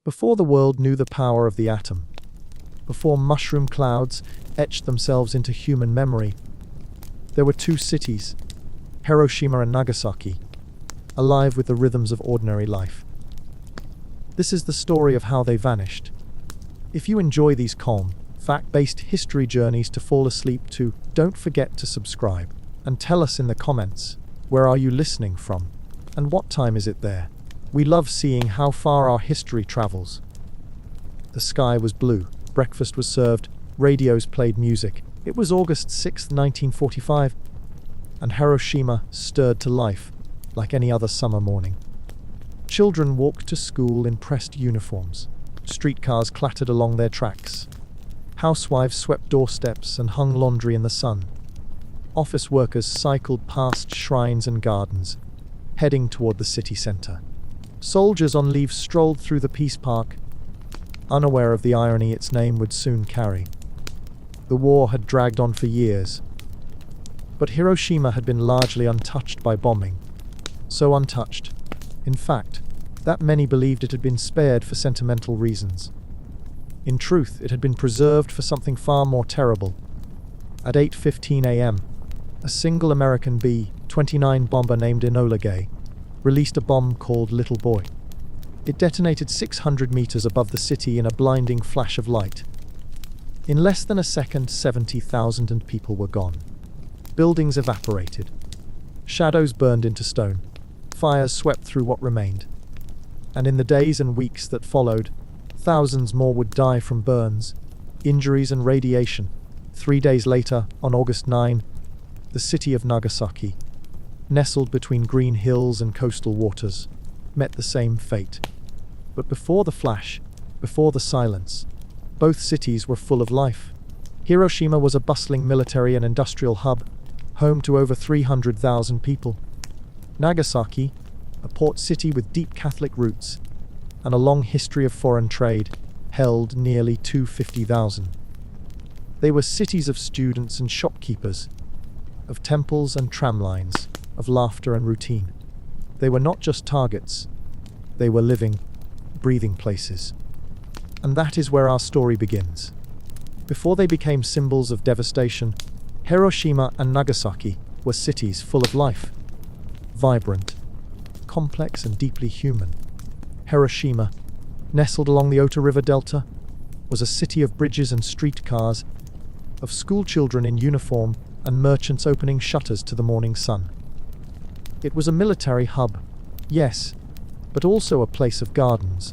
Before the world knew the power of the atom, before mushroom clouds etched themselves into human memory, there were two cities, Hiroshima and Nagasaki, alive with the rhythms of ordinary life. This is the story of how they vanished. If you enjoy these calm, fact-based history journeys to fall asleep to, don't forget to subscribe and tell us in the comments, where are you listening from and what time is it there? We love seeing how far our history travels. The sky was blue, breakfast was served, radios played music. It was August 6, 1945, and Hiroshima stirred to life like any other summer morning. Children walked to school in pressed uniforms. Streetcars clattered along their tracks. Housewives swept doorsteps and hung laundry in the sun. Office workers cycled past shrines and gardens, heading toward the city center. Soldiers on leave strolled through the Peace Park, unaware of the irony its name would soon carry. The war had dragged on for years, but Hiroshima had been largely untouched by bombing. So untouched, in fact, that many believed it had been spared for sentimental reasons. In truth, it had been preserved for something far more terrible. At 8:15 a.m., a single American B-29 bomber named Enola Gay released a bomb called Little Boy. It detonated 600 meters above the city in a blinding flash of light. In less than a second, 70,000 people were gone. Buildings evaporated. Shadows burned into stone. Fires swept through what remained. And in the days and weeks that followed, thousands more would die from burns, injuries and radiation. 3 days later, on August 9, the city of Nagasaki, nestled between green hills and coastal waters, met the same fate. But before the flash, before the silence, both cities were full of life. Hiroshima was a bustling military and industrial hub, home to over 300,000 people. Nagasaki, a port city with deep Catholic roots and a long history of foreign trade, held nearly 250,000. They were cities of students and shopkeepers, of temples and tramlines, of laughter and routine. They were not just targets, they were living, breathing places. And that is where our story begins. Before they became symbols of devastation, Hiroshima and Nagasaki were cities full of life. Vibrant, complex and deeply human. Hiroshima, nestled along the Ota River Delta, was a city of bridges and streetcars, of schoolchildren in uniform and merchants opening shutters to the morning sun. It was a military hub, yes, but also a place of gardens,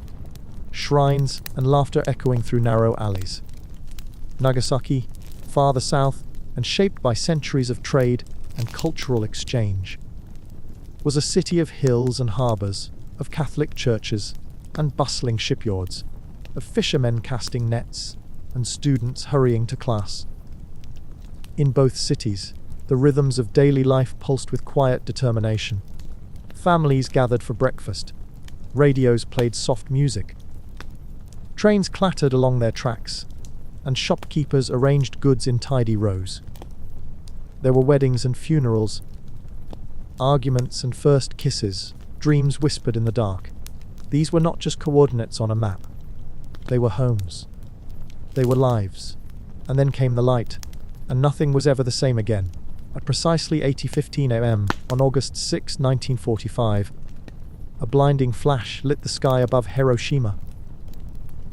shrines and laughter echoing through narrow alleys. Nagasaki, farther south and shaped by centuries of trade and cultural exchange, was a city of hills and harbors, of Catholic churches and bustling shipyards, of fishermen casting nets and students hurrying to class. In both cities, the rhythms of daily life pulsed with quiet determination. Families gathered for breakfast. Radios played soft music. Trains clattered along their tracks, and shopkeepers arranged goods in tidy rows. There were weddings and funerals, arguments and first kisses, dreams whispered in the dark. These were not just coordinates on a map. They were homes. They were lives. And then came the light, and nothing was ever the same again. At precisely 8:15 a.m. on August 6, 1945, a blinding flash lit the sky above Hiroshima.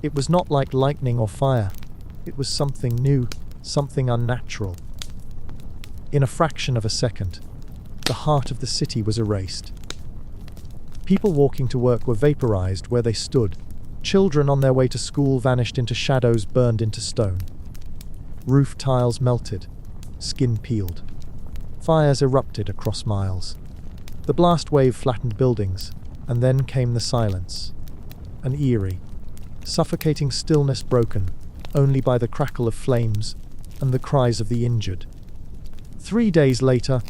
It was not like lightning or fire. It was something new, something unnatural. In a fraction of a second, the heart of the city was erased. People walking to work were vaporized where they stood. Children on their way to school vanished into shadows burned into stone. Roof tiles melted, skin peeled. Fires erupted across miles. The blast wave flattened buildings, and then came the silence. An eerie, suffocating stillness broken only by the crackle of flames and the cries of the injured. 3 days later,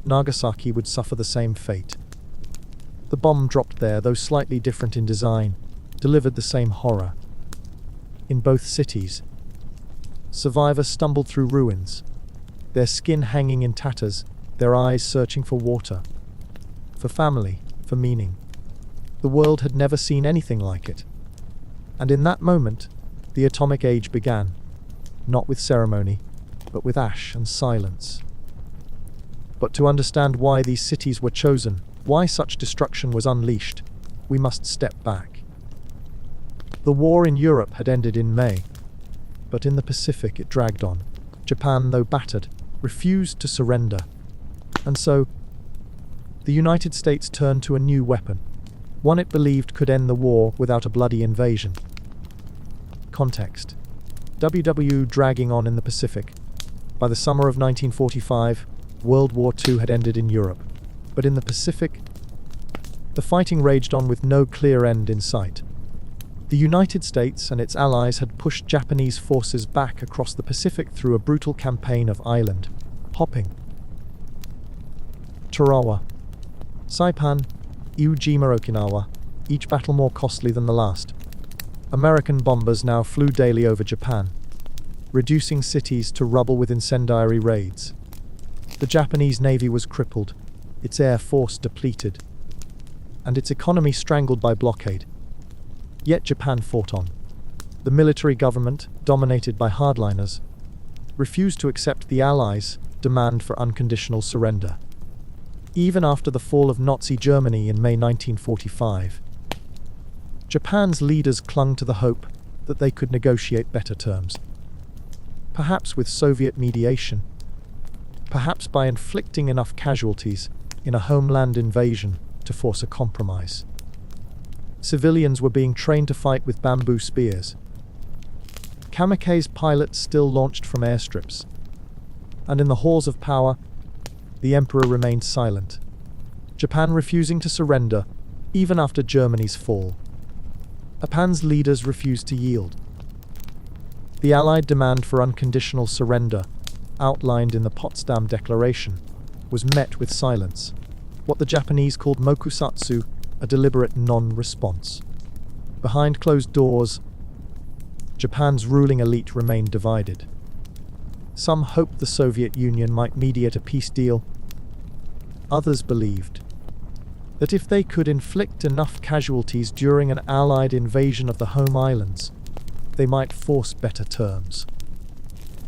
Nagasaki would suffer the same fate. The bomb dropped there, though slightly different in design, delivered the same horror. In both cities, survivors stumbled through ruins, their skin hanging in tatters, their eyes searching for water, for family, for meaning. The world had never seen anything like it. And in that moment, the atomic age began, not with ceremony, but with ash and silence. But to understand why these cities were chosen, why such destruction was unleashed, we must step back. The war in Europe had ended in May, but in the Pacific it dragged on. Japan, though battered, refused to surrender. And so, the United States turned to a new weapon, one it believed could end the war without a bloody invasion. Context: WW dragging on in the Pacific. By the summer of 1945, World War II had ended in Europe, but in the Pacific, the fighting raged on with no clear end in sight. The United States and its allies had pushed Japanese forces back across the Pacific through a brutal campaign of island hopping. Tarawa, Saipan, Iwo Jima, Okinawa, each battle more costly than the last. American bombers now flew daily over Japan, reducing cities to rubble with incendiary raids. The Japanese Navy was crippled, its air force depleted, and its economy strangled by blockade. Yet Japan fought on. The military government, dominated by hardliners, refused to accept the Allies' demand for unconditional surrender. Even after the fall of Nazi Germany in May 1945, Japan's leaders clung to the hope that they could negotiate better terms. Perhaps with Soviet mediation, perhaps by inflicting enough casualties in a homeland invasion to force a compromise. Civilians were being trained to fight with bamboo spears. Kamikaze pilots still launched from airstrips. And in the halls of power, the emperor remained silent, Japan refusing to surrender even after Germany's fall. Japan's leaders refused to yield. The Allied demand for unconditional surrender, outlined in the Potsdam Declaration, was met with silence, what the Japanese called mokusatsu, a deliberate non-response. Behind closed doors, Japan's ruling elite remained divided. Some hoped the Soviet Union might mediate a peace deal. Others believed that if they could inflict enough casualties during an Allied invasion of the home islands, they might force better terms.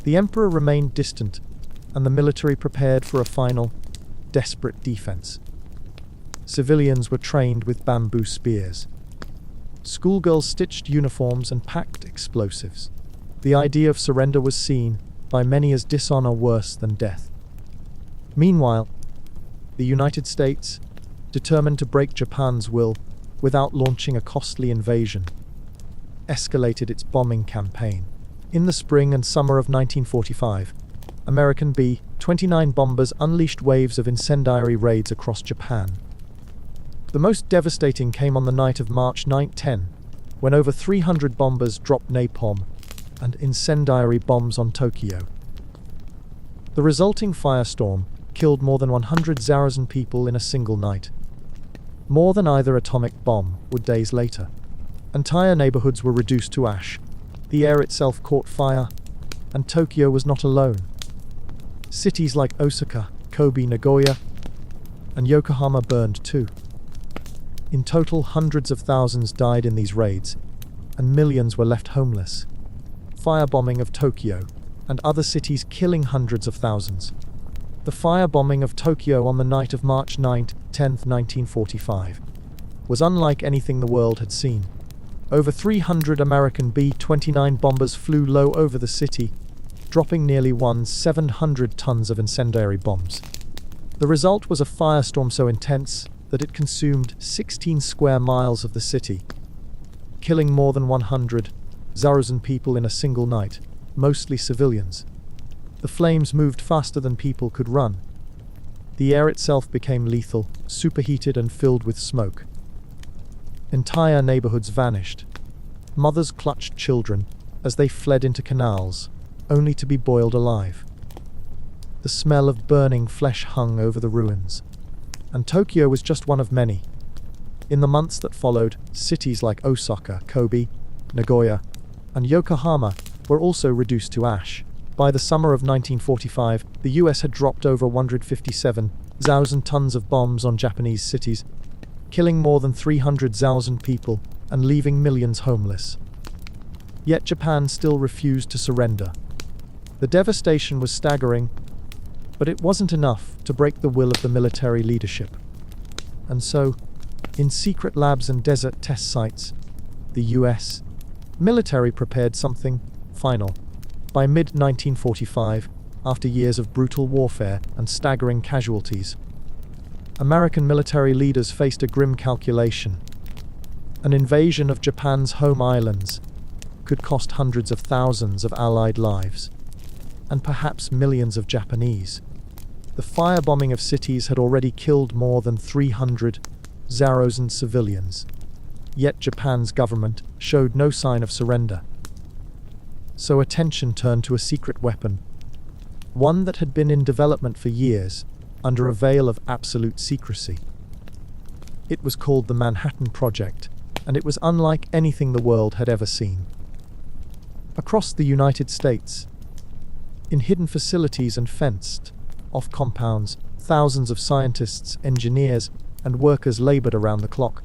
The emperor remained distant, and the military prepared for a final, desperate defense. Civilians were trained with bamboo spears. Schoolgirls stitched uniforms and packed explosives. The idea of surrender was seen by many as dishonor worse than death. Meanwhile, the United States, determined to break Japan's will without launching a costly invasion, escalated its bombing campaign. In the spring and summer of 1945, American B-29 bombers unleashed waves of incendiary raids across Japan. The most devastating came on the night of March 9-10, when over 300 bombers dropped napalm and incendiary bombs on Tokyo. The resulting firestorm killed more than 100,000 people in a single night. More than either atomic bomb would days later. Entire neighborhoods were reduced to ash. The air itself caught fire, and Tokyo was not alone. Cities like Osaka, Kobe, Nagoya, and Yokohama burned too. In total, hundreds of thousands died in these raids, and millions were left homeless. Firebombing of Tokyo and other cities killing hundreds of thousands. The firebombing of Tokyo on the night of March 9-10, 1945, was unlike anything the world had seen. Over 300 American B-29 bombers flew low over the city, dropping nearly 700 tons of incendiary bombs. The result was a firestorm so intense that it consumed 16 square miles of the city, killing more than 100,000 people in a single night, mostly civilians. The flames moved faster than people could run. The air itself became lethal, superheated and filled with smoke. Entire neighborhoods vanished. Mothers clutched children as they fled into canals, only to be boiled alive. The smell of burning flesh hung over the ruins, and Tokyo was just one of many. In the months that followed, cities like Osaka, Kobe, Nagoya, and Yokohama were also reduced to ash. By the summer of 1945, the US had dropped over 157,000 tons of bombs on Japanese cities, killing more than 300,000 people and leaving millions homeless. Yet Japan still refused to surrender. The devastation was staggering, but it wasn't enough to break the will of the military leadership. And so, in secret labs and desert test sites, the US military prepared something final. By mid-1945, after years of brutal warfare and staggering casualties, American military leaders faced a grim calculation. An invasion of Japan's home islands could cost hundreds of thousands of Allied lives, and perhaps millions of Japanese. The firebombing of cities had already killed more than 300,000 civilians. Yet Japan's government showed no sign of surrender. So attention turned to a secret weapon, one that had been in development for years, under a veil of absolute secrecy. It was called the Manhattan Project, and it was unlike anything the world had ever seen. Across the United States, in hidden facilities and fenced-off compounds, thousands of scientists, engineers, and workers labored around the clock.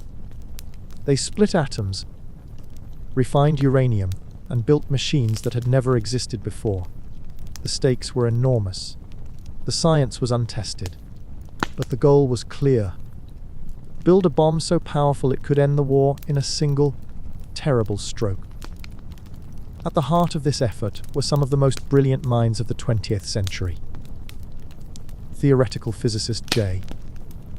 They split atoms, refined uranium, and built machines that had never existed before. The stakes were enormous. The science was untested, but the goal was clear. Build a bomb so powerful it could end the war in a single, terrible stroke. At the heart of this effort were some of the most brilliant minds of the 20th century. Theoretical physicist J.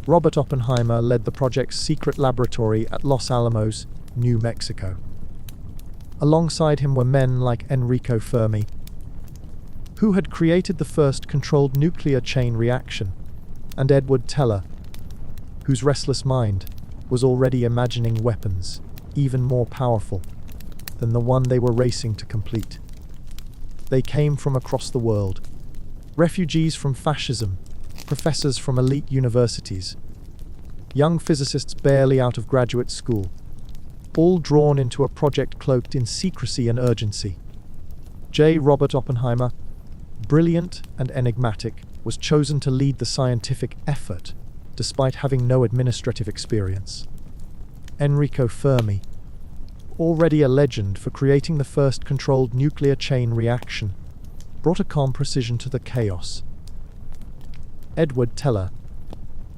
Robert Oppenheimer led the project's secret laboratory at Los Alamos, New Mexico. Alongside him were men like Enrico Fermi, who had created the first controlled nuclear chain reaction, and Edward Teller, whose restless mind was already imagining weapons even more powerful than the one they were racing to complete. They came from across the world, refugees from fascism, professors from elite universities, young physicists barely out of graduate school, all drawn into a project cloaked in secrecy and urgency. J. Robert Oppenheimer, brilliant and enigmatic, was chosen to lead the scientific effort, despite having no administrative experience. Enrico Fermi, already a legend for creating the first controlled nuclear chain reaction, brought a calm precision to the chaos. Edward Teller,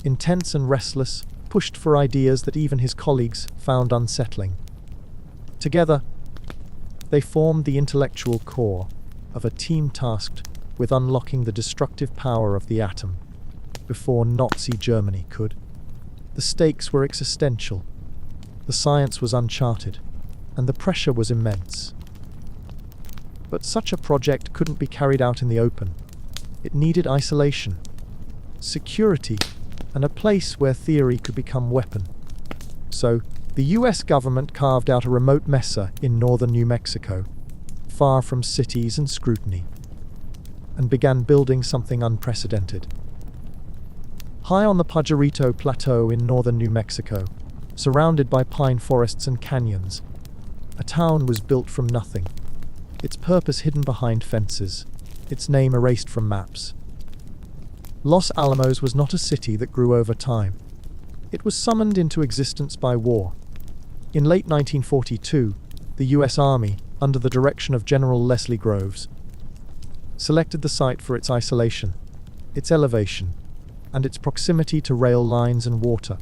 intense and restless, pushed for ideas that even his colleagues found unsettling. Together, they formed the intellectual core of a team tasked with unlocking the destructive power of the atom before Nazi Germany could. The stakes were existential, the science was uncharted, and the pressure was immense. But such a project couldn't be carried out in the open. It needed isolation, security, and a place where theory could become weapon. So, the US government carved out a remote mesa in northern New Mexico, far from cities and scrutiny, and began building something unprecedented. High on the Pajarito Plateau in northern New Mexico, surrounded by pine forests and canyons, a town was built from nothing, its purpose hidden behind fences, its name erased from maps. Los Alamos was not a city that grew over time. It was summoned into existence by war. In late 1942, the US Army, under the direction of General Leslie Groves, selected the site for its isolation, its elevation, and its proximity to rail lines and water.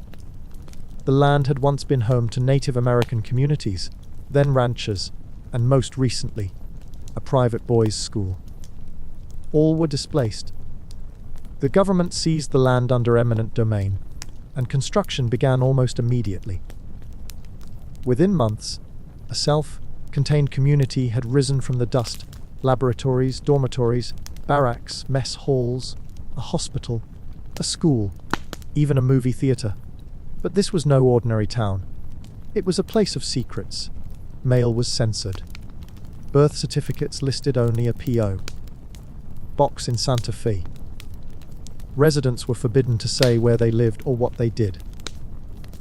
The land had once been home to Native American communities, then ranchers, and most recently, a private boys' school. All were displaced. The government seized the land under eminent domain, and construction began almost immediately. Within months, a self-contained community had risen from the dust: laboratories, dormitories, barracks, mess halls, a hospital, a school, even a movie theater. But this was no ordinary town. It was a place of secrets. Mail was censored. Birth certificates listed only a P.O. box in Santa Fe. Residents were forbidden to say where they lived or what they did.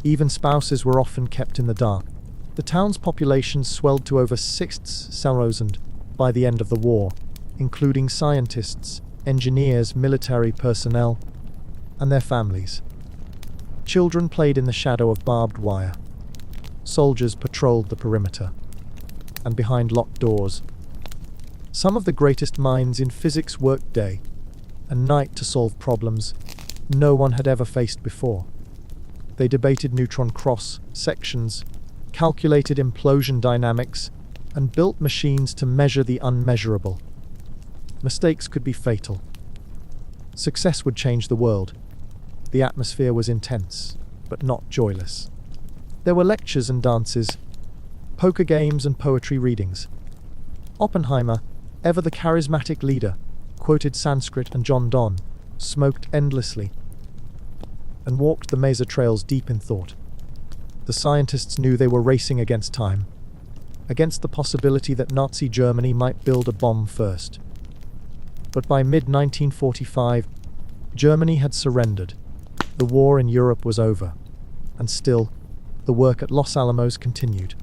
Even spouses were often kept in the dark. The town's population swelled to over 6,000 by the end of the war, including scientists, engineers, military personnel, and their families. Children played in the shadow of barbed wire. Soldiers patrolled the perimeter. And behind locked doors, some of the greatest minds in physics worked day and night to solve problems no one had ever faced before. They debated neutron cross-sections, calculated implosion dynamics, and built machines to measure the unmeasurable. Mistakes could be fatal. Success would change the world. The atmosphere was intense, but not joyless. There were lectures and dances, poker games and poetry readings. Oppenheimer, ever the charismatic leader, quoted Sanskrit, and John Donne smoked endlessly and walked the mesa trails deep in thought. The scientists knew they were racing against time, against the possibility that Nazi Germany might build a bomb first. But by mid-1945, Germany had surrendered. The war in Europe was over, and still, the work at Los Alamos continued.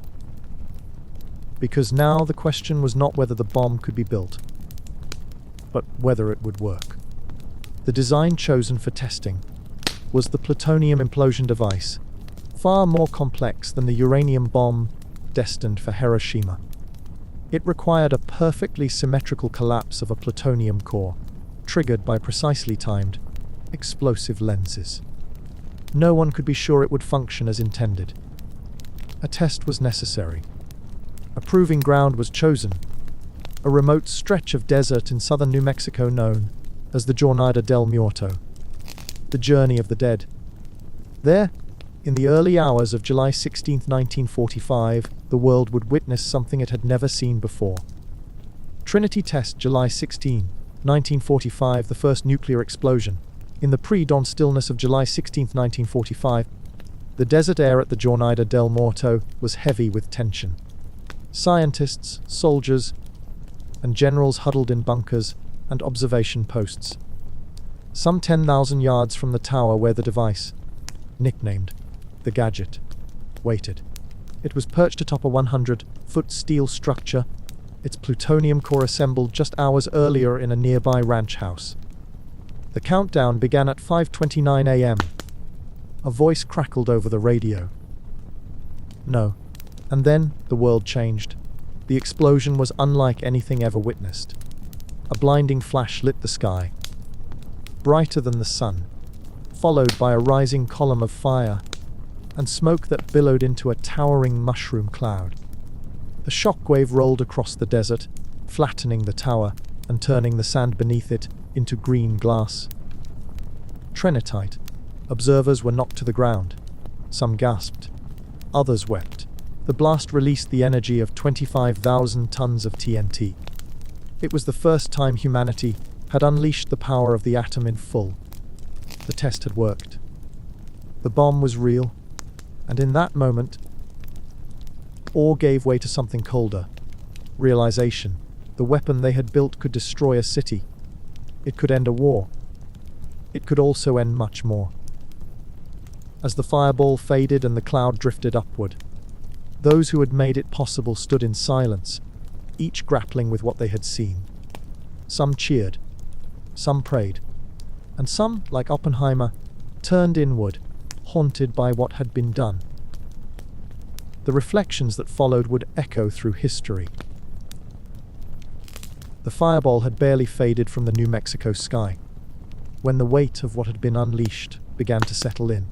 Because now the question was not whether the bomb could be built, but whether it would work. The design chosen for testing was the plutonium implosion device, far more complex than the uranium bomb destined for Hiroshima. It required a perfectly symmetrical collapse of a plutonium core, triggered by precisely timed, explosive lenses. No one could be sure it would function as intended. A test was necessary. A proving ground was chosen, a remote stretch of desert in southern New Mexico known as the Jornada del Muerto, the Journey of the Dead. There, in the early hours of July 16, 1945, the world would witness something it had never seen before. Trinity Test, July 16, 1945, the first nuclear explosion. In the pre-dawn stillness of July 16, 1945, the desert air at the Jornada del Muerto was heavy with tension. Scientists, soldiers, and generals huddled in bunkers and observation posts. Some 10,000 yards from the tower where the device, nicknamed the Gadget, waited. It was perched atop a 100-foot steel structure, its plutonium core assembled just hours earlier in a nearby ranch house. The countdown began at 5:29 a.m. A voice crackled over the radio. No. And then the world changed. The explosion was unlike anything ever witnessed. A blinding flash lit the sky, brighter than the sun, followed by a rising column of fire and smoke that billowed into a towering mushroom cloud. The shockwave rolled across the desert, flattening the tower and turning the sand beneath it into green glass. Trinitite. Observers were knocked to the ground. Some gasped. Others wept. The blast released the energy of 25,000 tons of TNT. It was the first time humanity had unleashed the power of the atom in full. The test had worked. The bomb was real, and in that moment, awe gave way to something colder. Realization. The weapon they had built could destroy a city. It could end a war. It could also end much more. As the fireball faded and the cloud drifted upward, those who had made it possible stood in silence, each grappling with what they had seen. Some cheered, some prayed, and some, like Oppenheimer, turned inward, haunted by what had been done. The reflections that followed would echo through history. The fireball had barely faded from the New Mexico sky, when the weight of what had been unleashed began to settle in.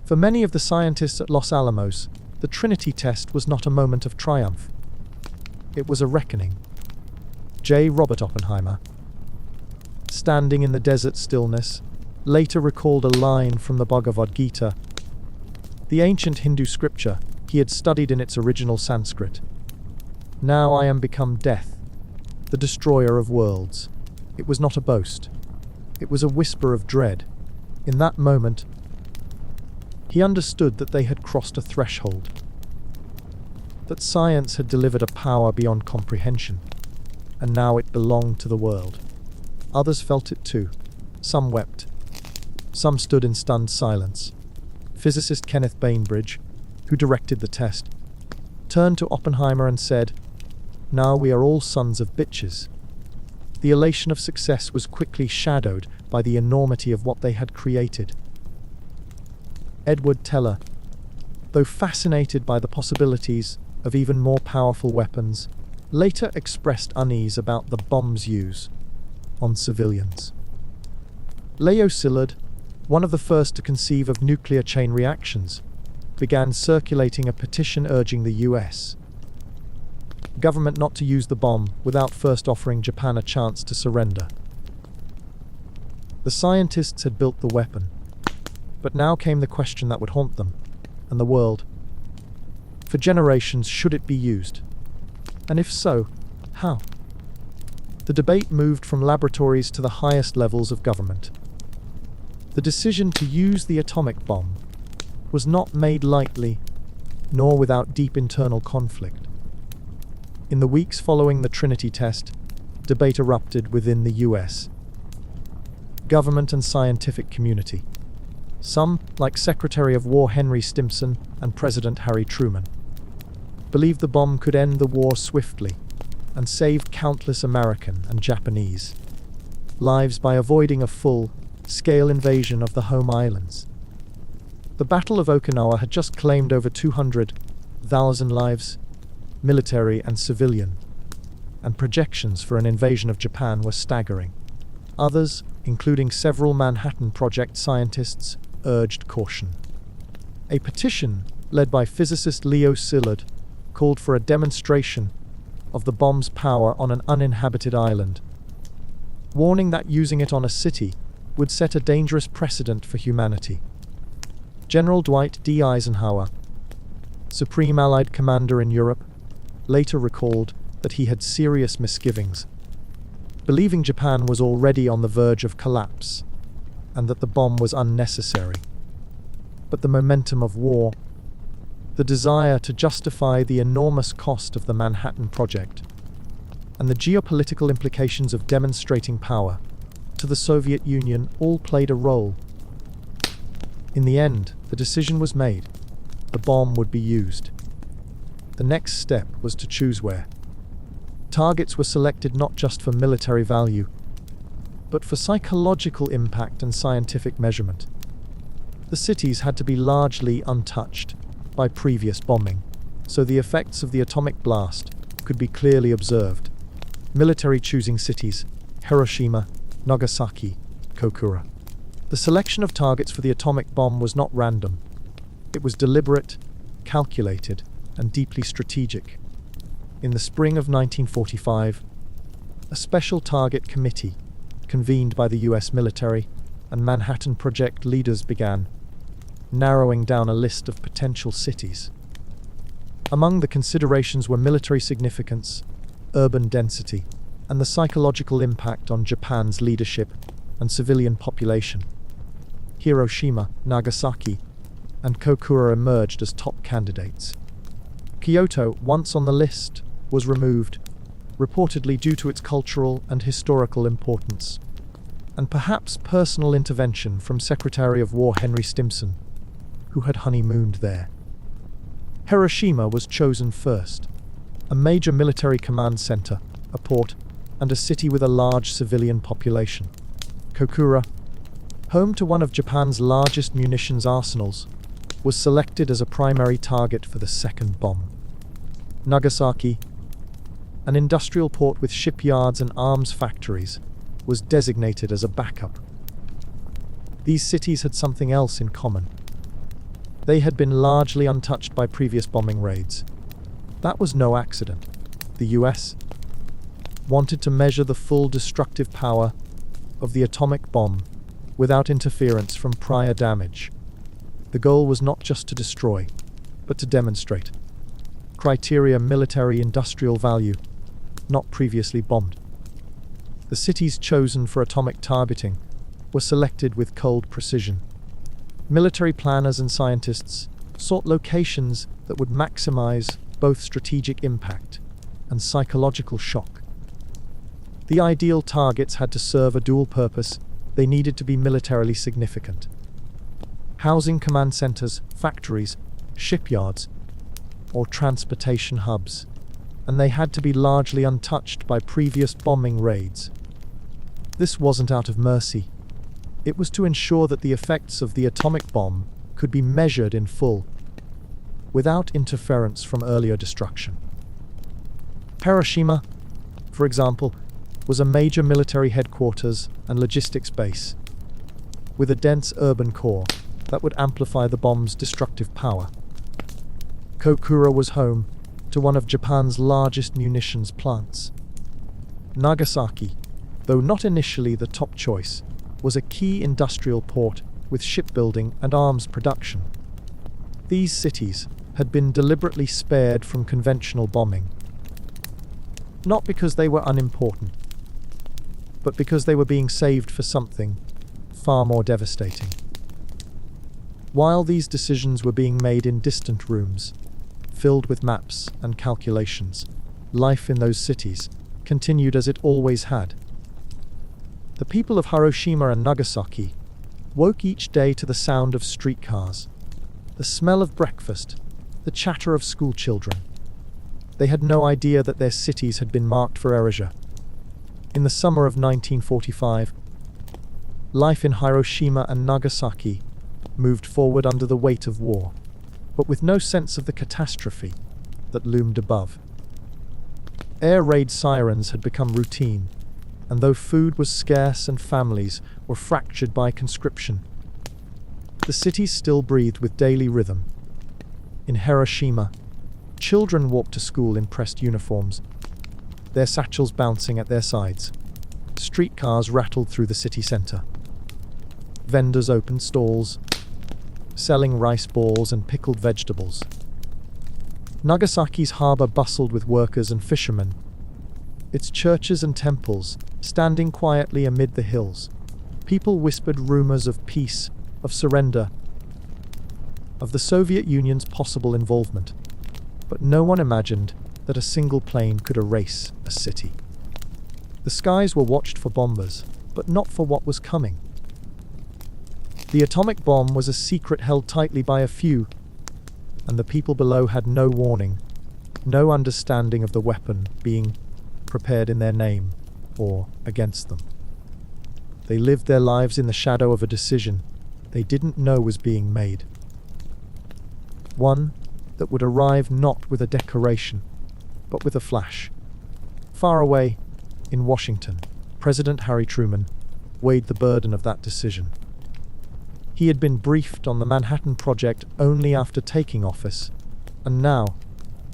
For many of the scientists at Los Alamos, the Trinity test was not a moment of triumph. It was a reckoning. J. Robert Oppenheimer, standing in the desert stillness, later recalled a line from the Bhagavad Gita, the ancient Hindu scripture he had studied in its original Sanskrit. Now I am become death, the destroyer of worlds. It was not a boast. It was a whisper of dread. In that moment, he understood that they had crossed a threshold, that science had delivered a power beyond comprehension, and now it belonged to the world. Others felt it too. Some wept. Some stood in stunned silence. Physicist Kenneth Bainbridge, who directed the test, turned to Oppenheimer and said, "Now we are all sons of bitches." The elation of success was quickly shadowed by the enormity of what they had created. Edward Teller, though fascinated by the possibilities of even more powerful weapons, later expressed unease about the bomb's use on civilians. Leo Szilard, one of the first to conceive of nuclear chain reactions, began circulating a petition urging the US government not to use the bomb without first offering Japan a chance to surrender. The scientists had built the weapon, but now came the question that would haunt them and the world. For generations, should it be used? And if so, how? The debate moved from laboratories to the highest levels of government. The decision to use the atomic bomb was not made lightly, nor without deep internal conflict. In the weeks following the Trinity test, debate erupted within the US government and scientific community. Some, like Secretary of War Henry Stimson and President Harry Truman, believed the bomb could end the war swiftly and save countless American and Japanese lives by avoiding a full-scale invasion of the home islands. The Battle of Okinawa had just claimed over 200,000 lives, military and civilian, and projections for an invasion of Japan were staggering. Others, including several Manhattan Project scientists, urged caution. A petition, led by physicist Leo Szilard, called for a demonstration of the bomb's power on an uninhabited island, warning that using it on a city would set a dangerous precedent for humanity. General Dwight D. Eisenhower, Supreme Allied Commander in Europe, later recalled that he had serious misgivings, believing Japan was already on the verge of collapse and that the bomb was unnecessary. But the momentum of war, the desire to justify the enormous cost of the Manhattan Project, and the geopolitical implications of demonstrating power to the Soviet Union all played a role. In the end, the decision was made. The bomb would be used. The next step was to choose where. Targets were selected not just for military value, but for psychological impact and scientific measurement. The cities had to be largely untouched by previous bombing, so the effects of the atomic blast could be clearly observed. Military choosing cities: Hiroshima, Nagasaki, Kokura. The selection of targets for the atomic bomb was not random. It was deliberate, calculated, and deeply strategic. In the spring of 1945, a special target committee, convened by the US military and Manhattan Project leaders, began narrowing down a list of potential cities. Among the considerations were military significance, urban density, and the psychological impact on Japan's leadership and civilian population. Hiroshima, Nagasaki, and Kokura emerged as top candidates. Kyoto, once on the list, was removed, reportedly due to its cultural and historical importance, and perhaps personal intervention from Secretary of War Henry Stimson, who had honeymooned there. Hiroshima was chosen first, a major military command center, a port, and a city with a large civilian population. Kokura, home to one of Japan's largest munitions arsenals, was selected as a primary target for the second bomb. Nagasaki, an industrial port with shipyards and arms factories, was designated as a backup. These cities had something else in common. They had been largely untouched by previous bombing raids. That was no accident. The US wanted to measure the full destructive power of the atomic bomb without interference from prior damage. The goal was not just to destroy, but to demonstrate. Criteria: military industrial value, not previously bombed. The cities chosen for atomic targeting were selected with cold precision. Military planners and scientists sought locations that would maximize both strategic impact and psychological shock. The ideal targets had to serve a dual purpose. They needed to be militarily significant, housing command centers, factories, shipyards, or transportation hubs, and they had to be largely untouched by previous bombing raids. This wasn't out of mercy. It was to ensure that the effects of the atomic bomb could be measured in full, without interference from earlier destruction. Hiroshima, for example, was a major military headquarters and logistics base, with a dense urban core that would amplify the bomb's destructive power. Kokura was home to one of Japan's largest munitions plants. Nagasaki, though not initially the top choice, was a key industrial port with shipbuilding and arms production. These cities had been deliberately spared from conventional bombing, not because they were unimportant, but because they were being saved for something far more devastating. While these decisions were being made in distant rooms, filled with maps and calculations, life in those cities continued as it always had. The people of Hiroshima and Nagasaki woke each day to the sound of streetcars, the smell of breakfast, the chatter of school children. They had no idea that their cities had been marked for erasure. In the summer of 1945, life in Hiroshima and Nagasaki moved forward under the weight of war, but with no sense of the catastrophe that loomed above. Air raid sirens had become routine, and though food was scarce and families were fractured by conscription, the cities still breathed with daily rhythm. In Hiroshima, children walked to school in pressed uniforms, their satchels bouncing at their sides. Streetcars rattled through the city center. Vendors opened stalls, selling rice balls and pickled vegetables. Nagasaki's harbor bustled with workers and fishermen, its churches and temples standing quietly amid the hills. People whispered rumors of peace, of surrender, of the Soviet Union's possible involvement, but no one imagined that a single plane could erase a city. The skies were watched for bombers, but not for what was coming. The atomic bomb was a secret held tightly by a few, and the people below had no warning, no understanding of the weapon being prepared in their name or against them. They lived their lives in the shadow of a decision they didn't know was being made. One that would arrive not with a declaration, but with a flash. Far away, in Washington, President Harry Truman weighed the burden of that decision. He had been briefed on the Manhattan Project only after taking office, and now,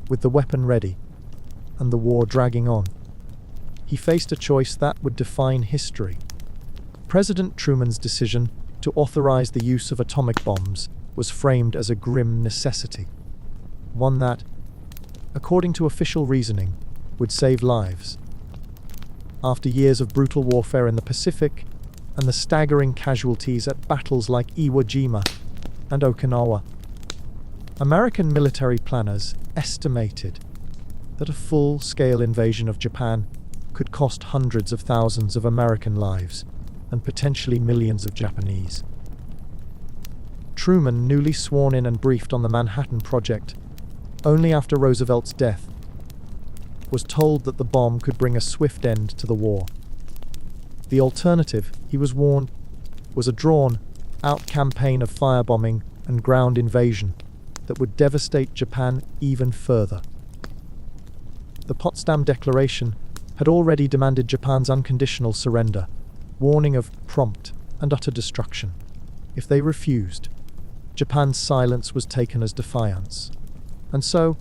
with the weapon ready, and the war dragging on, he faced a choice that would define history. President Truman's decision to authorize the use of atomic bombs was framed as a grim necessity, one that, according to official reasoning, would save lives. After years of brutal warfare in the Pacific and the staggering casualties at battles like Iwo Jima and Okinawa, American military planners estimated that a full-scale invasion of Japan could cost hundreds of thousands of American lives and potentially millions of Japanese. Truman, newly sworn in and briefed on the Manhattan Project only after Roosevelt's death, was told that the bomb could bring a swift end to the war. The alternative, he was warned, was a drawn-out campaign of firebombing and ground invasion that would devastate Japan even further. The Potsdam Declaration had already demanded Japan's unconditional surrender, warning of prompt and utter destruction. If they refused, Japan's silence was taken as defiance. And so,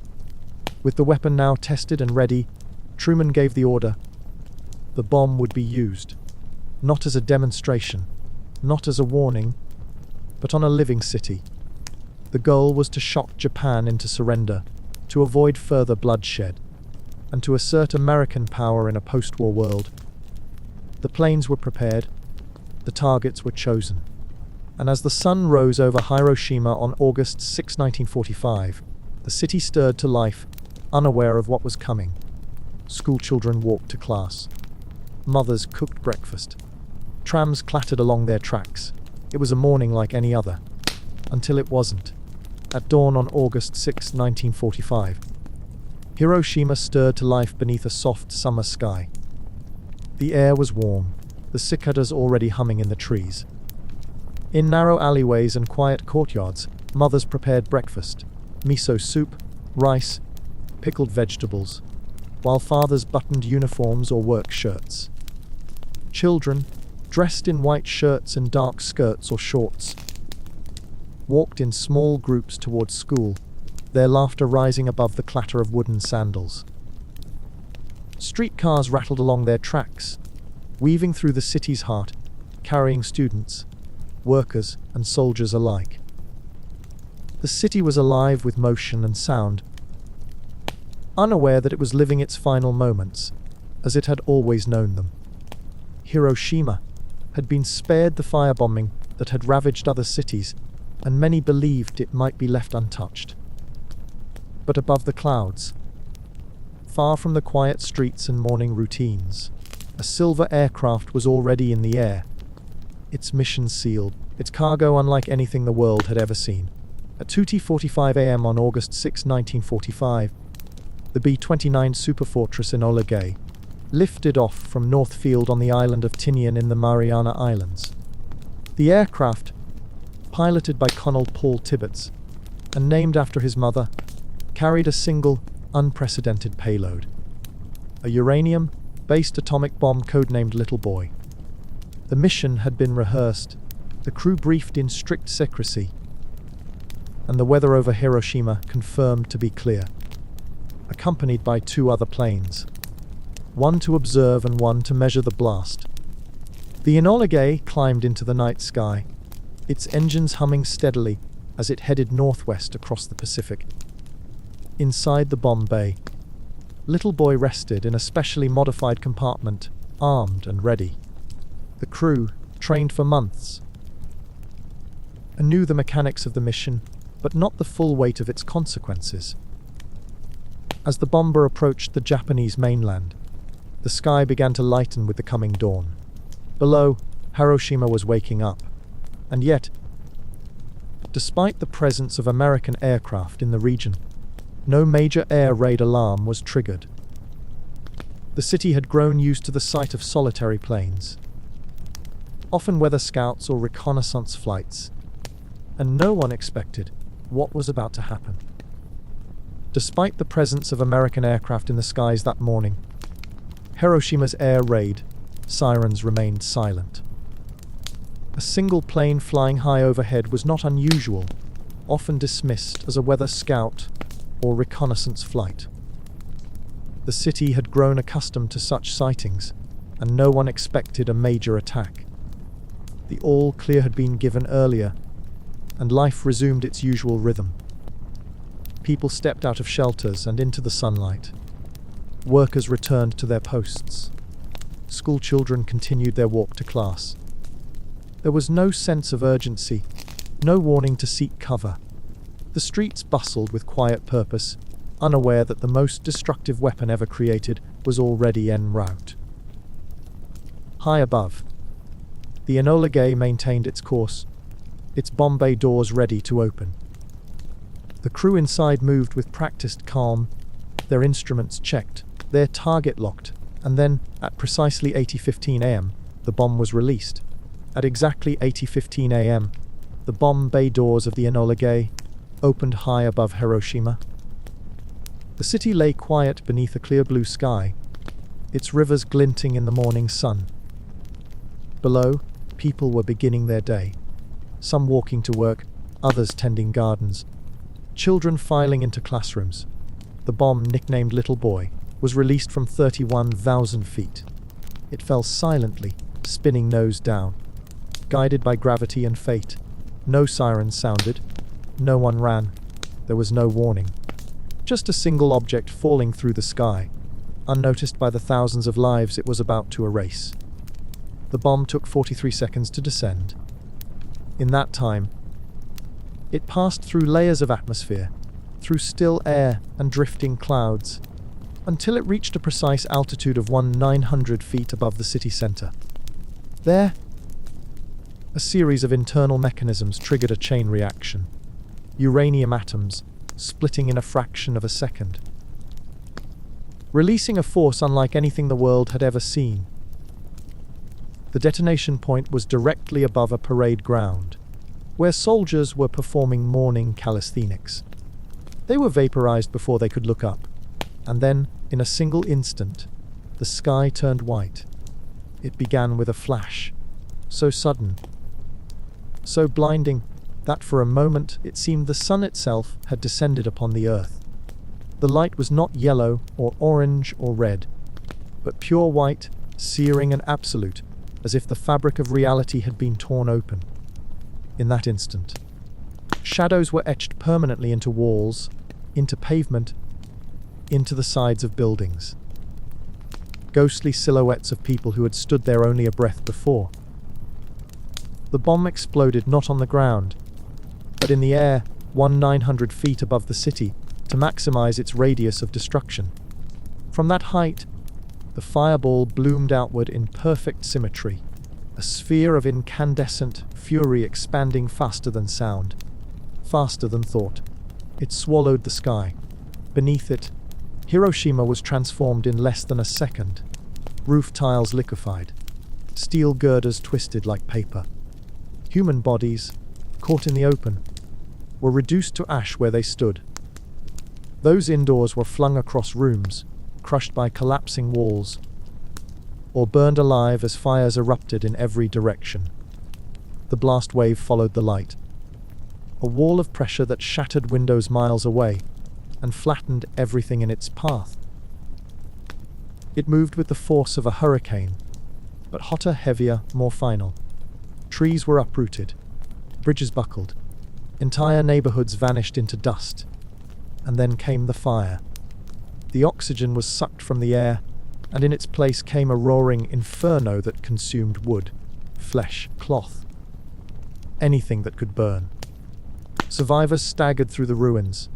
with the weapon now tested and ready, Truman gave the order. The bomb would be used, not as a demonstration, not as a warning, but on a living city. The goal was to shock Japan into surrender, to avoid further bloodshed, and to assert American power in a post-war world. The planes were prepared, the targets were chosen, and as the sun rose over Hiroshima on August 6, 1945, the city stirred to life, unaware of what was coming. Schoolchildren walked to class. Mothers cooked breakfast. Trams clattered along their tracks. It was a morning like any other. Until it wasn't. At dawn on August 6, 1945, Hiroshima stirred to life beneath a soft summer sky. The air was warm, the cicadas already humming in the trees. In narrow alleyways and quiet courtyards, mothers prepared breakfast, miso soup, rice, pickled vegetables, while fathers buttoned uniforms or work shirts. Children, dressed in white shirts and dark skirts or shorts, walked in small groups towards school, their laughter rising above the clatter of wooden sandals. Streetcars rattled along their tracks, weaving through the city's heart, carrying students, workers, and soldiers alike. The city was alive with motion and sound, unaware that it was living its final moments, as it had always known them. Hiroshima had been spared the firebombing that had ravaged other cities, and many believed it might be left untouched. But above the clouds, far from the quiet streets and morning routines, a silver aircraft was already in the air, its mission sealed, its cargo unlike anything the world had ever seen. At 2:45 a.m. on August 6, 1945, the B-29 Superfortress Enola Gay lifted off from Northfield on the island of Tinian in the Mariana Islands. The aircraft, piloted by Colonel Paul Tibbets and named after his mother, carried a single, unprecedented payload: a uranium-based atomic bomb codenamed Little Boy. The mission had been rehearsed, the crew briefed in strict secrecy, and the weather over Hiroshima confirmed to be clear, accompanied by 2 other planes, one to observe and one to measure the blast. The Enola Gay climbed into the night sky, its engines humming steadily as it headed northwest across the Pacific. Inside the bomb bay, Little Boy rested in a specially modified compartment, armed and ready. The crew, trained for months, and knew the mechanics of the mission, but not the full weight of its consequences. As the bomber approached the Japanese mainland, the sky began to lighten with the coming dawn. Below, Hiroshima was waking up, and yet, despite the presence of American aircraft in the region, no major air raid alarm was triggered. The city had grown used to the sight of solitary planes, often weather scouts or reconnaissance flights, and no one expected what was about to happen. Despite the presence of American aircraft in the skies that morning, Hiroshima's air raid sirens remained silent. A single plane flying high overhead was not unusual, often dismissed as a weather scout or reconnaissance flight. The city had grown accustomed to such sightings, and no one expected a major attack. The all clear had been given earlier, and life resumed its usual rhythm. People stepped out of shelters and into the sunlight. Workers returned to their posts. School children continued their walk to class. There was no sense of urgency, no warning to seek cover. The streets bustled with quiet purpose, unaware that the most destructive weapon ever created was already en route. High above, the Enola Gay maintained its course, its bomb bay doors ready to open. The crew inside moved with practiced calm, their instruments checked, their target locked, and then, at precisely 8:15 a.m., the bomb was released. At exactly 8:15 a.m., the bomb bay doors of the Enola Gay opened high above Hiroshima. The city lay quiet beneath a clear blue sky, its rivers glinting in the morning sun. Below, people were beginning their day, some walking to work, others tending gardens, children filing into classrooms. The bomb, nicknamed Little Boy, was released from 31,000 feet. It fell silently, spinning nose down, guided by gravity and fate. No sirens sounded, no one ran, there was no warning. Just a single object falling through the sky, unnoticed by the thousands of lives it was about to erase. The bomb took 43 seconds to descend. In that time, it passed through layers of atmosphere, through still air and drifting clouds, until it reached a precise altitude of 900 feet above the city center. There, a series of internal mechanisms triggered a chain reaction. Uranium atoms splitting in a fraction of a second, releasing a force unlike anything the world had ever seen. The detonation point was directly above a parade ground, where soldiers were performing morning calisthenics. They were vaporized before they could look up, and then, in a single instant, the sky turned white. It began with a flash, so sudden, so blinding, that for a moment it seemed the sun itself had descended upon the earth. The light was not yellow or orange or red, but pure white, searing and absolute, as if the fabric of reality had been torn open. In that instant, shadows were etched permanently into walls, into pavement, into the sides of buildings. Ghostly silhouettes of people who had stood there only a breath before. The bomb exploded not on the ground, but in the air, 900 feet above the city, to maximize its radius of destruction. From that height, the fireball bloomed outward in perfect symmetry, a sphere of incandescent fury expanding faster than sound, faster than thought. It swallowed the sky. Beneath it, Hiroshima was transformed in less than a second. Roof tiles liquefied, steel girders twisted like paper. Human bodies, caught in the open, were reduced to ash where they stood. Those indoors were flung across rooms, crushed by collapsing walls, or burned alive as fires erupted in every direction. The blast wave followed the light, a wall of pressure that shattered windows miles away and flattened everything in its path. It moved with the force of a hurricane, but hotter, heavier, more final. Trees were uprooted, bridges buckled, entire neighborhoods vanished into dust, and then came the fire. The oxygen was sucked from the air, and in its place came a roaring inferno that consumed wood, flesh, cloth, anything that could burn. Survivors staggered through the ruins,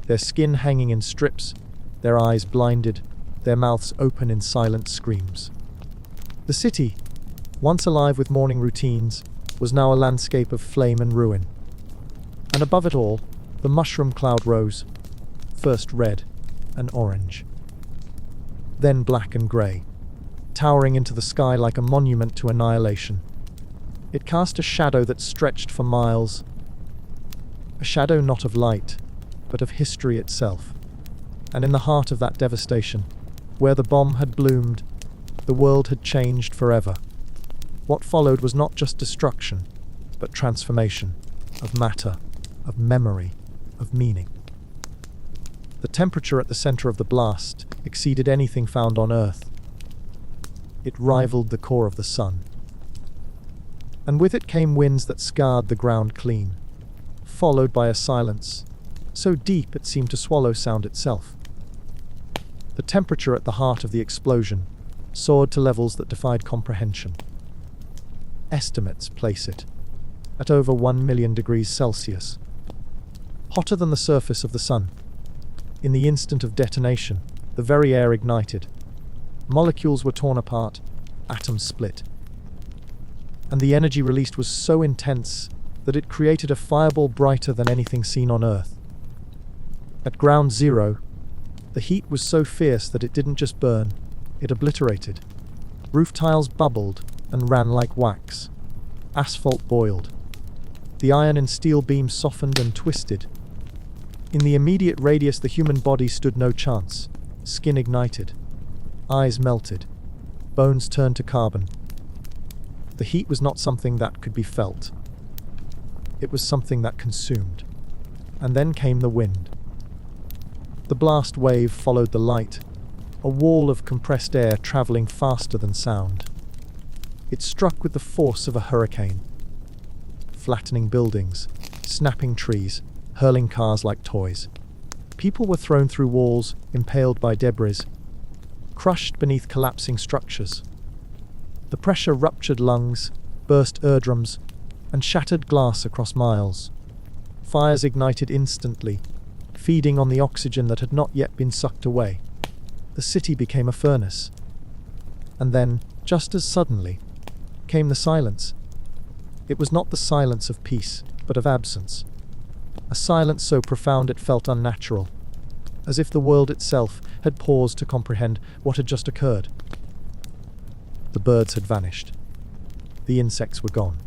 their skin hanging in strips, their eyes blinded, their mouths open in silent screams. The city, once alive with morning routines, was now a landscape of flame and ruin. And above it all, the mushroom cloud rose, first red and orange, then black and grey, towering into the sky like a monument to annihilation. It cast a shadow that stretched for miles, a shadow not of light, but of history itself. And in the heart of that devastation, where the bomb had bloomed, the world had changed forever. What followed was not just destruction, but transformation, of matter, of memory, of meaning. The temperature at the center of the blast exceeded anything found on Earth. It rivaled the core of the sun. And with it came winds that scarred the ground clean, followed by a silence so deep it seemed to swallow sound itself. The temperature at the heart of the explosion soared to levels that defied comprehension. Estimates place it at over 1 million degrees Celsius, hotter than the surface of the sun. In the instant of detonation, the very air ignited. Molecules were torn apart, atoms split. And the energy released was so intense that it created a fireball brighter than anything seen on Earth. At ground zero, the heat was so fierce that it didn't just burn, it obliterated. Roof tiles bubbled and ran like wax. Asphalt boiled. The iron and steel beams softened and twisted. In the immediate radius, the human body stood no chance. Skin ignited. Eyes melted. Bones turned to carbon. The heat was not something that could be felt. It was something that consumed. And then came the wind. The blast wave followed the light, a wall of compressed air traveling faster than sound. It struck with the force of a hurricane, flattening buildings, snapping trees, hurling cars like toys. People were thrown through walls, impaled by debris, crushed beneath collapsing structures. The pressure ruptured lungs, burst eardrums, and shattered glass across miles. Fires ignited instantly, feeding on the oxygen that had not yet been sucked away. The city became a furnace. And then, just as suddenly, came the silence. It was not the silence of peace, but of absence. A silence so profound it felt unnatural, as if the world itself had paused to comprehend what had just occurred. The birds had vanished. The insects were gone.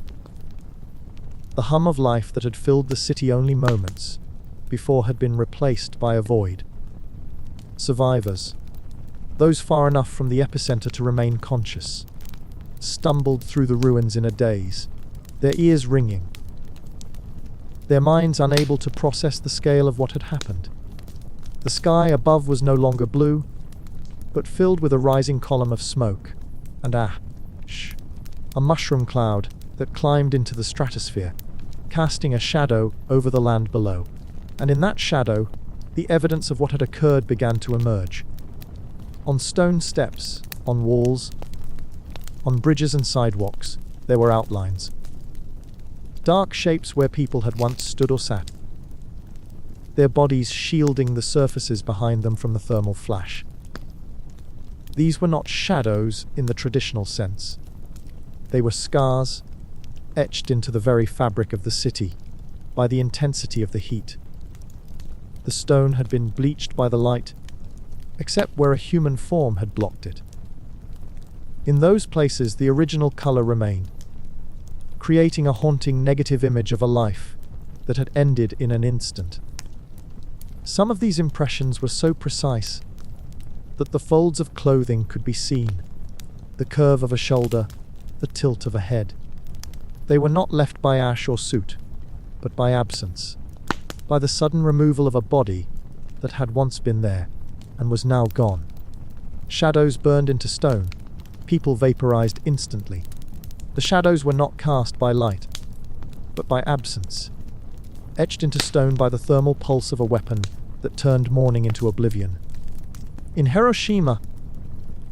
The hum of life that had filled the city only moments before had been replaced by a void. Survivors, those far enough from the epicenter to remain conscious, stumbled through the ruins in a daze, their ears ringing, their minds unable to process the scale of what had happened. The sky above was no longer blue, but filled with a rising column of smoke and ash, a mushroom cloud that climbed into the stratosphere, casting a shadow over the land below. And in that shadow, the evidence of what had occurred began to emerge. On stone steps, on walls, on bridges and sidewalks, there were outlines. Dark shapes where people had once stood or sat, their bodies shielding the surfaces behind them from the thermal flash. These were not shadows in the traditional sense. They were scars, etched into the very fabric of the city by the intensity of the heat. The stone had been bleached by the light, except where a human form had blocked it. In those places, the original color remained, creating a haunting negative image of a life that had ended in an instant. Some of these impressions were so precise that the folds of clothing could be seen, the curve of a shoulder, the tilt of a head. They were not left by ash or soot, but by absence, by the sudden removal of a body that had once been there and was now gone. Shadows burned into stone, people vaporized instantly. The shadows were not cast by light, but by absence, etched into stone by the thermal pulse of a weapon that turned morning into oblivion. In Hiroshima,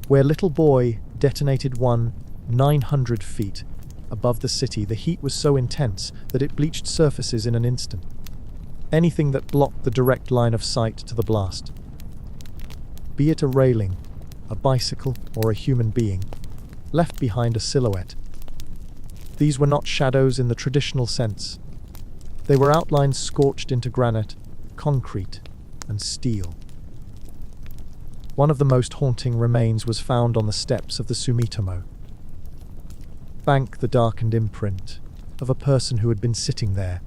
where Little Boy detonated 900 feet above the city, the heat was so intense that it bleached surfaces in an instant. Anything that blocked the direct line of sight to the blast, be it a railing, a bicycle, or a human being, left behind a silhouette. These were not shadows in the traditional sense. They were outlines scorched into granite, concrete, and steel. One of the most haunting remains was found on the steps of the Sumitomo Bank, the darkened imprint of a person who had been sitting there,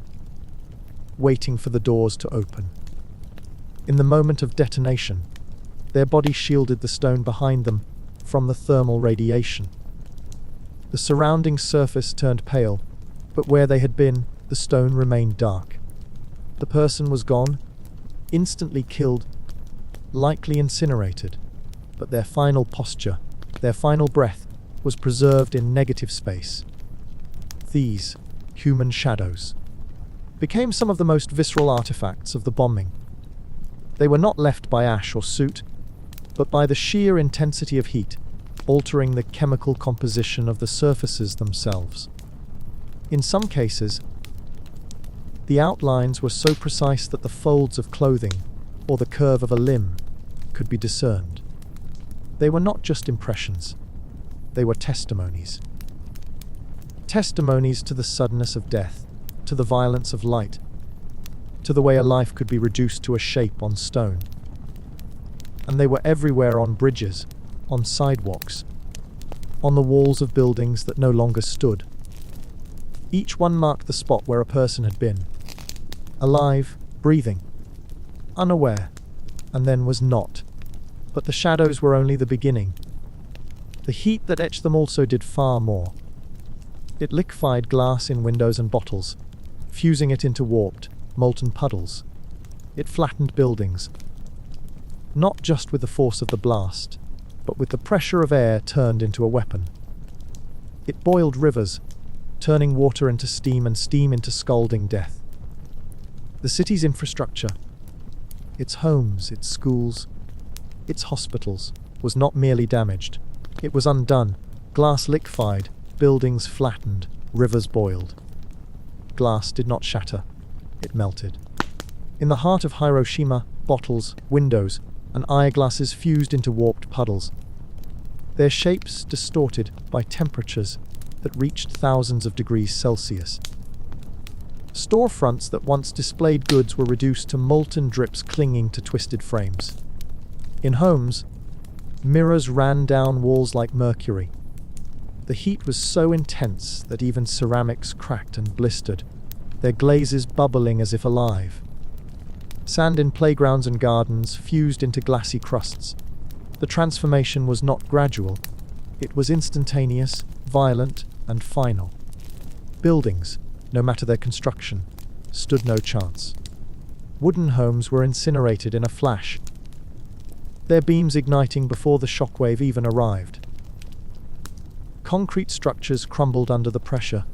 waiting for the doors to open. In the moment of detonation, their body shielded the stone behind them from the thermal radiation. The surrounding surface turned pale, but where they had been, the stone remained dark. The person was gone, instantly killed, likely incinerated, but their final posture, their final breath, was preserved in negative space. These human shadows became some of the most visceral artifacts of the bombing. They were not left by ash or soot, but by the sheer intensity of heat, altering the chemical composition of the surfaces themselves. In some cases, the outlines were so precise that the folds of clothing or the curve of a limb could be discerned. They were not just impressions, they were testimonies. Testimonies to the suddenness of death, to the violence of light, to the way a life could be reduced to a shape on stone. And they were everywhere, on bridges, on sidewalks, on the walls of buildings that no longer stood. Each one marked the spot where a person had been, alive, breathing, unaware, and then was not. But the shadows were only the beginning. The heat that etched them also did far more. It liquefied glass in windows and bottles, fusing it into warped, molten puddles. It flattened buildings, not just with the force of the blast, but with the pressure of air turned into a weapon. It boiled rivers, turning water into steam and steam into scalding death. The city's infrastructure, its homes, its schools, its hospitals, was not merely damaged. It was undone. Glass liquefied, buildings flattened, rivers boiled. Glass did not shatter, it melted. In the heart of Hiroshima, bottles, windows, and eyeglasses fused into warped puddles, their shapes distorted by temperatures that reached thousands of degrees Celsius. Storefronts that once displayed goods were reduced to molten drips clinging to twisted frames. In homes, mirrors ran down walls like mercury. The heat was so intense that even ceramics cracked and blistered, their glazes bubbling as if alive. Sand in playgrounds and gardens fused into glassy crusts. The transformation was not gradual. It was instantaneous, violent, and final. Buildings, no matter their construction, stood no chance. Wooden homes were incinerated in a flash, their beams igniting before the shockwave even arrived. Concrete structures crumbled under the pressure,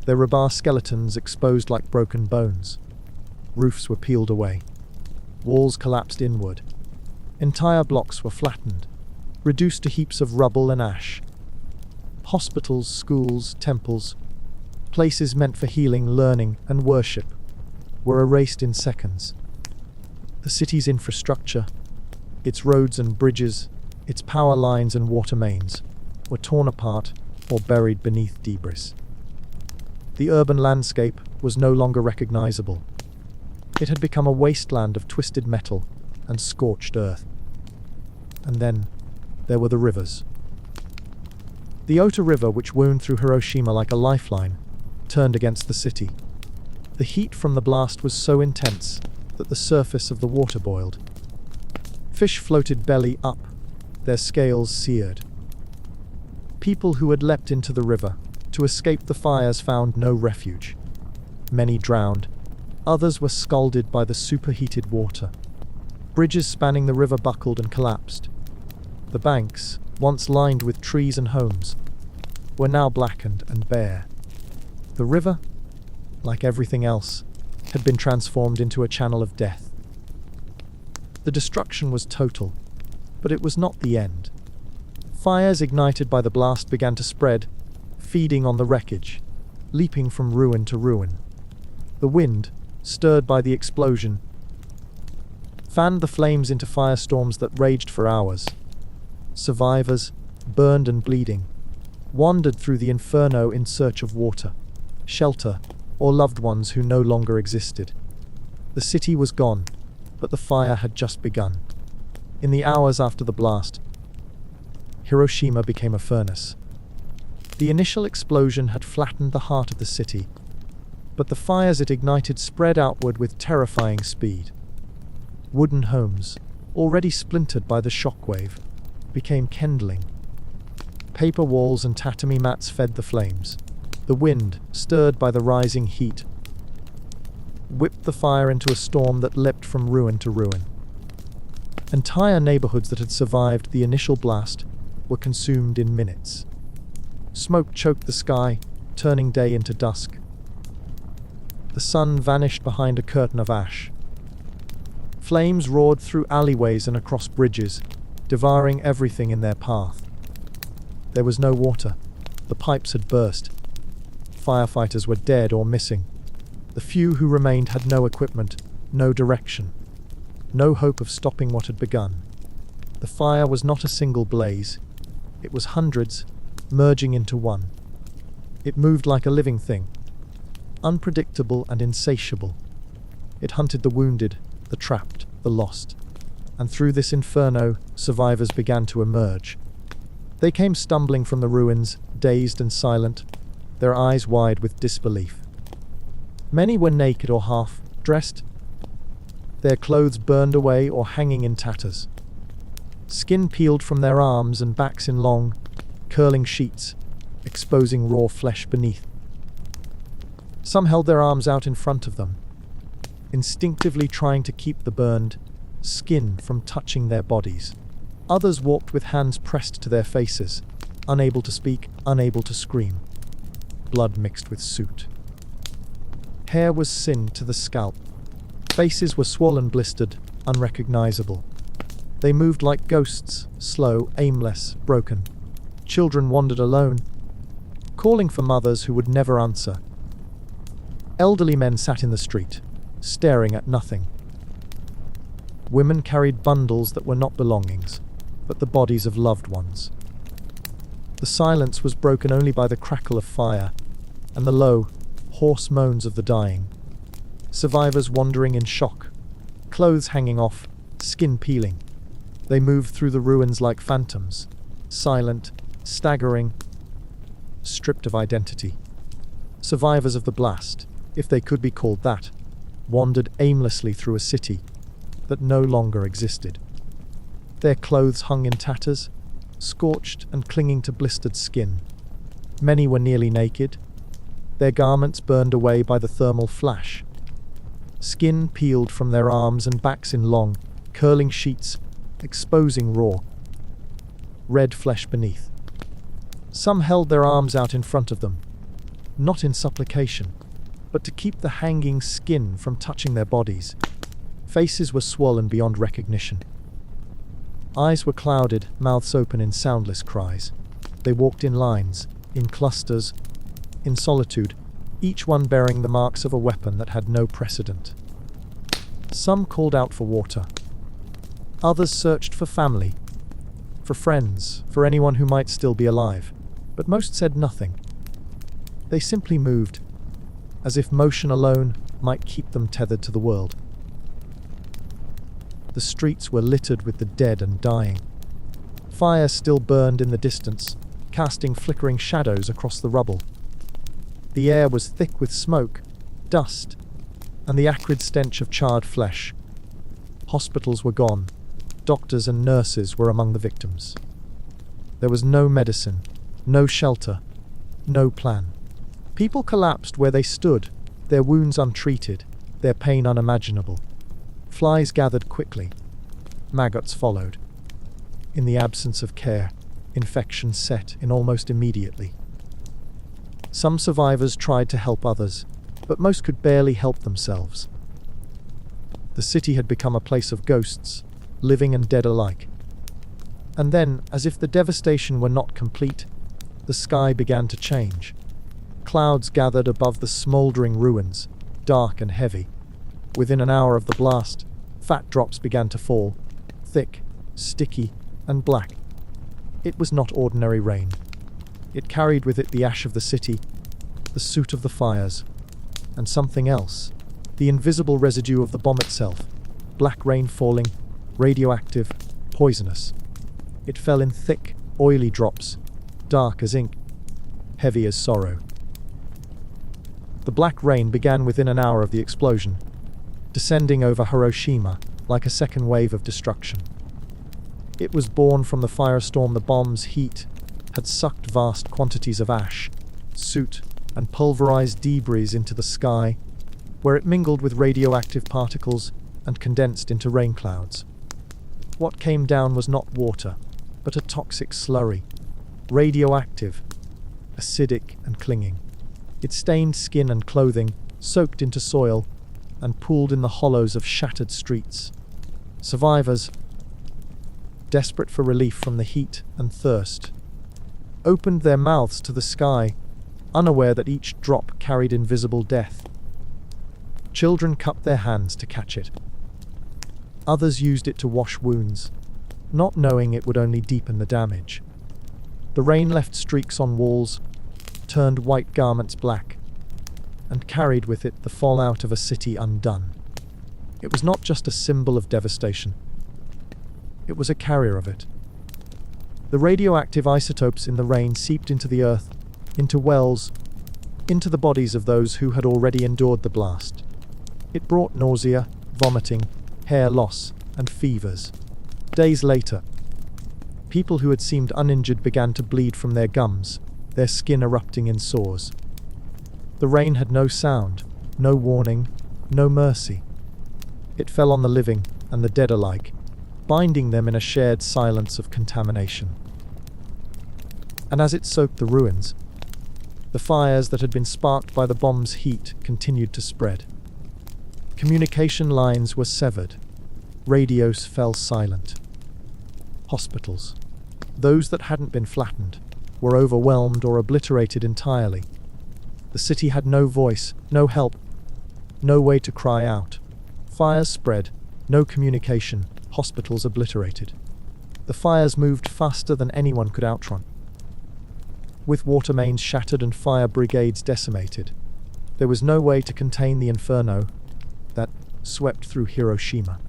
their rebar skeletons exposed like broken bones. Roofs were peeled away. Walls collapsed inward. Entire blocks were flattened, reduced to heaps of rubble and ash. Hospitals, schools, temples, places meant for healing, learning, and worship, were erased in seconds. The city's infrastructure, its roads and bridges, its power lines and water mains, were torn apart or buried beneath debris. The urban landscape was no longer recognizable. It had become a wasteland of twisted metal and scorched earth. And then there were the rivers. The Ota River, which wound through Hiroshima like a lifeline, turned against the city. The heat from the blast was so intense that the surface of the water boiled. Fish floated belly up, their scales seared. People who had leapt into the river to escape the fires found no refuge. Many drowned. Others were scalded by the superheated water. Bridges spanning the river buckled and collapsed. The banks, once lined with trees and homes, were now blackened and bare. The river, like everything else, had been transformed into a channel of death. The destruction was total, but it was not the end. Fires ignited by the blast began to spread, feeding on the wreckage, leaping from ruin to ruin. The wind, stirred by the explosion, fanned the flames into firestorms that raged for hours. Survivors, burned and bleeding, wandered through the inferno in search of water, shelter, or loved ones who no longer existed. The city was gone, but the fire had just begun. In the hours after the blast, Hiroshima became a furnace. The initial explosion had flattened the heart of the city, but the fires it ignited spread outward with terrifying speed. Wooden homes, already splintered by the shockwave, became kindling. Paper walls and tatami mats fed the flames. The wind, stirred by the rising heat, whipped the fire into a storm that leapt from ruin to ruin. Entire neighborhoods that had survived the initial blast were consumed in minutes. Smoke choked the sky, turning day into dusk. The sun vanished behind a curtain of ash. Flames roared through alleyways and across bridges, devouring everything in their path. There was no water. The pipes had burst. Firefighters were dead or missing. The few who remained had no equipment, no direction, no hope of stopping what had begun. The fire was not a single blaze. It was hundreds, merging into one. It moved like a living thing, unpredictable and insatiable. It hunted the wounded, the trapped, the lost. And through this inferno, survivors began to emerge. They came stumbling from the ruins, dazed and silent, their eyes wide with disbelief. Many were naked or half-dressed, their clothes burned away or hanging in tatters. Skin peeled from their arms and backs in long, curling sheets, exposing raw flesh beneath. Some held their arms out in front of them, instinctively trying to keep the burned skin from touching their bodies. Others walked with hands pressed to their faces, unable to speak, unable to scream. Blood mixed with soot. Hair was singed to the scalp. Faces were swollen, blistered, unrecognizable. They moved like ghosts, slow, aimless, broken. Children wandered alone, calling for mothers who would never answer. Elderly men sat in the street, staring at nothing. Women carried bundles that were not belongings, but the bodies of loved ones. The silence was broken only by the crackle of fire and the low, hoarse moans of the dying. Survivors wandering in shock, clothes hanging off, skin peeling. They moved through the ruins like phantoms, silent, staggering, stripped of identity. Survivors of the blast, if they could be called that, wandered aimlessly through a city that no longer existed. Their clothes hung in tatters, scorched and clinging to blistered skin. Many were nearly naked, their garments burned away by the thermal flash. Skin peeled from their arms and backs in long, curling sheets, exposing raw, red flesh beneath. Some held their arms out in front of them, not in supplication, but to keep the hanging skin from touching their bodies. Faces were swollen beyond recognition. Eyes were clouded, mouths open in soundless cries. They walked in lines, in clusters, in solitude, each one bearing the marks of a weapon that had no precedent. Some called out for water. Others searched for family, for friends, for anyone who might still be alive. But most said nothing. They simply moved, as if motion alone might keep them tethered to the world. The streets were littered with the dead and dying. Fire still burned in the distance, casting flickering shadows across the rubble. The air was thick with smoke, dust, and the acrid stench of charred flesh. Hospitals were gone. Doctors and nurses were among the victims. There was no medicine, no shelter, no plan. People collapsed where they stood, their wounds untreated, their pain unimaginable. Flies gathered quickly. Maggots followed. In the absence of care, infection set in almost immediately. Some survivors tried to help others, but most could barely help themselves. The city had become a place of ghosts, living and dead alike. And then, as if the devastation were not complete, the sky began to change. Clouds gathered above the smouldering ruins, dark and heavy. Within an hour of the blast, fat drops began to fall, thick, sticky, and black. It was not ordinary rain. It carried with it the ash of the city, the soot of the fires, and something else, the invisible residue of the bomb itself. Black rain falling, radioactive, poisonous. It fell in thick, oily drops, dark as ink, heavy as sorrow. The black rain began within an hour of the explosion, descending over Hiroshima like a second wave of destruction. It was born from the firestorm. The bomb's heat had sucked vast quantities of ash, soot, and pulverized debris into the sky, where it mingled with radioactive particles and condensed into rain clouds. What came down was not water, but a toxic slurry, radioactive, acidic and clinging. It stained skin and clothing, soaked into soil, and pooled in the hollows of shattered streets. Survivors, desperate for relief from the heat and thirst, opened their mouths to the sky, unaware that each drop carried invisible death. Children cupped their hands to catch it. Others used it to wash wounds, not knowing it would only deepen the damage. The rain left streaks on walls, turned white garments black, and carried with it the fallout of a city undone. It was not just a symbol of devastation. It was a carrier of it. The radioactive isotopes in the rain seeped into the earth, into wells, into the bodies of those who had already endured the blast. It brought nausea, vomiting, hair loss, and fevers. Days later, people who had seemed uninjured began to bleed from their gums, their skin erupting in sores. The rain had no sound, no warning, no mercy. It fell on the living and the dead alike, binding them in a shared silence of contamination. And as it soaked the ruins, the fires that had been sparked by the bomb's heat continued to spread. Communication lines were severed. Radios fell silent. Hospitals, those that hadn't been flattened, were overwhelmed or obliterated entirely. The city had no voice, no help, no way to cry out. Fires spread, no communication, hospitals obliterated. The fires moved faster than anyone could outrun. With water mains shattered and fire brigades decimated, there was no way to contain the inferno that swept through Hiroshima.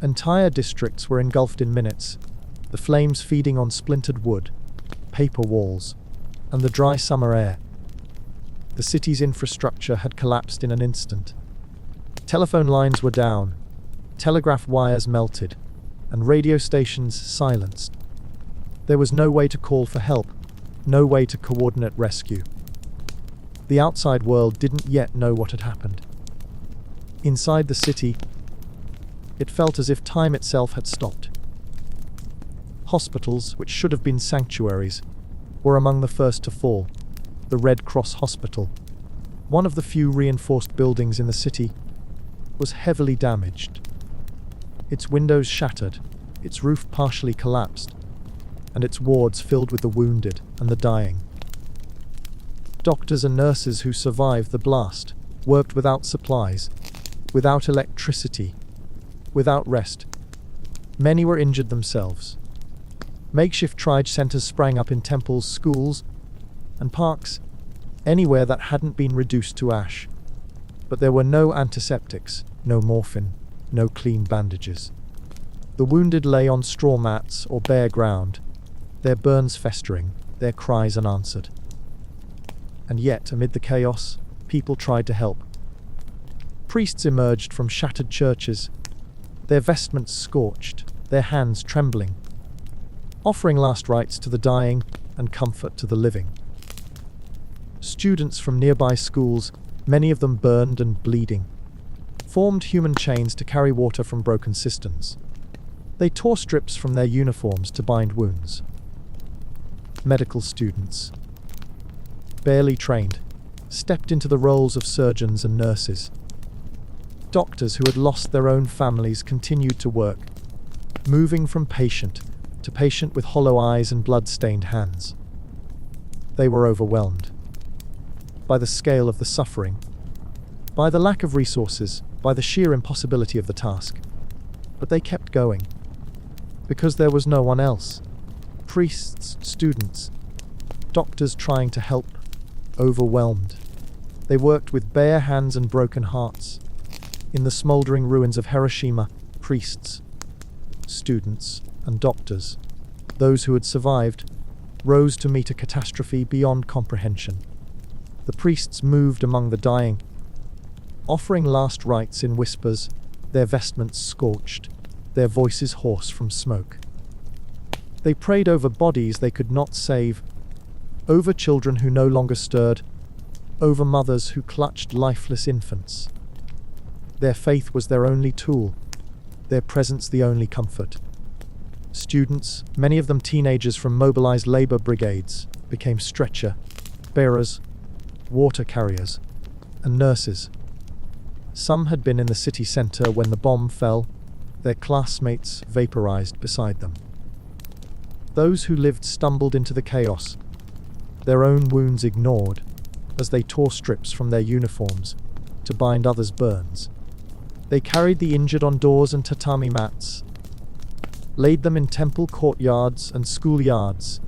Entire districts were engulfed in minutes, the flames feeding on splintered wood, paper walls, and the dry summer air. The city's infrastructure had collapsed in an instant. Telephone lines were down, telegraph wires melted, and radio stations silenced. There was no way to call for help, no way to coordinate rescue. The outside world didn't yet know what had happened. Inside the city, it felt as if time itself had stopped. Hospitals, which should have been sanctuaries, were among the first to fall. The Red Cross Hospital, one of the few reinforced buildings in the city, was heavily damaged. Its windows shattered, its roof partially collapsed, and its wards filled with the wounded and the dying. Doctors and nurses who survived the blast worked without supplies, without electricity, without rest. Many were injured themselves. Makeshift triage centers sprang up in temples, schools, and parks, anywhere that hadn't been reduced to ash. But there were no antiseptics, no morphine, no clean bandages. The wounded lay on straw mats or bare ground, their burns festering, their cries unanswered. And yet, amid the chaos, people tried to help. Priests emerged from shattered churches, their vestments scorched, their hands trembling, offering last rites to the dying and comfort to the living. Students from nearby schools, many of them burned and bleeding, formed human chains to carry water from broken cisterns. They tore strips from their uniforms to bind wounds. Medical students, barely trained, stepped into the roles of surgeons and nurses. Doctors who had lost their own families continued to work, moving from patient to patient with hollow eyes and blood-stained hands. They were overwhelmed by the scale of the suffering, by the lack of resources, by the sheer impossibility of the task. But they kept going, because there was no one else. Priests, students, doctors trying to help, overwhelmed. They worked with bare hands and broken hearts. In the smoldering ruins of Hiroshima, priests, students, and doctors, those who had survived, rose to meet a catastrophe beyond comprehension. The priests moved among the dying, offering last rites in whispers, their vestments scorched, their voices hoarse from smoke. They prayed over bodies they could not save, over children who no longer stirred, over mothers who clutched lifeless infants. Their faith was their only tool, their presence the only comfort. Students, many of them teenagers from mobilized labor brigades, became stretcher bearers, water carriers, and nurses. Some had been in the city center when the bomb fell, their classmates vaporized beside them. Those who lived stumbled into the chaos, their own wounds ignored, as they tore strips from their uniforms to bind others' burns. They carried the injured on doors and tatami mats, laid them in temple courtyards and schoolyards,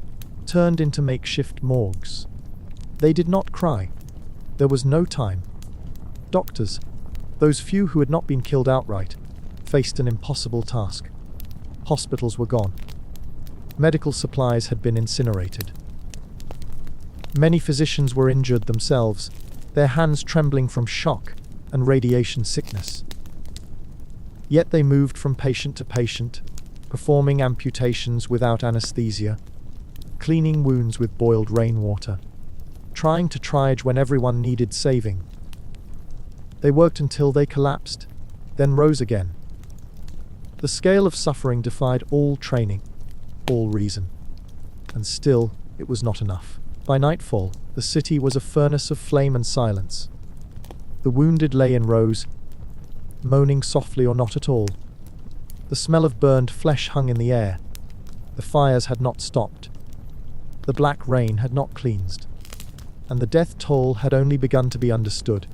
turned into makeshift morgues. They did not cry. There was no time. Doctors, those few who had not been killed outright, faced an impossible task. Hospitals were gone. Medical supplies had been incinerated. Many physicians were injured themselves, their hands trembling from shock and radiation sickness. Yet they moved from patient to patient, performing amputations without anesthesia, cleaning wounds with boiled rainwater, trying to triage when everyone needed saving. They worked until they collapsed, then rose again. The scale of suffering defied all training, all reason. And still, it was not enough. By nightfall, the city was a furnace of flame and silence. The wounded lay in rows, moaning softly or not at all. The smell of burned flesh hung in the air. The fires had not stopped. The black rain had not cleansed. And the death toll had only begun to be understood.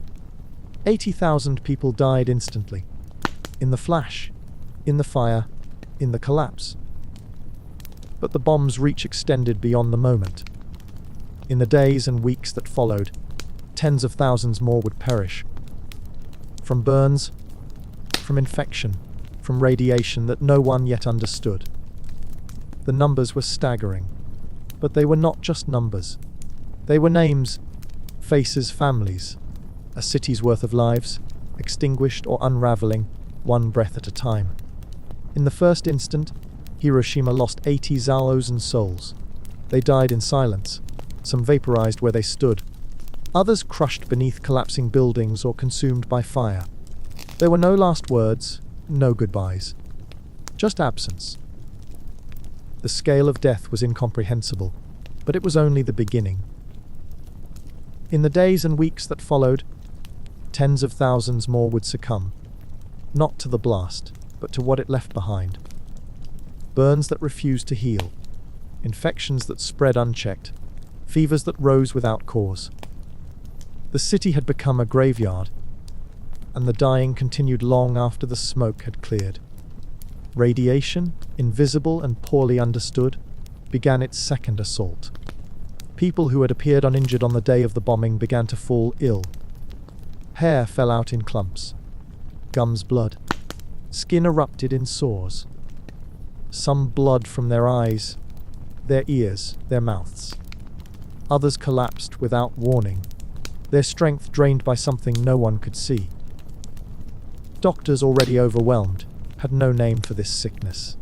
80,000 people died instantly. In the flash, in the fire, in the collapse. But the bomb's reach extended beyond the moment. In the days and weeks that followed, tens of thousands more would perish. From burns, from infection, from radiation that no one yet understood. The numbers were staggering. But they were not just numbers. They were names, Faces families, a city's worth of lives, extinguished or unraveling, one breath at a time. In the first instant, Hiroshima lost 80,000 souls. They died in silence, some vaporized where they stood, others crushed beneath collapsing buildings or consumed by fire. There were no last words, no goodbyes, just absence. The scale of death was incomprehensible, but it was only the beginning. In the days and weeks that followed, tens of thousands more would succumb, not to the blast, but to what it left behind. Burns that refused to heal, infections that spread unchecked, fevers that rose without cause. The city had become a graveyard, and the dying continued long after the smoke had cleared. Radiation, invisible and poorly understood, began its second assault. People who had appeared uninjured on the day of the bombing began to fall ill. Hair fell out in clumps, gums blood, skin erupted in sores. Some blood from their eyes, their ears, their mouths. Others collapsed without warning, their strength drained by something no one could see. Doctors, already overwhelmed, had no name for this sickness.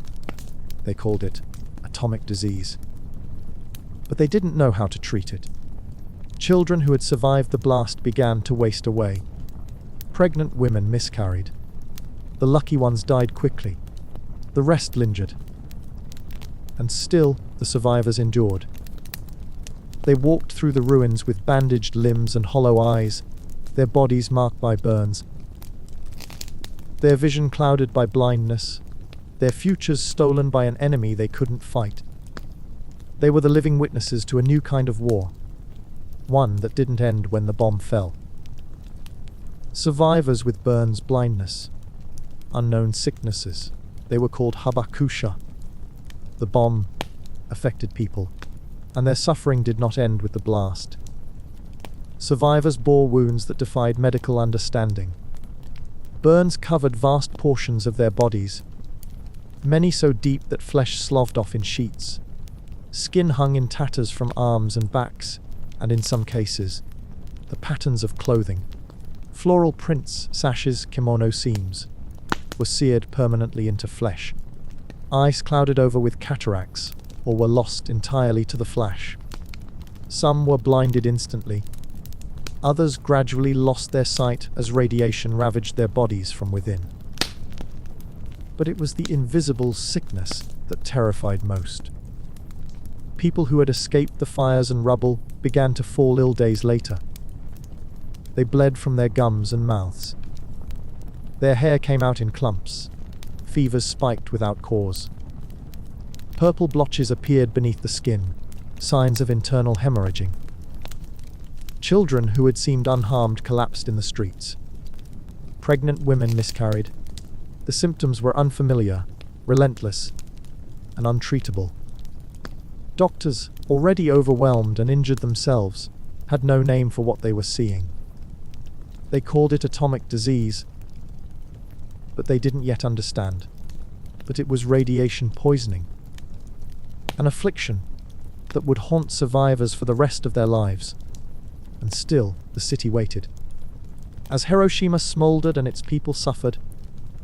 They called it atomic disease. But they didn't know how to treat it. Children who had survived the blast began to waste away. Pregnant women miscarried. The lucky ones died quickly. The rest lingered. And still, the survivors endured. They walked through the ruins with bandaged limbs and hollow eyes, their bodies marked by burns, their vision clouded by blindness, their futures stolen by an enemy they couldn't fight. They were the living witnesses to a new kind of war, one that didn't end when the bomb fell. Survivors with burns, blindness, unknown sicknesses. They were called habakusha. The bomb affected people, and their suffering did not end with the blast. Survivors bore wounds that defied medical understanding. Burns covered vast portions of their bodies, many so deep that flesh sloughed off in sheets. Skin hung in tatters from arms and backs, and in some cases, the patterns of clothing, floral prints, sashes, kimono seams, were seared permanently into flesh. Eyes clouded over with cataracts, or were lost entirely to the flash. Some were blinded instantly. Others gradually lost their sight as radiation ravaged their bodies from within. But it was the invisible sickness that terrified most. People who had escaped the fires and rubble began to fall ill days later. They bled from their gums and mouths. Their hair came out in clumps. Fevers spiked without cause. Purple blotches appeared beneath the skin, signs of internal hemorrhaging. Children who had seemed unharmed collapsed in the streets. Pregnant women miscarried. The symptoms were unfamiliar, relentless, and untreatable. Doctors, already overwhelmed and injured themselves, had no name for what they were seeing. They called it atomic disease, but they didn't yet understand that it was radiation poisoning, an affliction that would haunt survivors for the rest of their lives. And still, the city waited. As Hiroshima smoldered and its people suffered,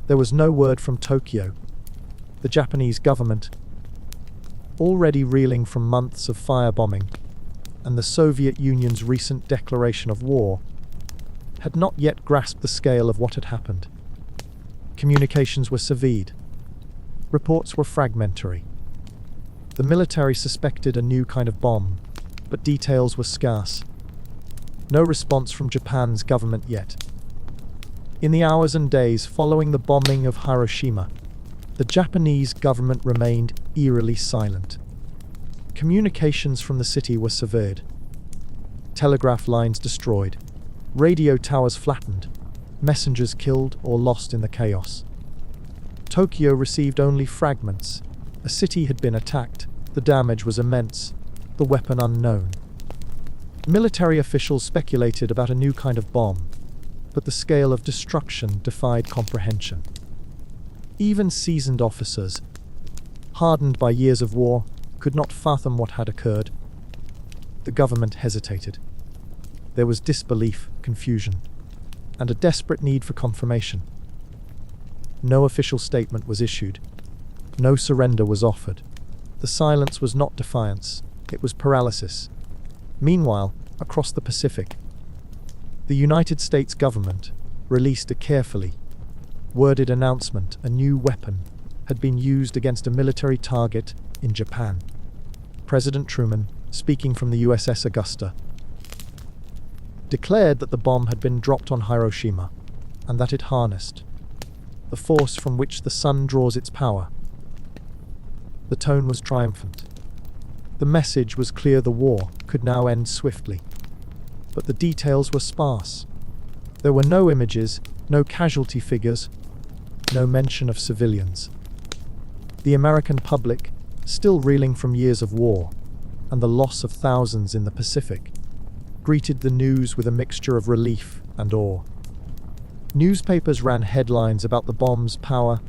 there was no word from Tokyo. The Japanese government, already reeling from months of firebombing, and the Soviet Union's recent declaration of war, had not yet grasped the scale of what had happened. Communications were severed. Reports were fragmentary. The military suspected a new kind of bomb, but details were scarce. No response from Japan's government yet. In the hours and days following the bombing of Hiroshima, the Japanese government remained eerily silent. Communications from the city were severed. Telegraph lines destroyed. Radio towers flattened. Messengers killed or lost in the chaos. Tokyo received only fragments. A city had been attacked. The damage was immense. The weapon unknown. Military officials speculated about a new kind of bomb, but the scale of destruction defied comprehension. Even seasoned officers, hardened by years of war, could not fathom what had occurred. The government hesitated. There was disbelief, confusion, and a desperate need for confirmation. No official statement was issued. No surrender was offered. The silence was not defiance, it was paralysis. Meanwhile, across the Pacific, the United States government released a carefully worded announcement: a new weapon had been used against a military target in Japan. President Truman, speaking from the USS Augusta, declared that the bomb had been dropped on Hiroshima and that it harnessed the force from which the sun draws its power. The tone was triumphant. The message was clear: the war could now end swiftly. But the details were sparse. There were no images, no casualty figures, no mention of civilians. The American public, still reeling from years of war and the loss of thousands in the Pacific, greeted the news with a mixture of relief and awe. Newspapers ran headlines about the bomb's power,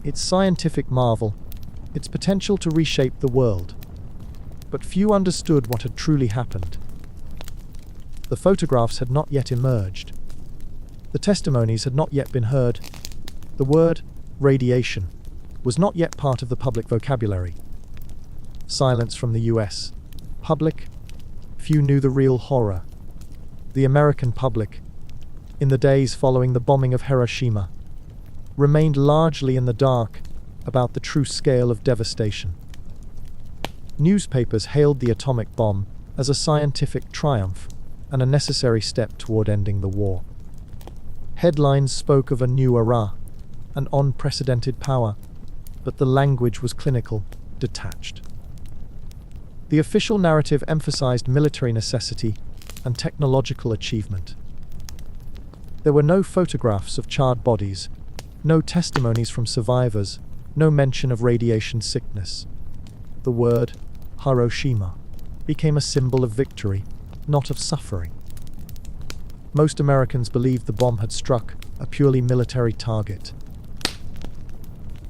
its scientific marvel, its potential to reshape the world. But few understood what had truly happened. The photographs had not yet emerged. The testimonies had not yet been heard. The word radiation was not yet part of the public vocabulary. Silence from the US public. Few knew the real horror. The American public, in the days following the bombing of Hiroshima, remained largely in the dark about the true scale of devastation. Newspapers hailed the atomic bomb as a scientific triumph and a necessary step toward ending the war. Headlines spoke of a new era, an unprecedented power, but the language was clinical, detached. The official narrative emphasized military necessity and technological achievement. There were no photographs of charred bodies, no testimonies from survivors, no mention of radiation sickness. The word Hiroshima became a symbol of victory, not of suffering. Most Americans believed the bomb had struck a purely military target.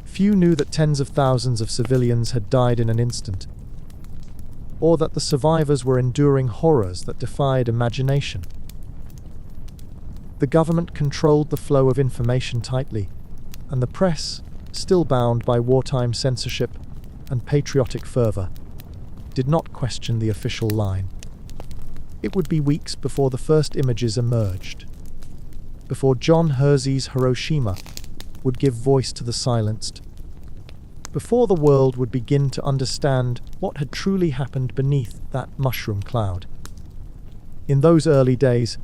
Few knew that tens of thousands of civilians had died in an instant, or that the survivors were enduring horrors that defied imagination. The government controlled the flow of information tightly, and the press, still bound by wartime censorship and patriotic fervor, did not question the official line. It would be weeks before the first images emerged, before John Hersey's Hiroshima would give voice to the silenced, before the world would begin to understand what had truly happened beneath that mushroom cloud. In those early days,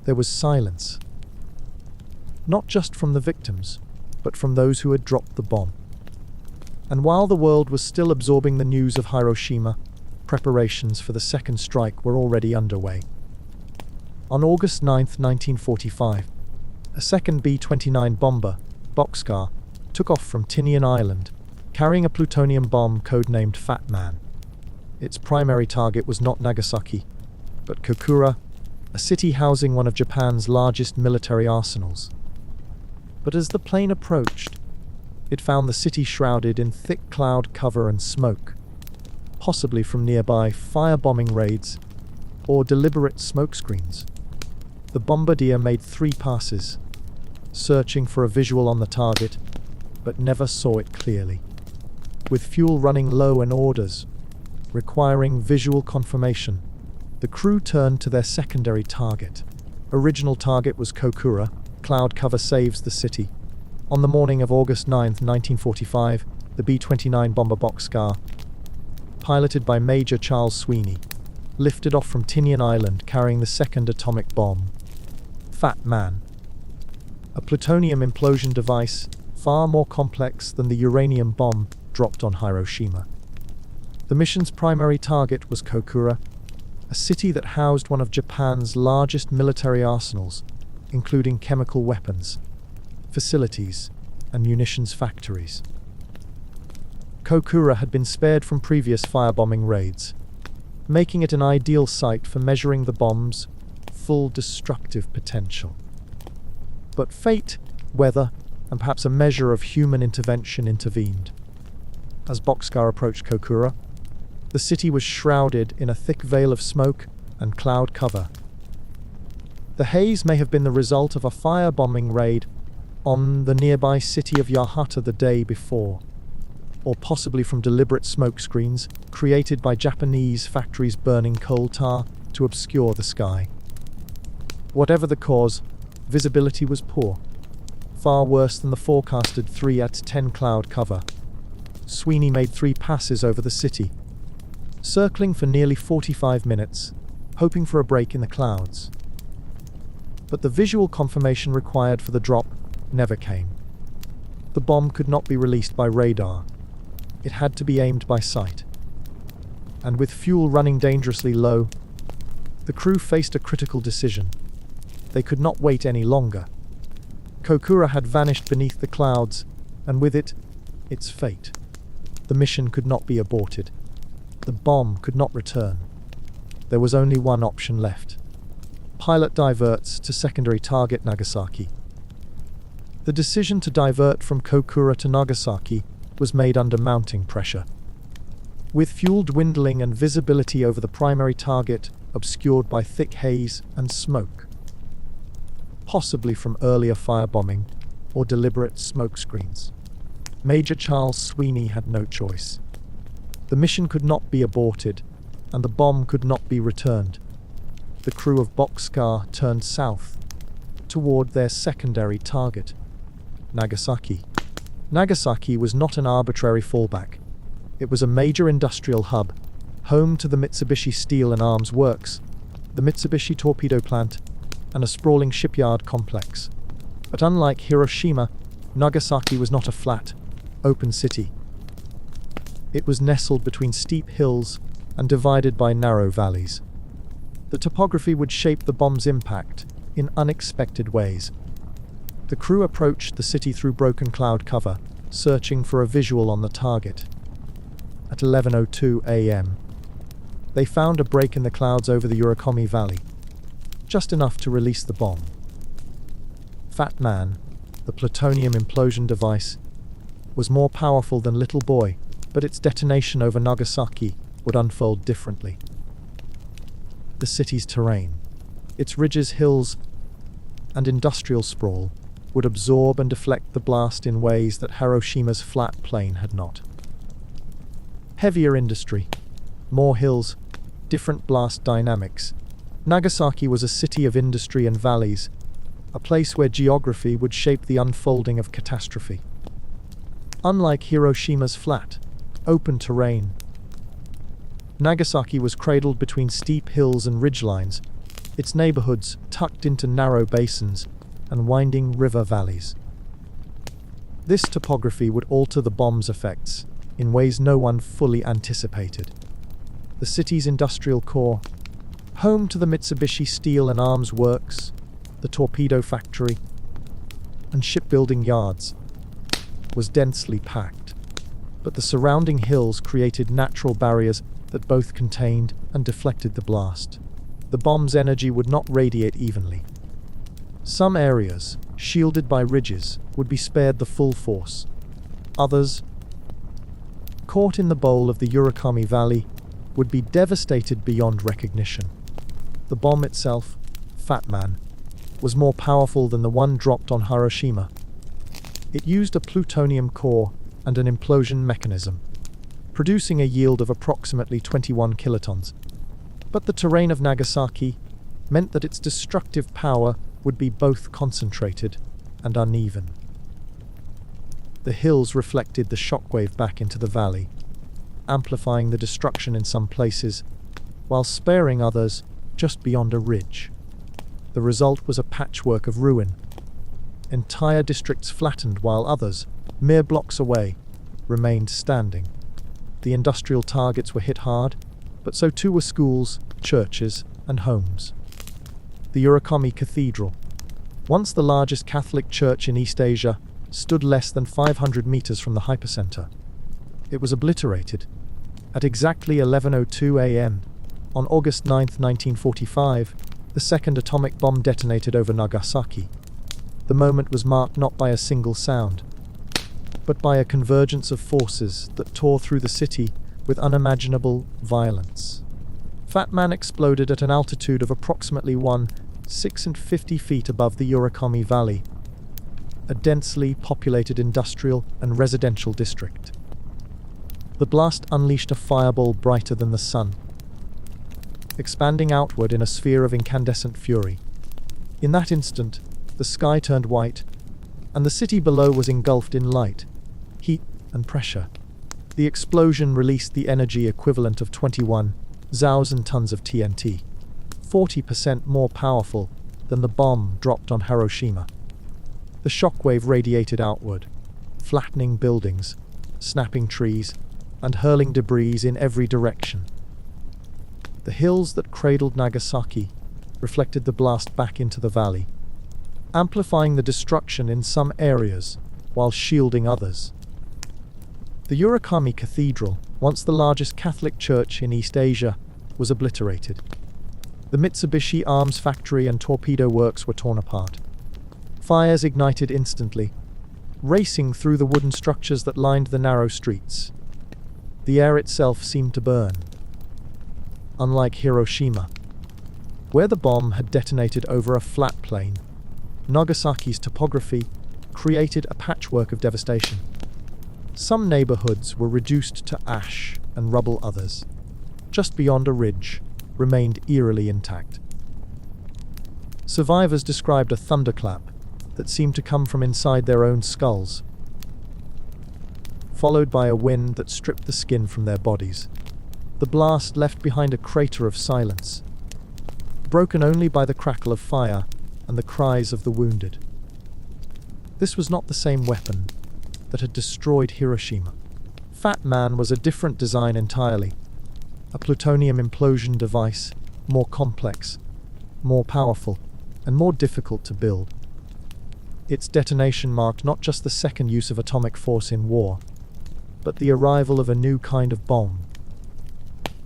there was silence, not just from the victims, but from those who had dropped the bomb. And while the world was still absorbing the news of Hiroshima, preparations for the second strike were already underway. On August 9, 1945, a second B-29 bomber, Boxcar, took off from Tinian Island, carrying a plutonium bomb codenamed Fat Man. Its primary target was not Nagasaki, but Kokura, a city housing one of Japan's largest military arsenals. But as the plane approached, it found the city shrouded in thick cloud cover and smoke, possibly from nearby firebombing raids or deliberate smokescreens. The bombardier made 3 passes, searching for a visual on the target, but never saw it clearly. With fuel running low and orders requiring visual confirmation, the crew turned to their secondary target. Original target was Kokura. Cloud cover saves the city. On the morning of August 9, 1945, the B-29 bomber Boxcar, piloted by Major Charles Sweeney, lifted off from Tinian Island carrying the second atomic bomb, Fat Man, a plutonium implosion device far more complex than the uranium bomb dropped on Hiroshima. The mission's primary target was Kokura, a city that housed one of Japan's largest military arsenals, including chemical weapons, facilities, and munitions factories. Kokura had been spared from previous firebombing raids, making it an ideal site for measuring the bomb's full destructive potential. But fate, weather, and perhaps a measure of human intervention intervened. As Boxcar approached Kokura, the city was shrouded in a thick veil of smoke and cloud cover, The haze may have been the result of a firebombing raid on the nearby city of Yahata the day before, or possibly from deliberate smokescreens created by Japanese factories burning coal tar to obscure the sky. Whatever the cause, visibility was poor, far worse than the forecasted 3 out of 10 cloud cover. Sweeney made 3 passes over the city, circling for nearly 45 minutes, hoping for a break in the clouds. But the visual confirmation required for the drop never came. The bomb could not be released by radar. It had to be aimed by sight. And with fuel running dangerously low, the crew faced a critical decision. They could not wait any longer. Kokura had vanished beneath the clouds, and with it, its fate. The mission could not be aborted. The bomb could not return. There was only one option left. Pilot diverts to secondary target Nagasaki. The decision to divert from Kokura to Nagasaki was made under mounting pressure. With fuel dwindling and visibility over the primary target obscured by thick haze and smoke, possibly from earlier firebombing or deliberate smokescreens, Major Charles Sweeney had no choice. The mission could not be aborted, and the bomb could not be returned. The crew of Boxcar turned south, toward their secondary target, Nagasaki. Nagasaki was not an arbitrary fallback. It was a major industrial hub, home to the Mitsubishi Steel and Arms Works, the Mitsubishi Torpedo Plant, and a sprawling shipyard complex. But unlike Hiroshima, Nagasaki was not a flat, open city. It was nestled between steep hills and divided by narrow valleys. The topography would shape the bomb's impact in unexpected ways. The crew approached the city through broken cloud cover, searching for a visual on the target. At 11:02 a.m., they found a break in the clouds over the Urakami Valley, just enough to release the bomb. Fat Man, the plutonium implosion device, was more powerful than Little Boy, but its detonation over Nagasaki would unfold differently. The city's terrain, its ridges, hills, and industrial sprawl would absorb and deflect the blast in ways that Hiroshima's flat plain had not. Heavier industry, more hills, different blast dynamics. Nagasaki was a city of industry and valleys, a place where geography would shape the unfolding of catastrophe. Unlike Hiroshima's flat, open terrain, Nagasaki was cradled between steep hills and ridgelines, its neighborhoods tucked into narrow basins and winding river valleys. This topography would alter the bomb's effects in ways no one fully anticipated. The city's industrial core, home to the Mitsubishi Steel and Arms Works, the torpedo factory, and shipbuilding yards, was densely packed. But the surrounding hills created natural barriers that both contained and deflected the blast. The bomb's energy would not radiate evenly. Some areas, shielded by ridges, would be spared the full force. Others, caught in the bowl of the Urakami Valley, would be devastated beyond recognition. The bomb itself, Fat Man, was more powerful than the one dropped on Hiroshima. It used a plutonium core and an implosion mechanism, producing a yield of approximately 21 kilotons. But the terrain of Nagasaki meant that its destructive power would be both concentrated and uneven. The hills reflected the shockwave back into the valley, amplifying the destruction in some places, while sparing others just beyond a ridge. The result was a patchwork of ruin. Entire districts flattened while others, mere blocks away, remained standing. The industrial targets were hit hard, but so too were schools, churches, and homes. The Urakami Cathedral, once the largest Catholic church in East Asia, stood less than 500 meters from the hypercenter. It was obliterated. At exactly 11:02 a.m., on August 9, 1945, the second atomic bomb detonated over Nagasaki. The moment was marked not by a single sound, but by a convergence of forces that tore through the city with unimaginable violence. Fat Man exploded at an altitude of approximately 1 6 and 50 feet above the Urakami Valley, a densely populated industrial and residential district. The blast unleashed a fireball brighter than the sun, expanding outward in a sphere of incandescent fury. In that instant, the sky turned white, and the city below was engulfed in light, heat, and pressure. The explosion released the energy equivalent of 21,000 tons of TNT, 40% more powerful than the bomb dropped on Hiroshima. The shockwave radiated outward, flattening buildings, snapping trees, and hurling debris in every direction. The hills that cradled Nagasaki reflected the blast back into the valley, amplifying the destruction in some areas while shielding others. The Urakami Cathedral, once the largest Catholic church in East Asia, was obliterated. The Mitsubishi Arms factory and torpedo works were torn apart. Fires ignited instantly, racing through the wooden structures that lined the narrow streets. The air itself seemed to burn. Unlike Hiroshima, where the bomb had detonated over a flat plain, Nagasaki's topography created a patchwork of devastation. Some neighborhoods were reduced to ash and rubble, others, just beyond a ridge, remained eerily intact. Survivors described a thunderclap that seemed to come from inside their own skulls, followed by a wind that stripped the skin from their bodies. The blast left behind a crater of silence, broken only by the crackle of fire and the cries of the wounded. This was not the same weapon that had destroyed Hiroshima. Fat Man was a different design entirely, a plutonium implosion device, more complex, more powerful, and more difficult to build. Its detonation marked not just the second use of atomic force in war, but the arrival of a new kind of bomb,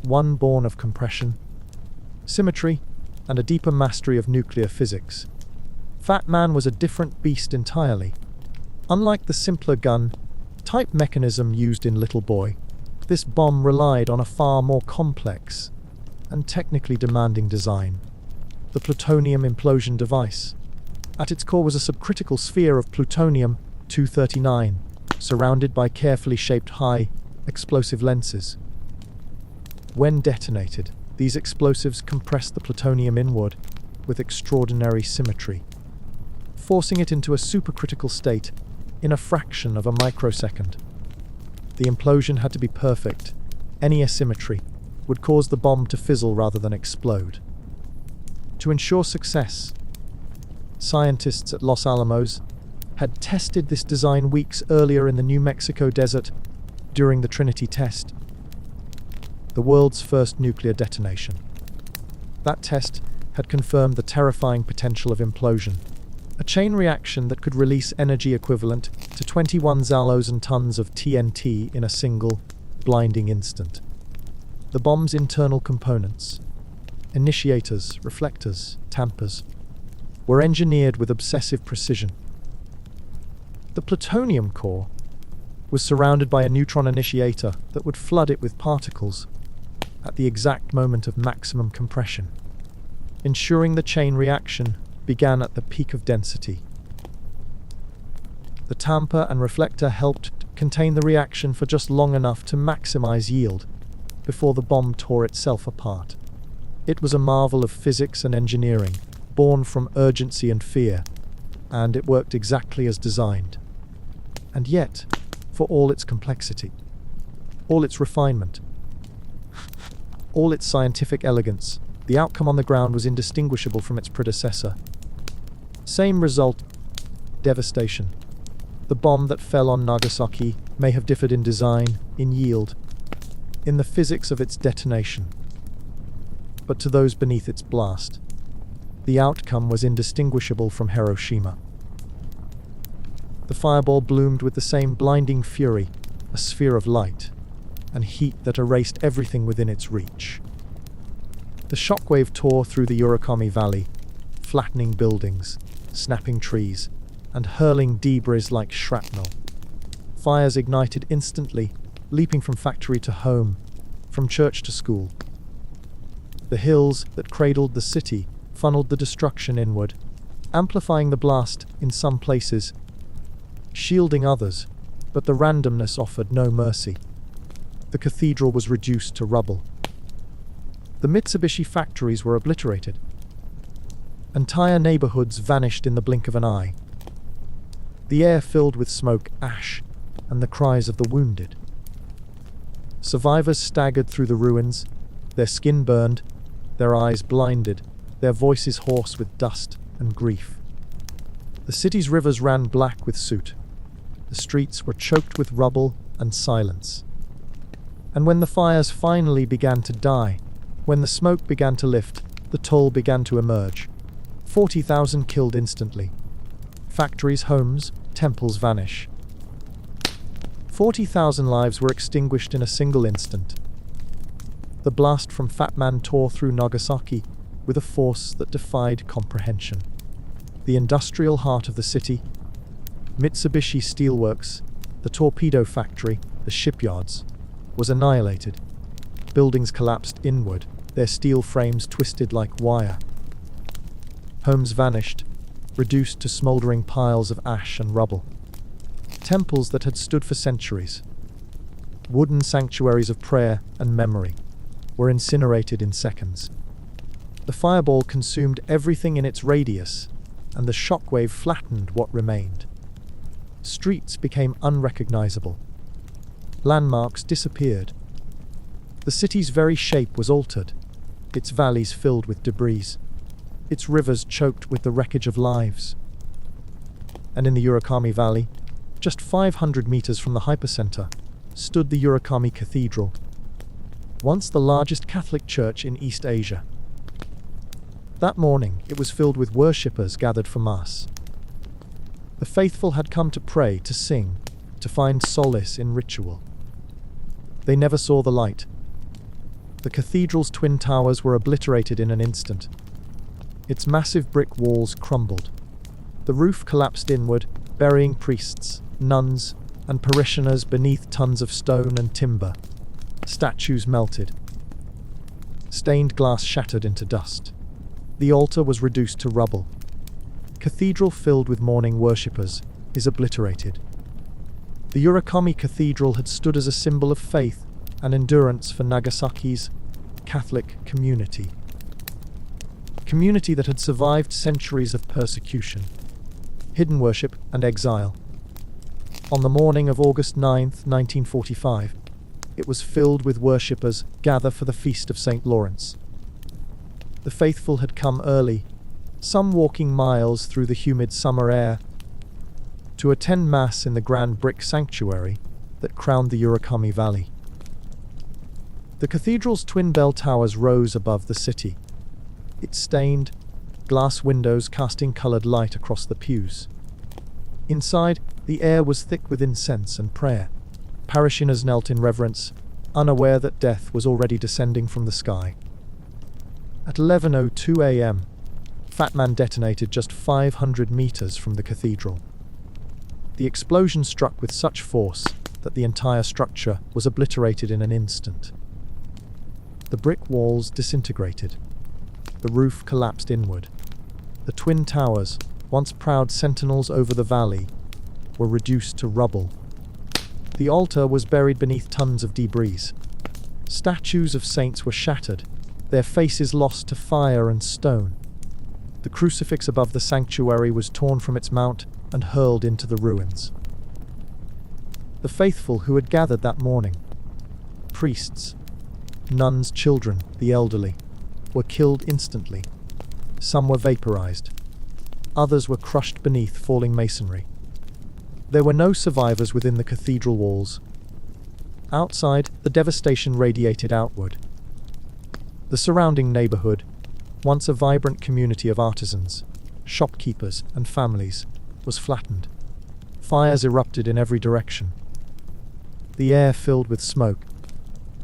one born of compression, symmetry, and a deeper mastery of nuclear physics. Fat Man was a different beast entirely. Unlike the simpler gun-type mechanism used in Little Boy, this bomb relied on a far more complex and technically demanding design. The plutonium implosion device. At its core was a subcritical sphere of plutonium-239, surrounded by carefully shaped high explosive lenses. When detonated, these explosives compressed the plutonium inward with extraordinary symmetry, forcing it into a supercritical state in a fraction of a microsecond. The implosion had to be perfect. Any asymmetry would cause the bomb to fizzle rather than explode. To ensure success, scientists at Los Alamos had tested this design weeks earlier in the New Mexico desert during the Trinity test, the world's first nuclear detonation. That test had confirmed the terrifying potential of implosion, a chain reaction that could release energy equivalent to 21,000 tons of TNT in a single, blinding instant. The bomb's internal components, initiators, reflectors, tampers, were engineered with obsessive precision. The plutonium core was surrounded by a neutron initiator that would flood it with particles at the exact moment of maximum compression, ensuring the chain reaction began at the peak of density. The tamper and reflector helped contain the reaction for just long enough to maximize yield before the bomb tore itself apart. It was a marvel of physics and engineering, born from urgency and fear, and it worked exactly as designed. And yet, for all its complexity, all its refinement, all its scientific elegance, the outcome on the ground was indistinguishable from its predecessor. Same result: devastation. The bomb that fell on Nagasaki may have differed in design, in yield, in the physics of its detonation. But to those beneath its blast, the outcome was indistinguishable from Hiroshima. The fireball bloomed with the same blinding fury, a sphere of light and heat that erased everything within its reach. The shockwave tore through the Urakami Valley, flattening buildings, snapping trees, and hurling debris like shrapnel. Fires ignited instantly, leaping from factory to home, from church to school. The hills that cradled the city funneled the destruction inward, amplifying the blast in some places, shielding others, but the randomness offered no mercy. The cathedral was reduced to rubble. The Mitsubishi factories were obliterated. Entire neighborhoods vanished in the blink of an eye. The air filled with smoke, ash, and the cries of the wounded. Survivors staggered through the ruins, their skin burned, their eyes blinded, their voices hoarse with dust and grief. The city's rivers ran black with soot. The streets were choked with rubble and silence. And when the fires finally began to die, when the smoke began to lift, the toll began to emerge. 40,000 killed instantly. Factories, homes, temples vanish. 40,000 lives were extinguished in a single instant. The blast from Fat Man tore through Nagasaki with a force that defied comprehension. The industrial heart of the city, Mitsubishi Steelworks, the torpedo factory, the shipyards, was annihilated. Buildings collapsed inward, their steel frames twisted like wire. Homes vanished, reduced to smoldering piles of ash and rubble. Temples that had stood for centuries, wooden sanctuaries of prayer and memory, were incinerated in seconds. The fireball consumed everything in its radius, and the shockwave flattened what remained. Streets became unrecognizable. Landmarks disappeared. The city's very shape was altered, its valleys filled with debris, its rivers choked with the wreckage of lives. And in the Urakami Valley, just 500 meters from the hypercenter, stood the Urakami Cathedral, once the largest Catholic church in East Asia. That morning, it was filled with worshippers gathered for Mass. The faithful had come to pray, to sing, to find solace in ritual. They never saw the light. The cathedral's twin towers were obliterated in an instant. Its massive brick walls crumbled. The roof collapsed inward, burying priests, nuns, and parishioners beneath tons of stone and timber. Statues melted. Stained glass shattered into dust. The altar was reduced to rubble. Cathedral filled with mourning worshippers is obliterated. The Urakami Cathedral had stood as a symbol of faith and endurance for Nagasaki's Catholic community. Community that had survived centuries of persecution, hidden worship, and exile. On the morning of August 9th, 1945, it was filled with worshippers gathered for the Feast of St. Lawrence. The faithful had come early, some walking miles through the humid summer air, to attend Mass in the grand brick sanctuary that crowned the Urakami Valley. The cathedral's twin bell towers rose above the city, its stained glass windows casting colored light across the pews. Inside, the air was thick with incense and prayer. Parishioners knelt in reverence, unaware that death was already descending from the sky. At 11:02 a.m., Fat Man detonated just 500 meters from the cathedral. The explosion struck with such force that the entire structure was obliterated in an instant. The brick walls disintegrated. The roof collapsed inward. The twin towers, once proud sentinels over the valley, were reduced to rubble. The altar was buried beneath tons of debris. Statues of saints were shattered, their faces lost to fire and stone. The crucifix above the sanctuary was torn from its mount and hurled into the ruins. The faithful who had gathered that morning, priests, nuns, children, the elderly, were killed instantly. Some were vaporized. Others were crushed beneath falling masonry. There were no survivors within the cathedral walls. Outside, the devastation radiated outward. The surrounding neighborhood, once a vibrant community of artisans, shopkeepers, and families, was flattened. Fires erupted in every direction. The air filled with smoke,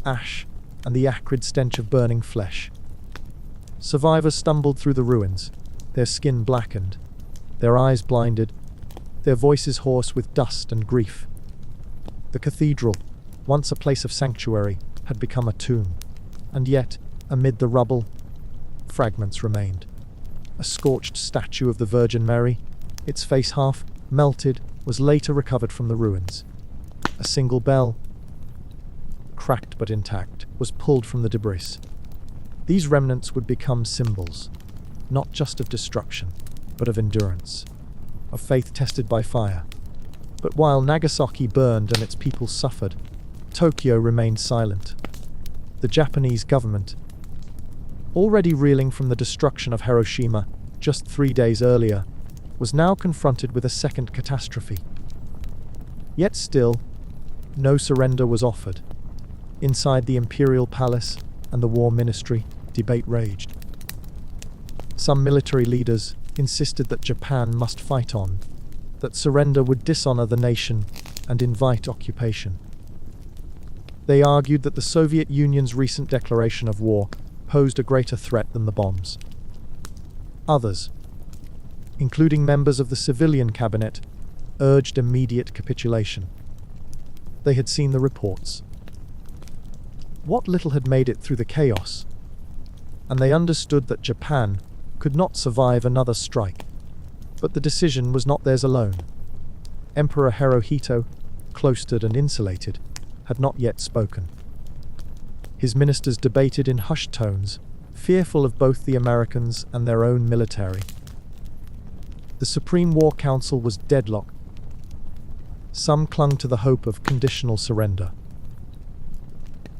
ash, and the acrid stench of burning flesh. Survivors stumbled through the ruins, their skin blackened, their eyes blinded, their voices hoarse with dust and grief. The cathedral, once a place of sanctuary, had become a tomb, and yet, amid the rubble, fragments remained. A scorched statue of the Virgin Mary, its face half melted, was later recovered from the ruins. A single bell, cracked but intact, was pulled from the debris. These remnants would become symbols, not just of destruction, but of endurance, of faith tested by fire. But while Nagasaki burned and its people suffered, Tokyo remained silent. The Japanese government, already reeling from the destruction of Hiroshima just 3 days earlier, was now confronted with a second catastrophe. Yet still, no surrender was offered. Inside the imperial palace and the war ministry, debate raged. Some military leaders insisted that Japan must fight on, that surrender would dishonor the nation and invite occupation. They argued that the Soviet Union's recent declaration of war posed a greater threat than the bombs. Others, including members of the civilian cabinet, urged immediate capitulation. They had seen the reports. What little had made it through the chaos, and they understood that Japan could not survive another strike. But the decision was not theirs alone. Emperor Hirohito, cloistered and insulated, had not yet spoken. His ministers debated in hushed tones, fearful of both the Americans and their own military. The Supreme War Council was deadlocked. Some clung to the hope of conditional surrender,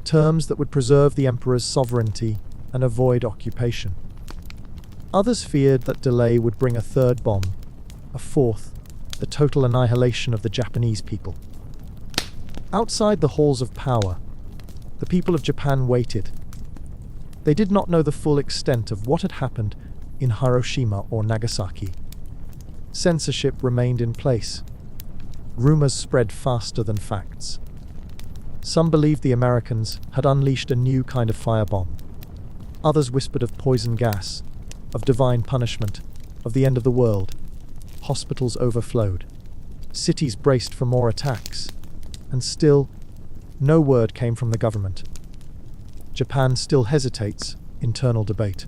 terms that would preserve the emperor's sovereignty and avoid occupation. Others feared that delay would bring a third bomb, a fourth, the total annihilation of the Japanese people. Outside the halls of power, the people of Japan waited. They did not know the full extent of what had happened in Hiroshima or Nagasaki. Censorship remained in place. Rumors spread faster than facts. Some believed the Americans had unleashed a new kind of firebomb. Others whispered of poison gas, of divine punishment, of the end of the world. Hospitals overflowed. Cities braced for more attacks. And still, no word came from the government. Japan still hesitates, internal debate.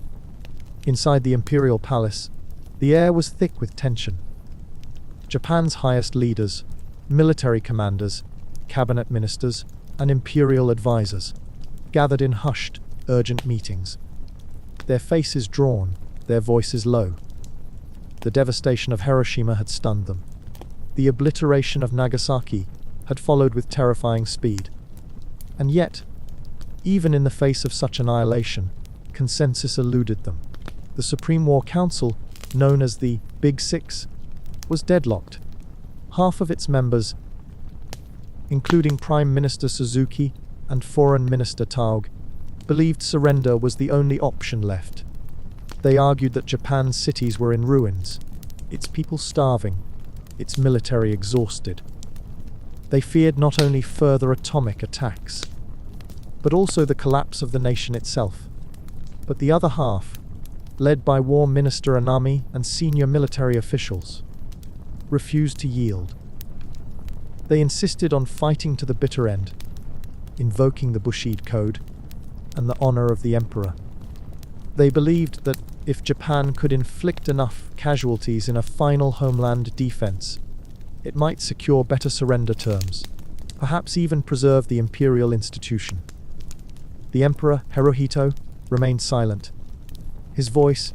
Inside the imperial palace, the air was thick with tension. Japan's highest leaders, military commanders, cabinet ministers, and imperial advisors gathered in hushed, urgent meetings. Their faces drawn, their voices low. The devastation of Hiroshima had stunned them. The obliteration of Nagasaki had followed with terrifying speed. And yet, even in the face of such annihilation, consensus eluded them. The Supreme War Council, known as the Big Six, was deadlocked. Half of its members, including Prime Minister Suzuki and Foreign Minister Taug, believed surrender was the only option left. They argued that Japan's cities were in ruins, its people starving, its military exhausted. They feared not only further atomic attacks, but also the collapse of the nation itself. But the other half, led by War Minister Anami and senior military officials, refused to yield. They insisted on fighting to the bitter end, invoking the Bushido Code and the honor of the emperor. They believed that if Japan could inflict enough casualties in a final homeland defense, it might secure better surrender terms, perhaps even preserve the imperial institution. The Emperor Hirohito remained silent. His voice,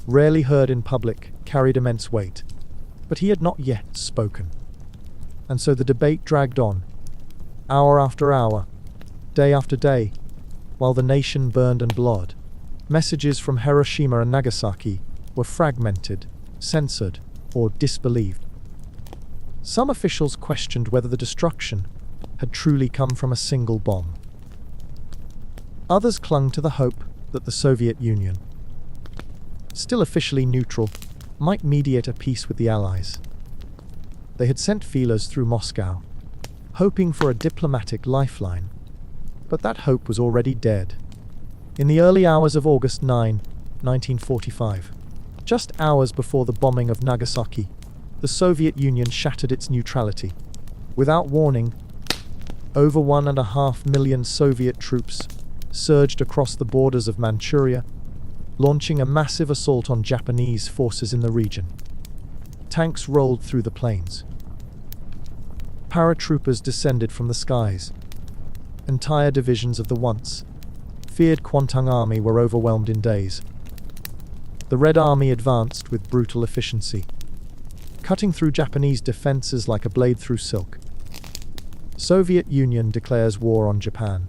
rarely heard in public, carried immense weight, but he had not yet spoken. And so the debate dragged on, hour after hour, day after day, while the nation burned and bled. Messages from Hiroshima and Nagasaki were fragmented, censored, or disbelieved. Some officials questioned whether the destruction had truly come from a single bomb. Others clung to the hope that the Soviet Union, still officially neutral, might mediate a peace with the Allies. They had sent feelers through Moscow, hoping for a diplomatic lifeline, but that hope was already dead. In the early hours of August 9, 1945, just hours before the bombing of Nagasaki, the Soviet Union shattered its neutrality. Without warning, over 1.5 million Soviet troops surged across the borders of Manchuria, launching a massive assault on Japanese forces in the region. Tanks rolled through the plains. Paratroopers descended from the skies. Entire divisions of the once feared Kwantung Army were overwhelmed in days. The Red Army advanced with brutal efficiency, cutting through Japanese defenses like a blade through silk. Soviet Union declares war on Japan.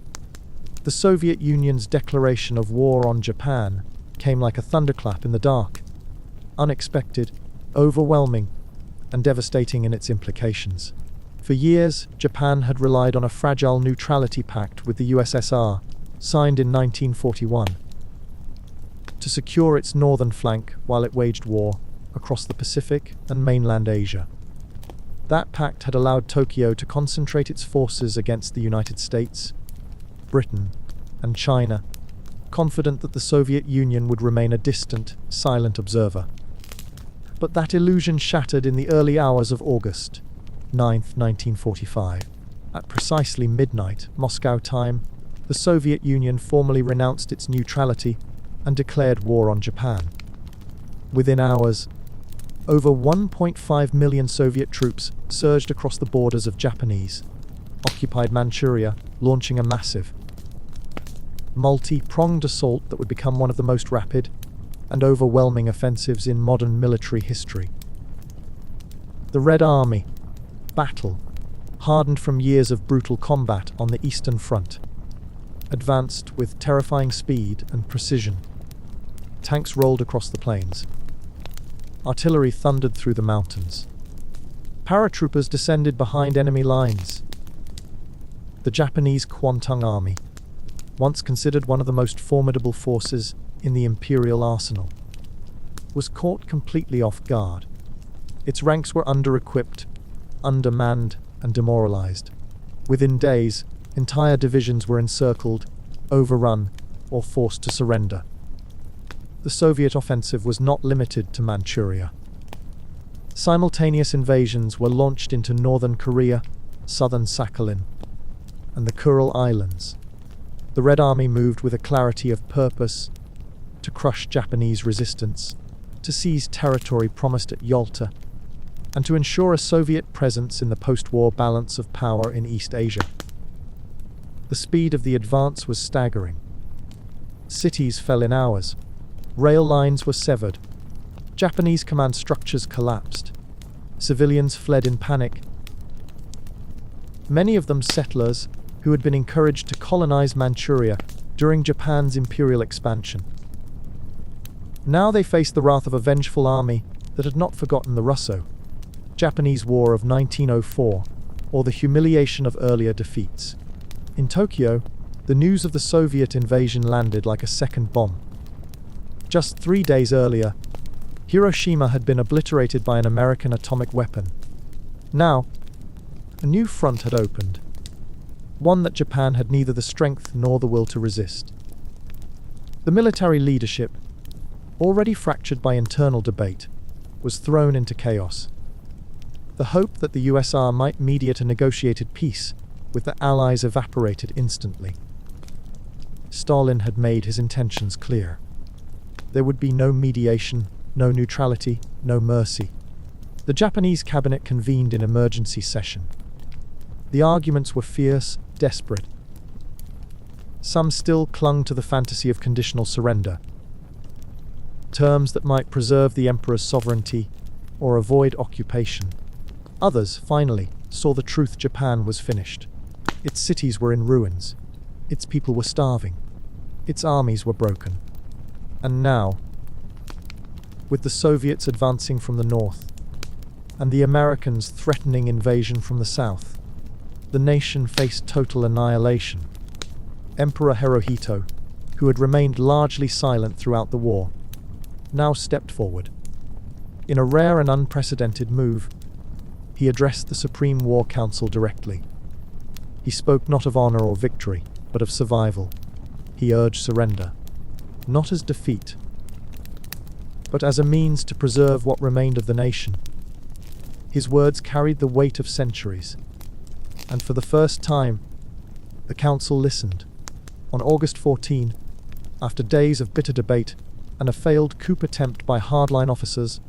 The Soviet Union's declaration of war on Japan came like a thunderclap in the dark, unexpected, overwhelming, and devastating in its implications. For years, Japan had relied on a fragile neutrality pact with the USSR, signed in 1941, to secure its northern flank while it waged war across the Pacific and mainland Asia. That pact had allowed Tokyo to concentrate its forces against the United States, Britain, and China, confident that the Soviet Union would remain a distant, silent observer. But that illusion shattered in the early hours of August 9th, 1945. At precisely midnight, Moscow time, the Soviet Union formally renounced its neutrality and declared war on Japan. Within hours, over 1.5 million Soviet troops surged across the borders of Japanese occupied Manchuria, launching a massive, multi-pronged assault that would become one of the most rapid and overwhelming offensives in modern military history. The Red Army, battle, hardened from years of brutal combat on the Eastern Front, advanced with terrifying speed and precision. Tanks rolled across the plains. Artillery thundered through the mountains. Paratroopers descended behind enemy lines. The Japanese Kwantung Army, once considered one of the most formidable forces in the imperial arsenal, was caught completely off guard. Its ranks were under-equipped, undermanned, and demoralized. Within days, entire divisions were encircled, overrun, or forced to surrender. The Soviet offensive was not limited to Manchuria. Simultaneous invasions were launched into northern Korea, southern Sakhalin, and the Kuril Islands. The Red Army moved with a clarity of purpose to crush Japanese resistance, to seize territory promised at Yalta, and to ensure a Soviet presence in the post-war balance of power in East Asia. The speed of the advance was staggering. Cities fell in hours. Rail lines were severed. Japanese command structures collapsed. Civilians fled in panic. Many of them settlers who had been encouraged to colonize Manchuria during Japan's imperial expansion. Now they faced the wrath of a vengeful army that had not forgotten the Russo-Japanese War of 1904 or the humiliation of earlier defeats. In Tokyo, the news of the Soviet invasion landed like a second bomb. Just 3 days earlier, Hiroshima had been obliterated by an American atomic weapon. Now, a new front had opened, one that Japan had neither the strength nor the will to resist. The military leadership, already fractured by internal debate, was thrown into chaos. The hope that the USSR might mediate a negotiated peace with the Allies evaporated instantly. Stalin had made his intentions clear. There would be no mediation, no neutrality, no mercy. The Japanese cabinet convened in emergency session. The arguments were fierce, desperate. Some still clung to the fantasy of conditional surrender, terms that might preserve the emperor's sovereignty or avoid occupation. Others, finally, saw the truth: Japan was finished. Its cities were in ruins. Its people were starving. Its armies were broken. And now, with the Soviets advancing from the north and the Americans threatening invasion from the south, the nation faced total annihilation. Emperor Hirohito, who had remained largely silent throughout the war, now stepped forward. In a rare and unprecedented move, he addressed the Supreme War Council directly. He spoke not of honor or victory, but of survival. He urged surrender, not as defeat, but as a means to preserve what remained of the nation. His words carried the weight of centuries, and for the first time, the council listened. On August 14, after days of bitter debate and a failed coup attempt by hardline officers,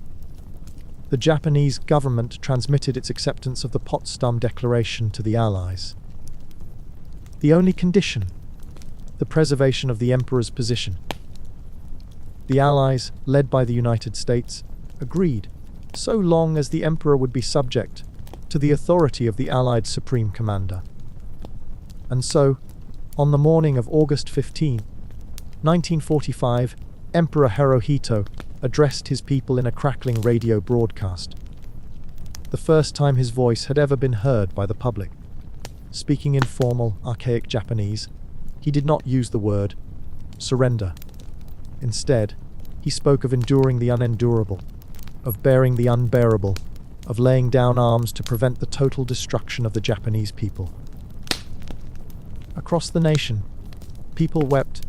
the Japanese government transmitted its acceptance of the Potsdam Declaration to the Allies. The only condition: the preservation of the emperor's position. The Allies, led by the United States, agreed, so long as the emperor would be subject to the authority of the Allied Supreme Commander. And so, on the morning of August 15, 1945, Emperor Hirohito addressed his people in a crackling radio broadcast. The first time his voice had ever been heard by the public. Speaking in formal, archaic Japanese, he did not use the word surrender. Instead, he spoke of enduring the unendurable, of bearing the unbearable, of laying down arms to prevent the total destruction of the Japanese people. Across the nation, people wept,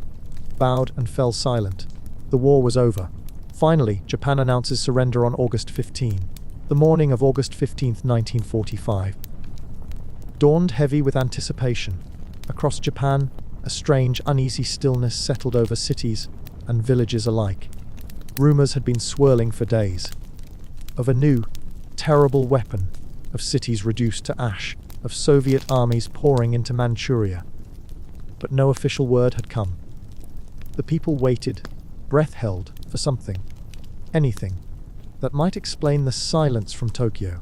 bowed, and fell silent. The war was over. Finally, Japan announces surrender on August 15, the morning of August 15, 1945. Dawned heavy with anticipation. Across Japan, a strange, uneasy stillness settled over cities and villages alike. Rumors had been swirling for days. Of a new, terrible weapon, of cities reduced to ash, of Soviet armies pouring into Manchuria. But no official word had come. The people waited, breath held, for something, anything, that might explain the silence from Tokyo.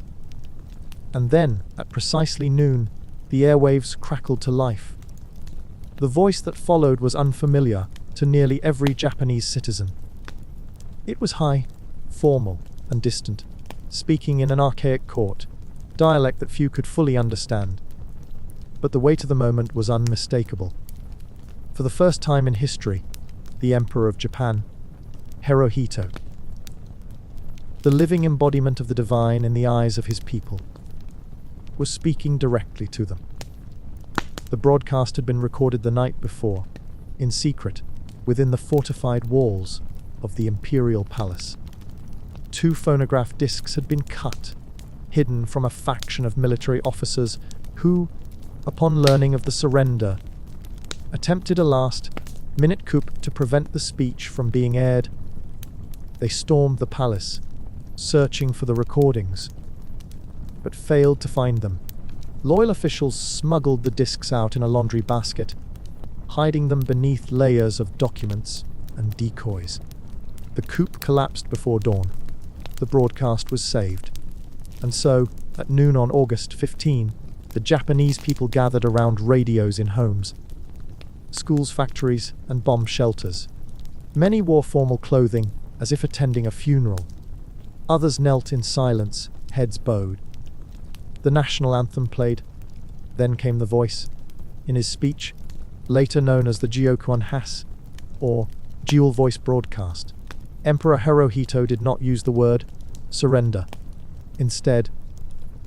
And then, at precisely noon, the airwaves crackled to life. The voice that followed was unfamiliar to nearly every Japanese citizen. It was high, formal, and distant, speaking in an archaic court, dialect that few could fully understand. But the weight of the moment was unmistakable. For the first time in history, the Emperor of Japan, Hirohito, the living embodiment of the divine in the eyes of his people, was speaking directly to them. The broadcast had been recorded the night before, in secret, within the fortified walls of the imperial palace. 2 phonograph discs had been cut, hidden from a faction of military officers who, upon learning of the surrender, attempted a last-minute coup to prevent the speech from being aired. They stormed the palace, searching for the recordings, but failed to find them. Loyal officials smuggled the discs out in a laundry basket, hiding them beneath layers of documents and decoys. The coup collapsed before dawn. The broadcast was saved. And so, at noon on August 15, the Japanese people gathered around radios in homes, schools, factories, and bomb shelters. Many wore formal clothing, as if attending a funeral. Others knelt in silence, heads bowed. The national anthem played. Then came the voice. In his speech, later known as the Gyokuan Has, or dual voice broadcast, Emperor Hirohito did not use the word surrender. Instead,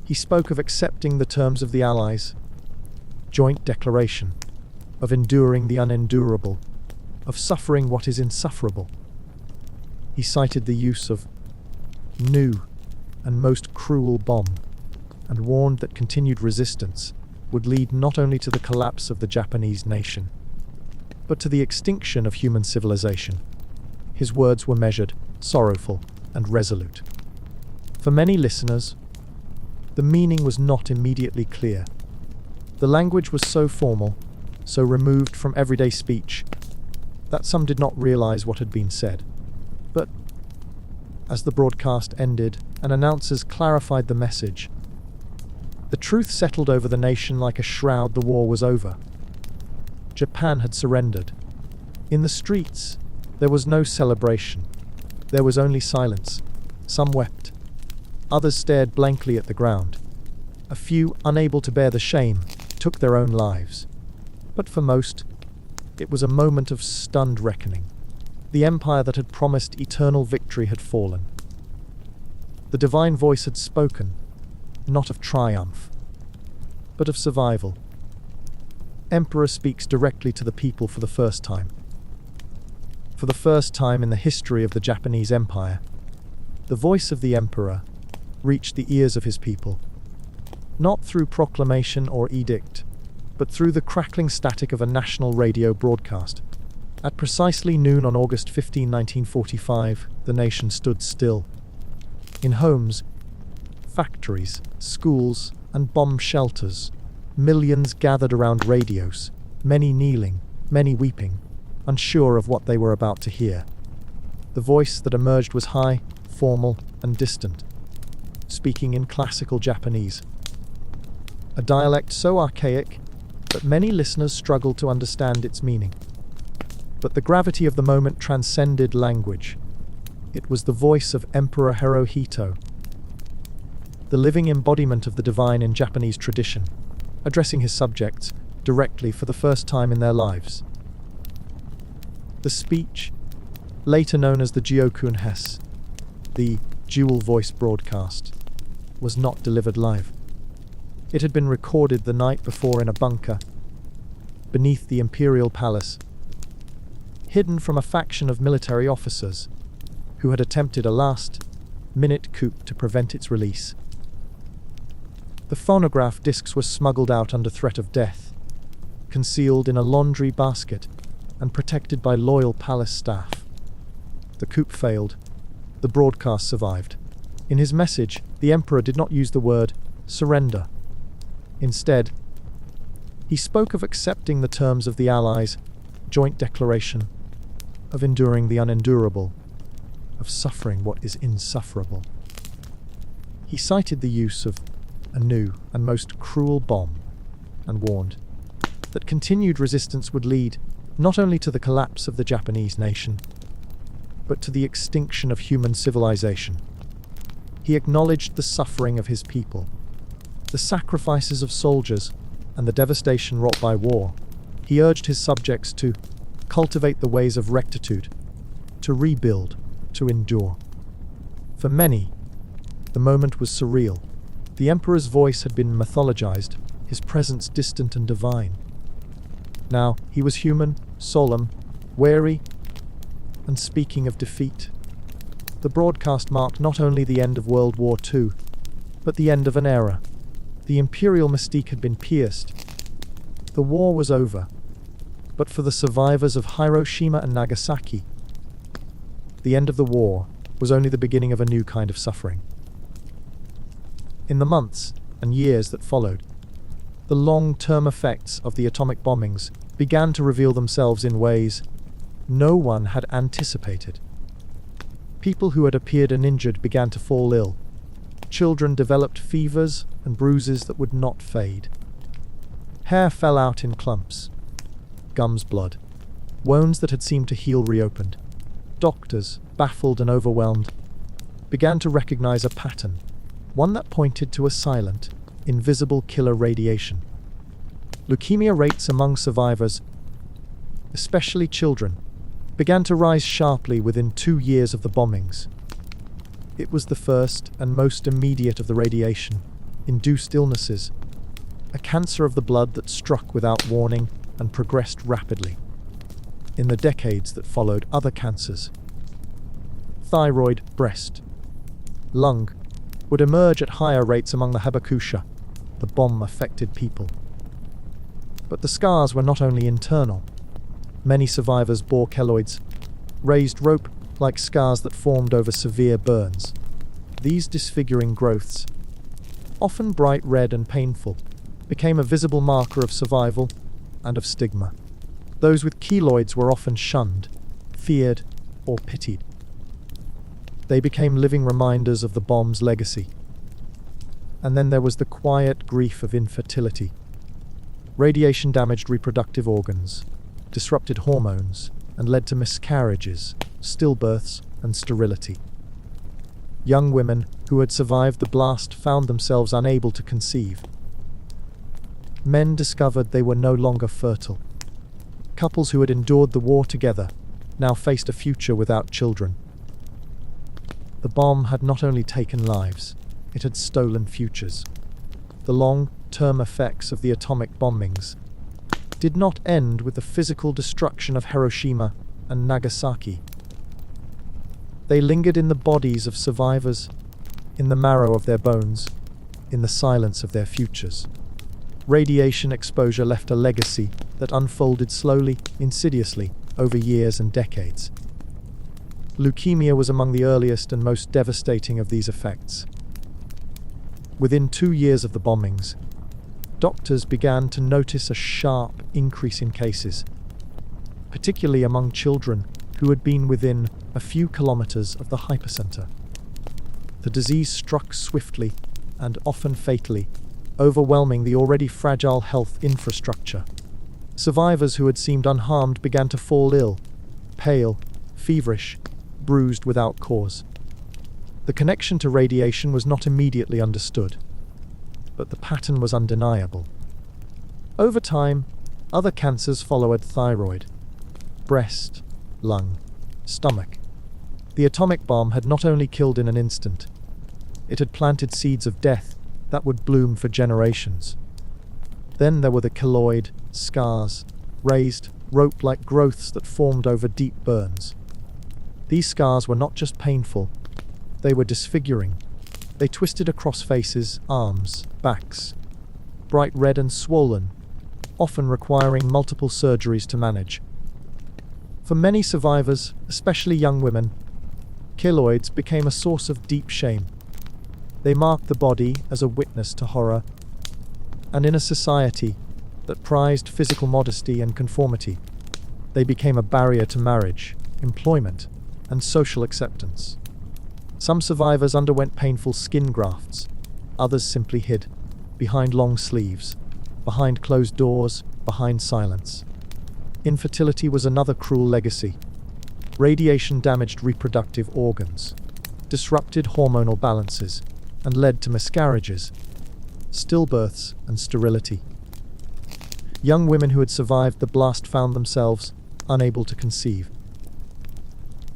he spoke of accepting the terms of the Allies, joint declaration, of enduring the unendurable, of suffering what is insufferable. He cited the use of new and most cruel bomb, and warned that continued resistance would lead not only to the collapse of the Japanese nation, but to the extinction of human civilization. His words were measured, sorrowful, and resolute. For many listeners, the meaning was not immediately clear. The language was so formal, so removed from everyday speech, that some did not realize what had been said. But as the broadcast ended and announcers clarified the message, the truth settled over the nation like a shroud. The war was over. Japan had surrendered. In the streets, there was no celebration. There was only silence. Some wept. Others stared blankly at the ground. A few, unable to bear the shame, took their own lives. But for most, it was a moment of stunned reckoning. The empire that had promised eternal victory had fallen. The divine voice had spoken, not of triumph, but of survival. Emperor speaks directly to the people for the first time. For the first time in the history of the Japanese Empire, the voice of the emperor reached the ears of his people, not through proclamation or edict, but through the crackling static of a national radio broadcast. At precisely noon on August 15, 1945, the nation stood still. In homes, factories, schools, and bomb shelters, millions gathered around radios, many kneeling, many weeping, unsure of what they were about to hear. The voice that emerged was high, formal, and distant, speaking in classical Japanese, a dialect so archaic that many listeners struggled to understand its meaning. But the gravity of the moment transcended language. It was the voice of Emperor Hirohito, the living embodiment of the divine in Japanese tradition, addressing his subjects directly for the first time in their lives. The speech, later known as the Gyokun Hess, the dual voice broadcast, was not delivered live. It had been recorded the night before in a bunker beneath the imperial palace, hidden from a faction of military officers who had attempted a last-minute coup to prevent its release. The phonograph discs were smuggled out under threat of death, concealed in a laundry basket and protected by loyal palace staff. The coup failed. The broadcast survived. In his message, the emperor did not use the word surrender. Instead, he spoke of accepting the terms of the Allies' joint declaration, of enduring the unendurable, of suffering what is insufferable. He cited the use of a new and most cruel bomb, and warned that continued resistance would lead not only to the collapse of the Japanese nation, but to the extinction of human civilization. He acknowledged the suffering of his people, the sacrifices of soldiers, and the devastation wrought by war. He urged his subjects to cultivate the ways of rectitude, to rebuild, to endure. For many, the moment was surreal. The emperor's voice had been mythologized, his presence distant and divine. Now he was human, solemn, wary, and speaking of defeat. The broadcast marked not only the end of World War II, but the end of an era. The imperial mystique had been pierced. The war was over. But for the survivors of Hiroshima and Nagasaki, the end of the war was only the beginning of a new kind of suffering. In the months and years that followed, the long-term effects of the atomic bombings began to reveal themselves in ways no one had anticipated. People who had appeared uninjured began to fall ill. Children developed fevers and bruises that would not fade. Hair fell out in clumps. Gums bled. Wounds that had seemed to heal reopened. Doctors, baffled and overwhelmed, began to recognize a pattern, one that pointed to a silent, invisible killer radiation. Leukemia rates among survivors, especially children, began to rise sharply within 2 years of the bombings. It was the first and most immediate of the radiation-induced illnesses, a cancer of the blood that struck without warning and progressed rapidly. In the decades that followed, other cancers, thyroid, breast, lung, would emerge at higher rates among the Habakusha, the bomb-affected people. But the scars were not only internal. Many survivors bore keloids, raised rope-like scars that formed over severe burns. These disfiguring growths, often bright red and painful, became a visible marker of survival and of stigma. Those with keloids were often shunned, feared, or pitied. They became living reminders of the bomb's legacy. And then there was the quiet grief of infertility. Radiation damaged reproductive organs, disrupted hormones, and led to miscarriages, stillbirths, and sterility. Young women who had survived the blast found themselves unable to conceive. Men discovered they were no longer fertile. Couples who had endured the war together now faced a future without children. The bomb had not only taken lives, it had stolen futures. The long-term effects of the atomic bombings did not end with the physical destruction of Hiroshima and Nagasaki. They lingered in the bodies of survivors, in the marrow of their bones, in the silence of their futures. Radiation exposure left a legacy that unfolded slowly, insidiously, over years and decades. Leukemia was among the earliest and most devastating of these effects. Within 2 years of the bombings, doctors began to notice a sharp increase in cases, particularly among children who had been within a few kilometers of the hypercenter. The disease struck swiftly and often fatally, overwhelming the already fragile health infrastructure. Survivors who had seemed unharmed began to fall ill, pale, feverish, bruised without cause. The connection to radiation was not immediately understood, but the pattern was undeniable. Over time, other cancers followed: thyroid, breast, lung, stomach. The atomic bomb had not only killed in an instant, it had planted seeds of death that would bloom for generations. Then there were the keloid scars, raised, rope-like growths that formed over deep burns. These scars were not just painful, they were disfiguring. They twisted across faces, arms, backs, bright red and swollen, often requiring multiple surgeries to manage. For many survivors, especially young women, keloids became a source of deep shame. They marked the body as a witness to horror, and in a society that prized physical modesty and conformity, they became a barrier to marriage, employment, and social acceptance. Some survivors underwent painful skin grafts, others simply hid, behind long sleeves, behind closed doors, behind silence. Infertility was another cruel legacy. Radiation damaged reproductive organs, disrupted hormonal balances, and led to miscarriages, stillbirths, and sterility. Young women who had survived the blast found themselves unable to conceive.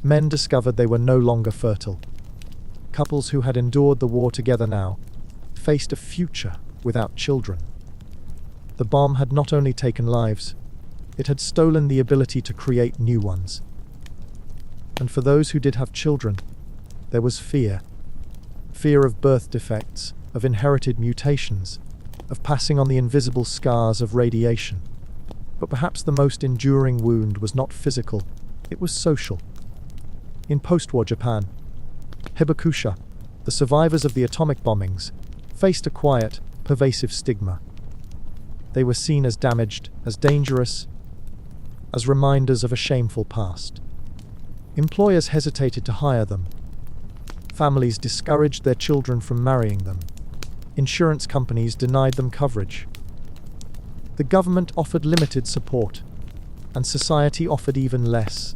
Men discovered they were no longer fertile. Couples who had endured the war together now faced a future without children. The bomb had not only taken lives, it had stolen the ability to create new ones. And for those who did have children, there was fear. Fear of birth defects, of inherited mutations, of passing on the invisible scars of radiation. But perhaps the most enduring wound was not physical, it was social. In post-war Japan, Hibakusha, the survivors of the atomic bombings, faced a quiet, pervasive stigma. They were seen as damaged, as dangerous, as reminders of a shameful past. Employers hesitated to hire them. Families discouraged their children from marrying them. Insurance companies denied them coverage. The government offered limited support, and society offered even less.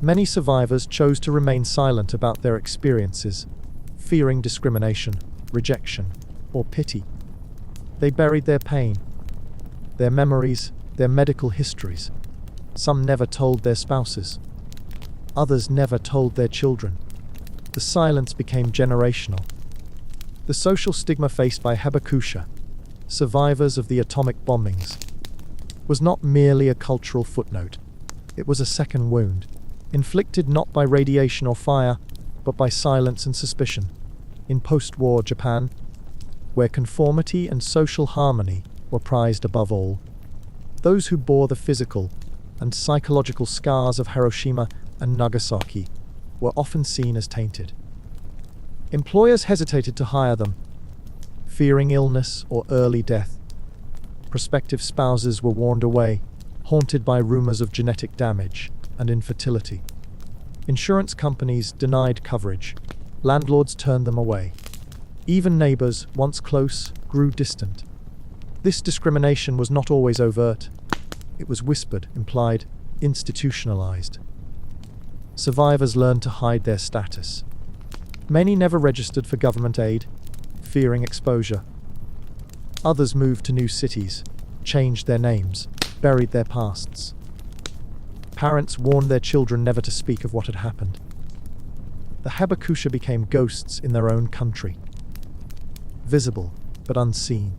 Many survivors chose to remain silent about their experiences, fearing discrimination, rejection, or pity. They buried their pain, their memories, their medical histories. Some never told their spouses. Others never told their children. The silence became generational. The social stigma faced by Hibakusha, survivors of the atomic bombings, was not merely a cultural footnote. It was a second wound, inflicted not by radiation or fire, but by silence and suspicion. In post-war Japan, where conformity and social harmony were prized above all, those who bore the physical and psychological scars of Hiroshima and Nagasaki were often seen as tainted. Employers hesitated to hire them, fearing illness or early death. Prospective spouses were warned away, haunted by rumors of genetic damage and infertility. Insurance companies denied coverage. Landlords turned them away. Even neighbors, once close, grew distant. This discrimination was not always overt. It was whispered, implied, institutionalized. Survivors learned to hide their status. Many never registered for government aid, fearing exposure. Others moved to new cities, changed their names, buried their pasts. Parents warned their children never to speak of what had happened. The Hibakusha became ghosts in their own country, visible but unseen.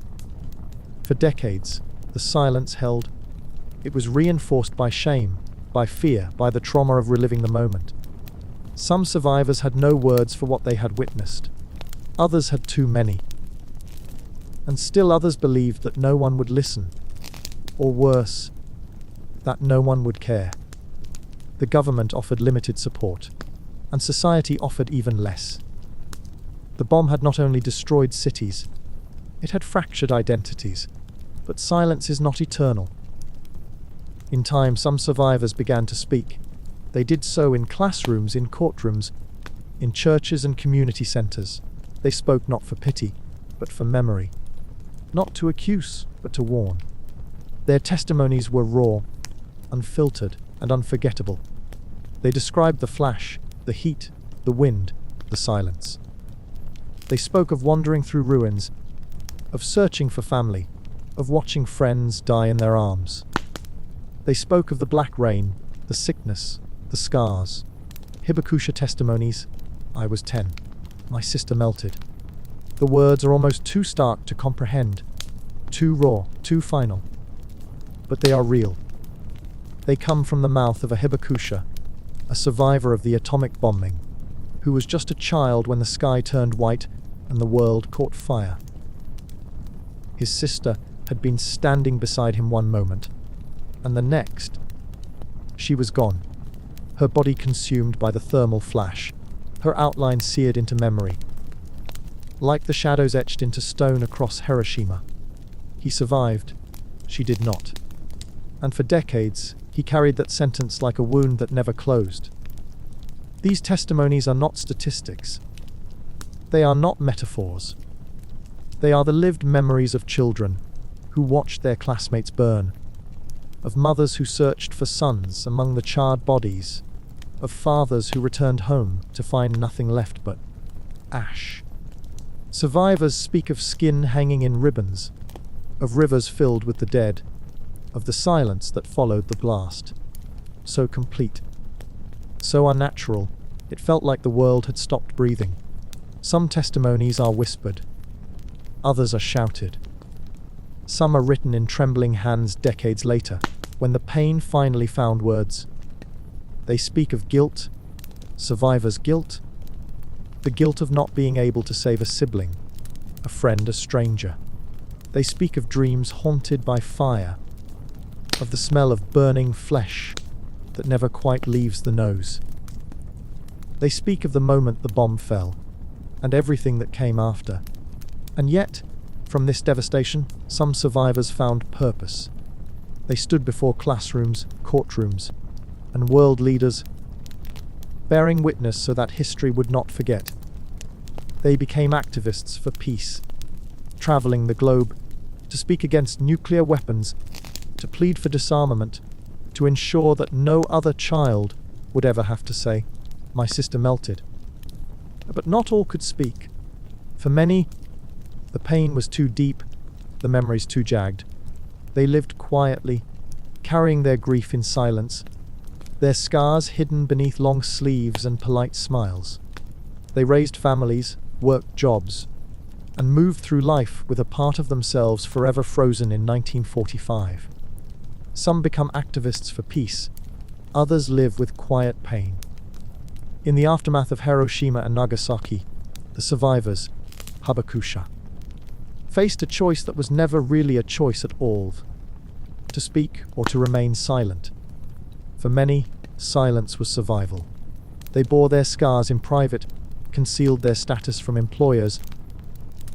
For decades, the silence held. It was reinforced by shame, by fear, by the trauma of reliving the moment. Some survivors had no words for what they had witnessed. Others had too many. And still others believed that no one would listen, or worse, that no one would care. The government offered limited support, and society offered even less. The bomb had not only destroyed cities, it had fractured identities. But silence is not eternal. In time, some survivors began to speak. They did so in classrooms, in courtrooms, in churches and community centers. They spoke not for pity, but for memory. Not to accuse, but to warn. Their testimonies were raw, unfiltered, and unforgettable. They described the flash, the heat, the wind, the silence. They spoke of wandering through ruins, of searching for family, of watching friends die in their arms. They spoke of the black rain, the sickness, the scars. Hibakusha testimonies. I was 10. My sister melted. The words are almost too stark to comprehend, too raw, too final. But they are real. They come from the mouth of a Hibakusha, a survivor of the atomic bombing, who was just a child when the sky turned white and the world caught fire. His sister had been standing beside him one moment, and the next, she was gone, her body consumed by the thermal flash, her outline seared into memory. Like the shadows etched into stone across Hiroshima. He survived, she did not. And for decades, he carried that sentence like a wound that never closed. These testimonies are not statistics. They are not metaphors. They are the lived memories of children who watched their classmates burn, of mothers who searched for sons among the charred bodies, of fathers who returned home to find nothing left but ash. Survivors speak of skin hanging in ribbons, of rivers filled with the dead, of the silence that followed the blast. So complete, so unnatural, it felt like the world had stopped breathing. Some testimonies are whispered, others are shouted. Some are written in trembling hands decades later, when the pain finally found words. They speak of guilt, survivor's guilt, the guilt of not being able to save a sibling, a friend, a stranger. They speak of dreams haunted by fire, of the smell of burning flesh that never quite leaves the nose. They speak of the moment the bomb fell, and everything that came after. And yet, from this devastation, some survivors found purpose. They stood before classrooms, courtrooms, and world leaders, bearing witness so that history would not forget. They became activists for peace, traveling the globe to speak against nuclear weapons, to plead for disarmament, to ensure that no other child would ever have to say, "My sister melted." But not all could speak. For many, the pain was too deep, the memories too jagged. They lived quietly, carrying their grief in silence, their scars hidden beneath long sleeves and polite smiles. They raised families, worked jobs, and moved through life with a part of themselves forever frozen in 1945. Some become activists for peace, others live with quiet pain. In the aftermath of Hiroshima and Nagasaki, the survivors, Hibakusha, faced a choice that was never really a choice at all: to speak or to remain silent. For many, silence was survival. They bore their scars in private, concealed their status from employers,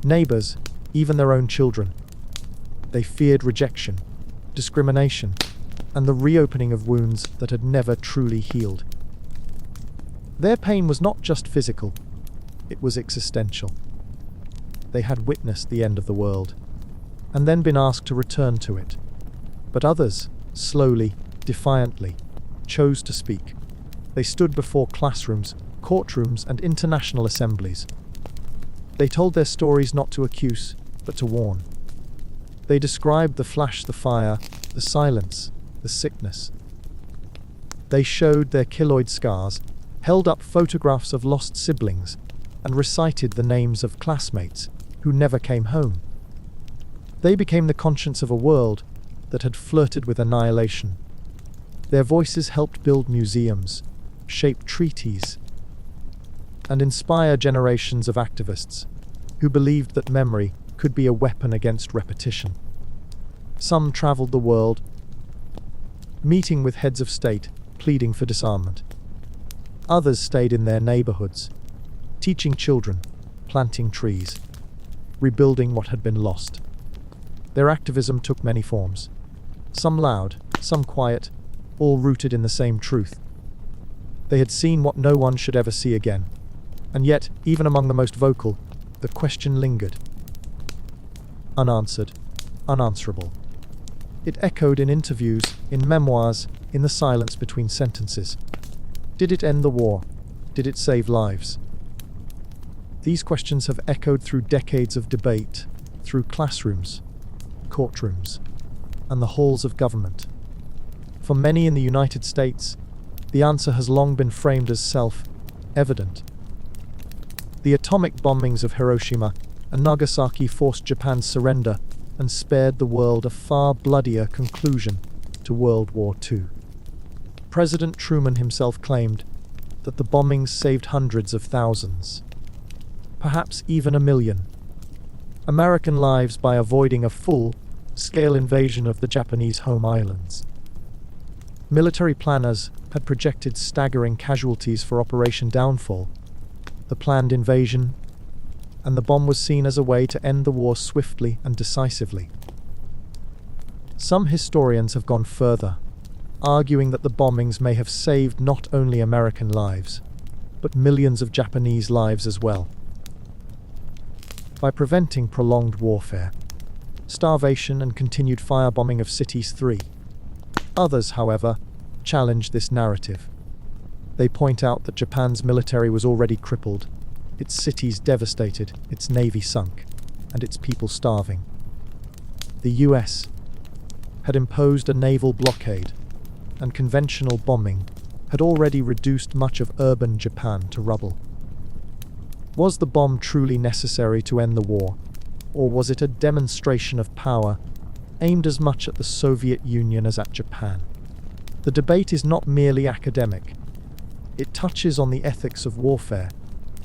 neighbors, even their own children. They feared rejection, discrimination, and the reopening of wounds that had never truly healed. Their pain was not just physical, it was existential. They had witnessed the end of the world, and then been asked to return to it. But others, slowly, defiantly, chose to speak. They stood before classrooms, courtrooms, and international assemblies. They told their stories not to accuse, but to warn. They described the flash, the fire, the silence, the sickness. They showed their keloid scars, held up photographs of lost siblings, and recited the names of classmates who never came home. They became the conscience of a world that had flirted with annihilation. Their voices helped build museums, shape treaties, and inspire generations of activists who believed that memory could be a weapon against repetition. Some traveled the world, meeting with heads of state, pleading for disarmament. Others stayed in their neighborhoods, teaching children, planting trees, rebuilding what had been lost. Their activism took many forms, some loud, some quiet, all rooted in the same truth. They had seen what no one should ever see again, and yet, even among the most vocal, the question lingered. Unanswered, unanswerable. It echoed in interviews, in memoirs, in the silence between sentences. Did it end the war? Did it save lives? These questions have echoed through decades of debate, through classrooms, courtrooms, and the halls of government. For many in the United States, the answer has long been framed as self-evident. The atomic bombings of Hiroshima and Nagasaki forced Japan's surrender and spared the world a far bloodier conclusion to World War II. President Truman himself claimed that the bombings saved hundreds of thousands, perhaps even 1 million, American lives by avoiding a full-scale invasion of the Japanese home islands. Military planners had projected staggering casualties for Operation Downfall, the planned invasion, and the bomb was seen as a way to end the war swiftly and decisively. Some historians have gone further, arguing that the bombings may have saved not only American lives, but millions of Japanese lives as well. By preventing prolonged warfare, starvation and continued firebombing of cities. Others, however, challenge this narrative. They point out that Japan's military was already crippled, its cities devastated, its navy sunk, and its people starving. The US had imposed a naval blockade, and conventional bombing had already reduced much of urban Japan to rubble. Was the bomb truly necessary to end the war, or was it a demonstration of power aimed as much at the Soviet Union as at Japan? The debate is not merely academic. It touches on the ethics of warfare,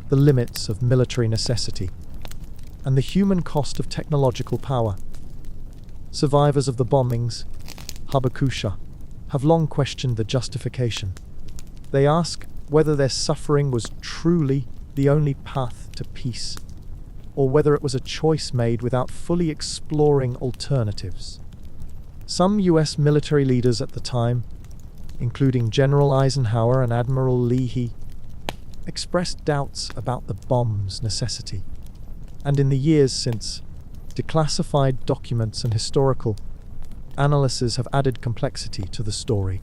the limits of military necessity, and the human cost of technological power. Survivors of the bombings, Habakusha, have long questioned the justification. They ask whether their suffering was truly the only path to peace, or whether it was a choice made without fully exploring alternatives. Some US military leaders at the time, including General Eisenhower and Admiral Leahy, expressed doubts about the bomb's necessity. And in the years since, declassified documents and historical analyses have added complexity to the story.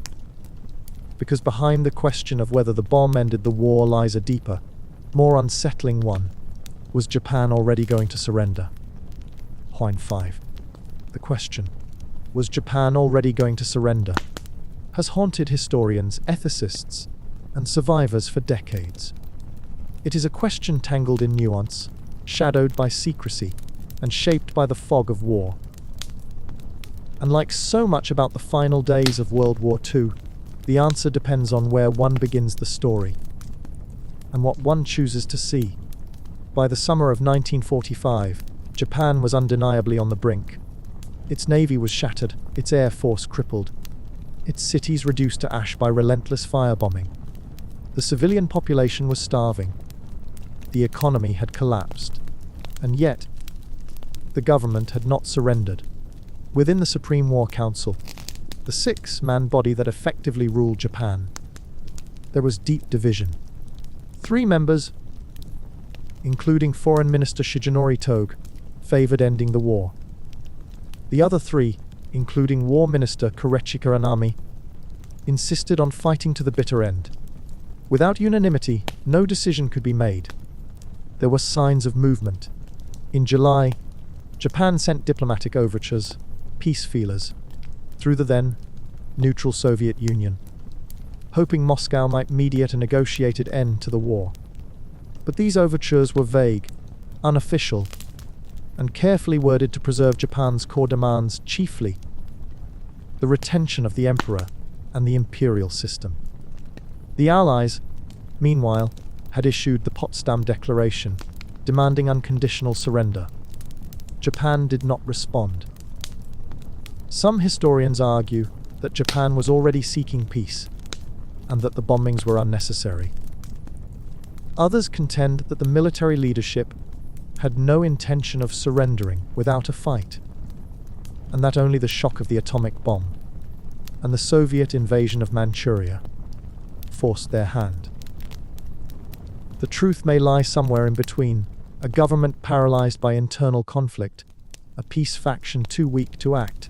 Because behind the question of whether the bomb ended the war lies a deeper, more unsettling one. Was Japan already going to surrender? Point 5. The question, was Japan already going to surrender, has haunted historians, ethicists, and survivors for decades. It is a question tangled in nuance, shadowed by secrecy, and shaped by the fog of war. And like so much about the final days of World War II, the answer depends on where one begins the story, and what one chooses to see. By the summer of 1945, Japan was undeniably on the brink. Its navy was shattered, its air force crippled, its cities reduced to ash by relentless firebombing. The civilian population was starving. The economy had collapsed. And yet, the government had not surrendered. Within the Supreme War Council, the 6-man body that effectively ruled Japan, there was deep division. 3 members, including Foreign Minister Shigenori Toge, favored ending the war. The other 3, including War Minister Korechika Anami, insisted on fighting to the bitter end. Without unanimity, no decision could be made. There were signs of movement. In July, Japan sent diplomatic overtures, peace feelers, through the then neutral Soviet Union, hoping Moscow might mediate a negotiated end to the war. But these overtures were vague, unofficial, and carefully worded to preserve Japan's core demands, chiefly the retention of the emperor and the imperial system. The Allies, meanwhile, had issued the Potsdam Declaration, demanding unconditional surrender. Japan did not respond. Some historians argue that Japan was already seeking peace, and that the bombings were unnecessary. Others contend that the military leadership had no intention of surrendering without a fight, and that only the shock of the atomic bomb and the Soviet invasion of Manchuria forced their hand. The truth may lie somewhere in between, a government paralyzed by internal conflict, a peace faction too weak to act,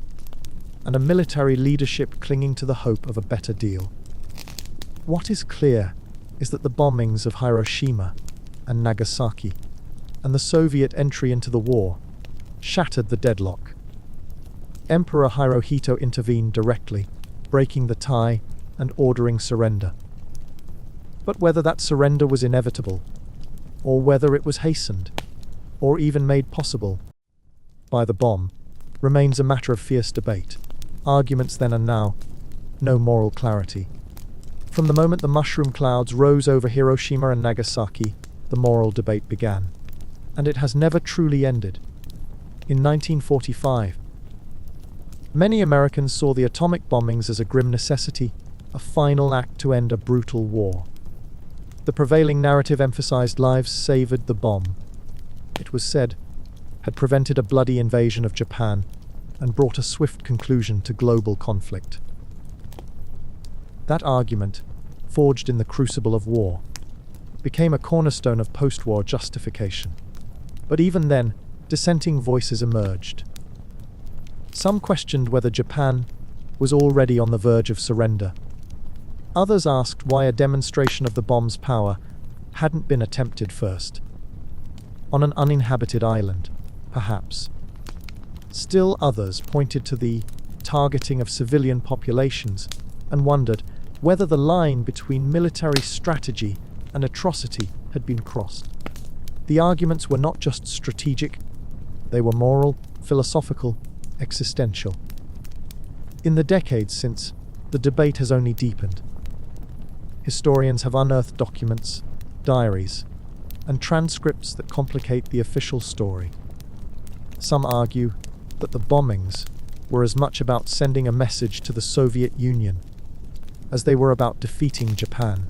and a military leadership clinging to the hope of a better deal. What is clear is that the bombings of Hiroshima and Nagasaki and the Soviet entry into the war shattered the deadlock. Emperor Hirohito intervened directly, breaking the tie and ordering surrender. But whether that surrender was inevitable, or whether it was hastened, or even made possible by the bomb, remains a matter of fierce debate. Arguments then and now, no moral clarity. From the moment the mushroom clouds rose over Hiroshima and Nagasaki, the moral debate began. And it has never truly ended. In 1945, many Americans saw the atomic bombings as a grim necessity, a final act to end a brutal war. The prevailing narrative emphasized lives savored the bomb. It was said, had prevented a bloody invasion of Japan and brought a swift conclusion to global conflict. That argument, forged in the crucible of war, became a cornerstone of post-war justification. But even then, dissenting voices emerged. Some questioned whether Japan was already on the verge of surrender. Others asked why a demonstration of the bomb's power hadn't been attempted first. On an uninhabited island, perhaps. Still others pointed to the targeting of civilian populations and wondered whether the line between military strategy and atrocity had been crossed. The arguments were not just strategic, they were moral, philosophical, existential. In the decades since, the debate has only deepened. Historians have unearthed documents, diaries, and transcripts that complicate the official story. Some argue that the bombings were as much about sending a message to the Soviet Union as they were about defeating Japan.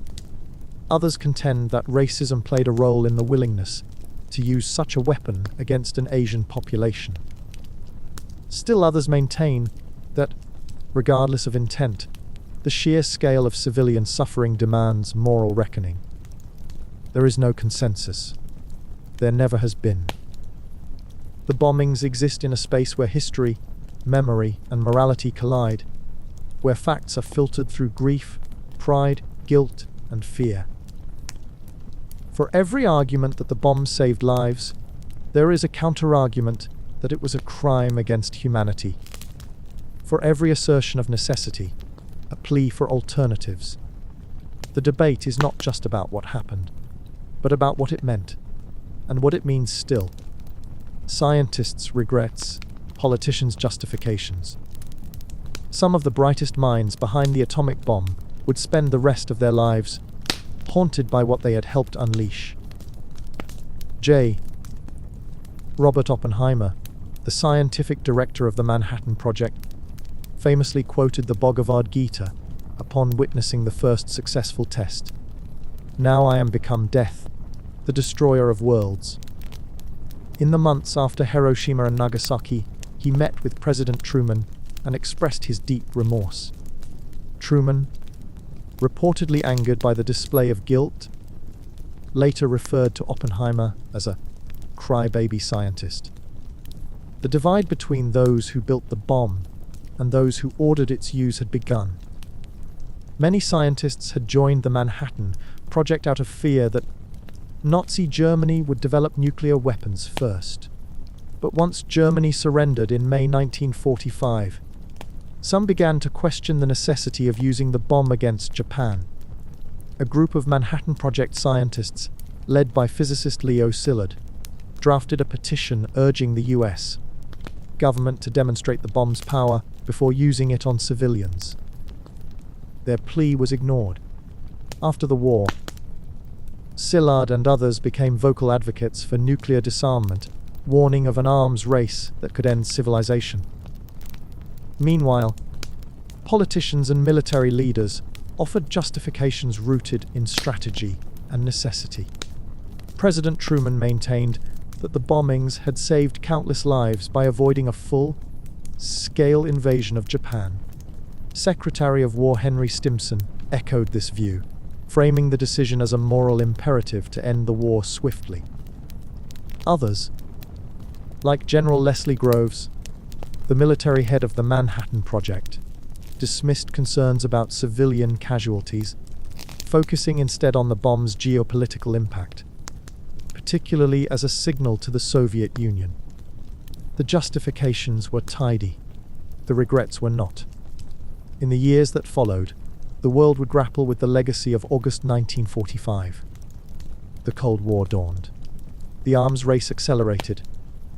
Others contend that racism played a role in the willingness to use such a weapon against an Asian population. Still others maintain that, regardless of intent, the sheer scale of civilian suffering demands moral reckoning. There is no consensus. There never has been. The bombings exist in a space where history, memory, and morality collide, where facts are filtered through grief, pride, guilt, and fear. For every argument that the bomb saved lives, there is a counter-argument that it was a crime against humanity. For every assertion of necessity, a plea for alternatives. The debate is not just about what happened, but about what it meant, and what it means still. Scientists' regrets, politicians' justifications. Some of the brightest minds behind the atomic bomb would spend the rest of their lives haunted by what they had helped unleash. Robert Oppenheimer, the scientific director of the Manhattan Project, famously quoted the Bhagavad Gita upon witnessing the first successful test. "Now I am become death, the destroyer of worlds." In the months after Hiroshima and Nagasaki, he met with President Truman and expressed his deep remorse. Truman, reportedly angered by the display of guilt, later referred to Oppenheimer as a crybaby scientist. The divide between those who built the bomb and those who ordered its use had begun. Many scientists had joined the Manhattan Project out of fear that Nazi Germany would develop nuclear weapons first. But once Germany surrendered in May 1945, some began to question the necessity of using the bomb against Japan. A group of Manhattan Project scientists, led by physicist Leo Szilard, drafted a petition urging the US government to demonstrate the bomb's power before using it on civilians. Their plea was ignored. After the war, Szilard and others became vocal advocates for nuclear disarmament, warning of an arms race that could end civilization. Meanwhile, politicians and military leaders offered justifications rooted in strategy and necessity. President Truman maintained that the bombings had saved countless lives by avoiding a full-scale invasion of Japan. Secretary of War Henry Stimson echoed this view, framing the decision as a moral imperative to end the war swiftly. Others, like General Leslie Groves, the military head of the Manhattan Project, dismissed concerns about civilian casualties, focusing instead on the bomb's geopolitical impact, particularly as a signal to the Soviet Union. The justifications were tidy, the regrets were not. In the years that followed, the world would grapple with the legacy of August 1945. The Cold War dawned. The arms race accelerated,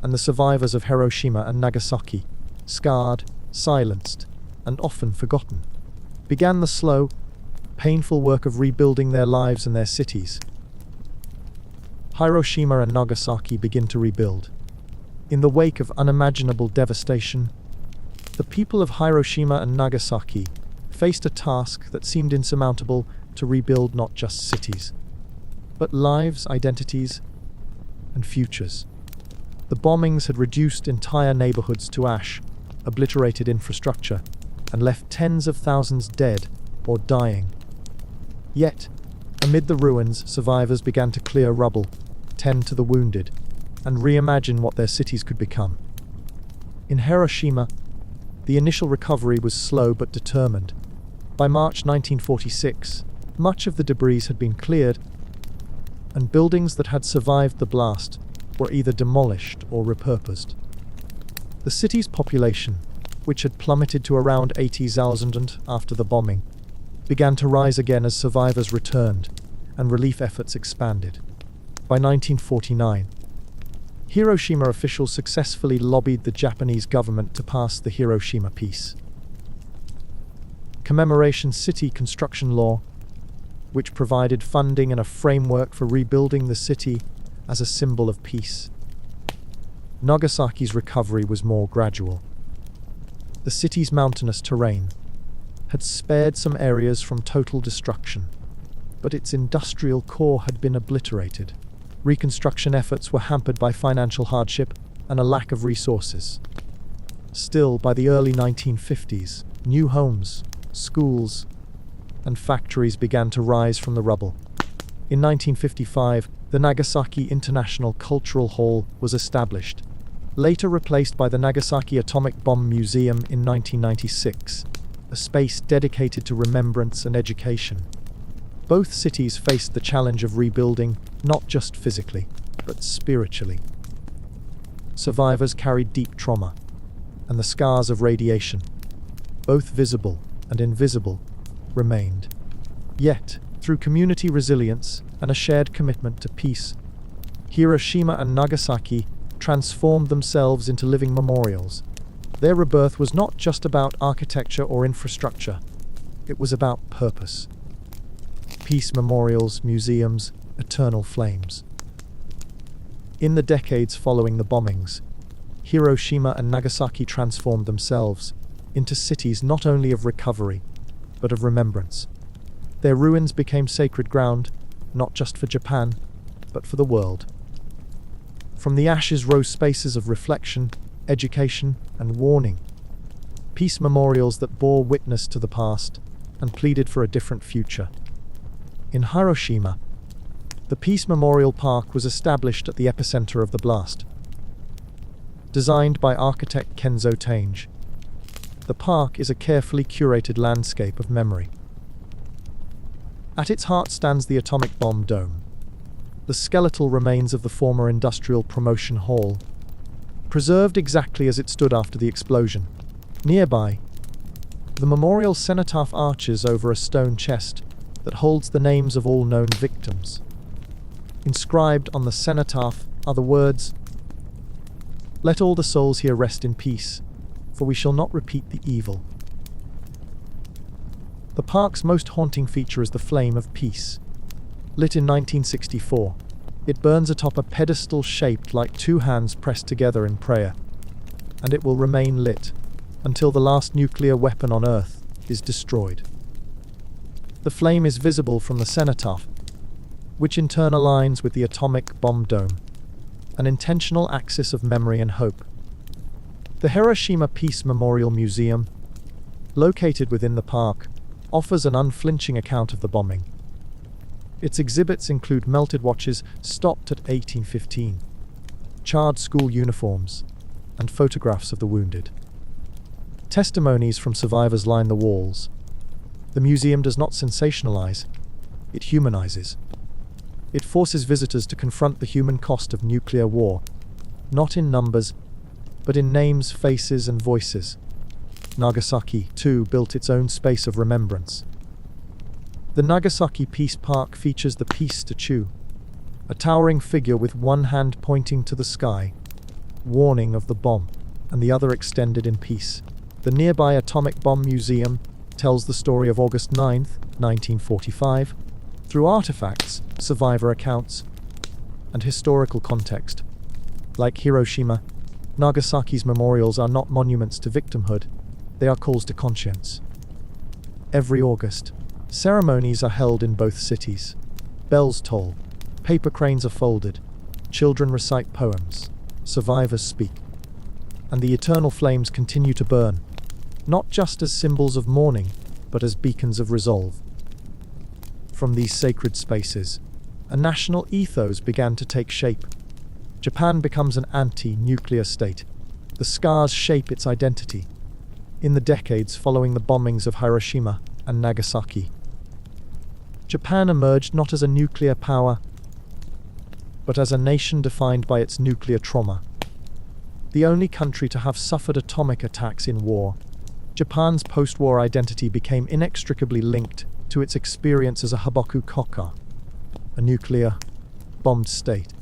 and the survivors of Hiroshima and Nagasaki, scarred, silenced, and often forgotten, began the slow, painful work of rebuilding their lives and their cities. Hiroshima and Nagasaki begin to rebuild. In the wake of unimaginable devastation, the people of Hiroshima and Nagasaki faced a task that seemed insurmountable: to rebuild not just cities, but lives, identities, and futures. The bombings had reduced entire neighborhoods to ash, obliterated infrastructure, and left tens of thousands dead or dying. Yet, amid the ruins, survivors began to clear rubble, tend to the wounded, and reimagine what their cities could become. In Hiroshima, the initial recovery was slow but determined. By March 1946, much of the debris had been cleared, and buildings that had survived the blast were either demolished or repurposed. The city's population, which had plummeted to around 80,000 after the bombing, began to rise again as survivors returned and relief efforts expanded. By 1949, Hiroshima officials successfully lobbied the Japanese government to pass the Hiroshima Peace Commemoration City Construction Law, which provided funding and a framework for rebuilding the city as a symbol of peace. Nagasaki's recovery was more gradual. The city's mountainous terrain had spared some areas from total destruction, but its industrial core had been obliterated. Reconstruction efforts were hampered by financial hardship and a lack of resources. Still, by the early 1950s, new homes, schools, and factories began to rise from the rubble. In 1955, the Nagasaki International Cultural Hall was established, later replaced by the Nagasaki Atomic Bomb Museum in 1996, a space dedicated to remembrance and education. Both cities faced the challenge of rebuilding, not just physically, but spiritually. Survivors carried deep trauma, and the scars of radiation, both visible and invisible, remained. Yet, through community resilience and a shared commitment to peace, Hiroshima and Nagasaki transformed themselves into living memorials. Their rebirth was not just about architecture or infrastructure, it was about purpose. Peace memorials, museums, eternal flames. In the decades following the bombings, Hiroshima and Nagasaki transformed themselves into cities not only of recovery, but of remembrance. Their ruins became sacred ground, not just for Japan, but for the world. From the ashes rose spaces of reflection, education, and warning. Peace memorials that bore witness to the past and pleaded for a different future. In Hiroshima, the Peace Memorial Park was established at the epicenter of the blast. Designed by architect Kenzo Tange, the park is a carefully curated landscape of memory. At its heart stands the atomic bomb dome, the skeletal remains of the former Industrial Promotion Hall, preserved exactly as it stood after the explosion. Nearby, the memorial cenotaph arches over a stone chest that holds the names of all known victims. Inscribed on the cenotaph are the words, "Let all the souls here rest in peace, for we shall not repeat the evil." The park's most haunting feature is the flame of peace. Lit in 1964, it burns atop a pedestal shaped like two hands pressed together in prayer, and it will remain lit until the last nuclear weapon on Earth is destroyed. The flame is visible from the cenotaph, which in turn aligns with the atomic bomb dome, an intentional axis of memory and hope. The Hiroshima Peace Memorial Museum, located within the park, offers an unflinching account of the bombing. Its exhibits include melted watches stopped at 1815, charred school uniforms, and photographs of the wounded. Testimonies from survivors line the walls. The museum does not sensationalize, it humanizes. It forces visitors to confront the human cost of nuclear war, not in numbers, but in names, faces, and voices. Nagasaki, too, built its own space of remembrance. The Nagasaki Peace Park features the peace statue, a towering figure with one hand pointing to the sky, warning of the bomb, and the other extended in peace. The nearby Atomic Bomb Museum tells the story of August 9, 1945, through artifacts, survivor accounts, and historical context. Like Hiroshima, Nagasaki's memorials are not monuments to victimhood, they are calls to conscience. Every August, ceremonies are held in both cities. Bells toll, paper cranes are folded, children recite poems, survivors speak, and the eternal flames continue to burn, not just as symbols of mourning, but as beacons of resolve. From these sacred spaces, a national ethos began to take shape. Japan becomes an anti-nuclear state. The scars shape its identity. In the decades following the bombings of Hiroshima and Nagasaki, Japan emerged not as a nuclear power, but as a nation defined by its nuclear trauma. The only country to have suffered atomic attacks in war, Japan's post-war identity became inextricably linked to its experience as a Haboku Koka, a nuclear-bombed state.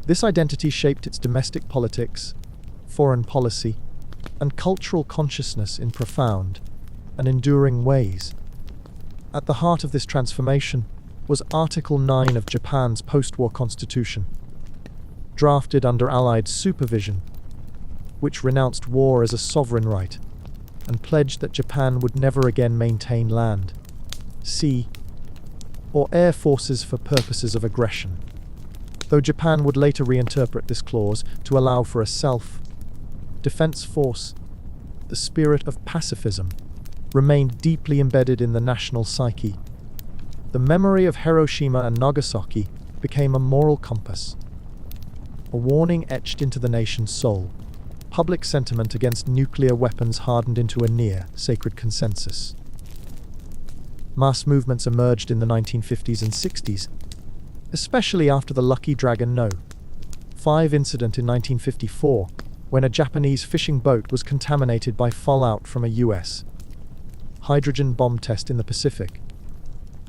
This identity shaped its domestic politics, foreign policy, and cultural consciousness in profound and enduring ways. At the heart of this transformation was Article 9 of Japan's post-war constitution, drafted under Allied supervision, which renounced war as a sovereign right and pledged that Japan would never again maintain land, sea, or air forces for purposes of aggression. Though Japan would later reinterpret this clause to allow for a self-defense force, the spirit of pacifism remained deeply embedded in the national psyche. The memory of Hiroshima and Nagasaki became a moral compass, a warning etched into the nation's soul. Public sentiment against nuclear weapons hardened into a near-sacred consensus. Mass movements emerged in the 1950s and 60s, especially after the Lucky Dragon No. 5 incident in 1954, when a Japanese fishing boat was contaminated by fallout from a U.S. hydrogen bomb test in the Pacific.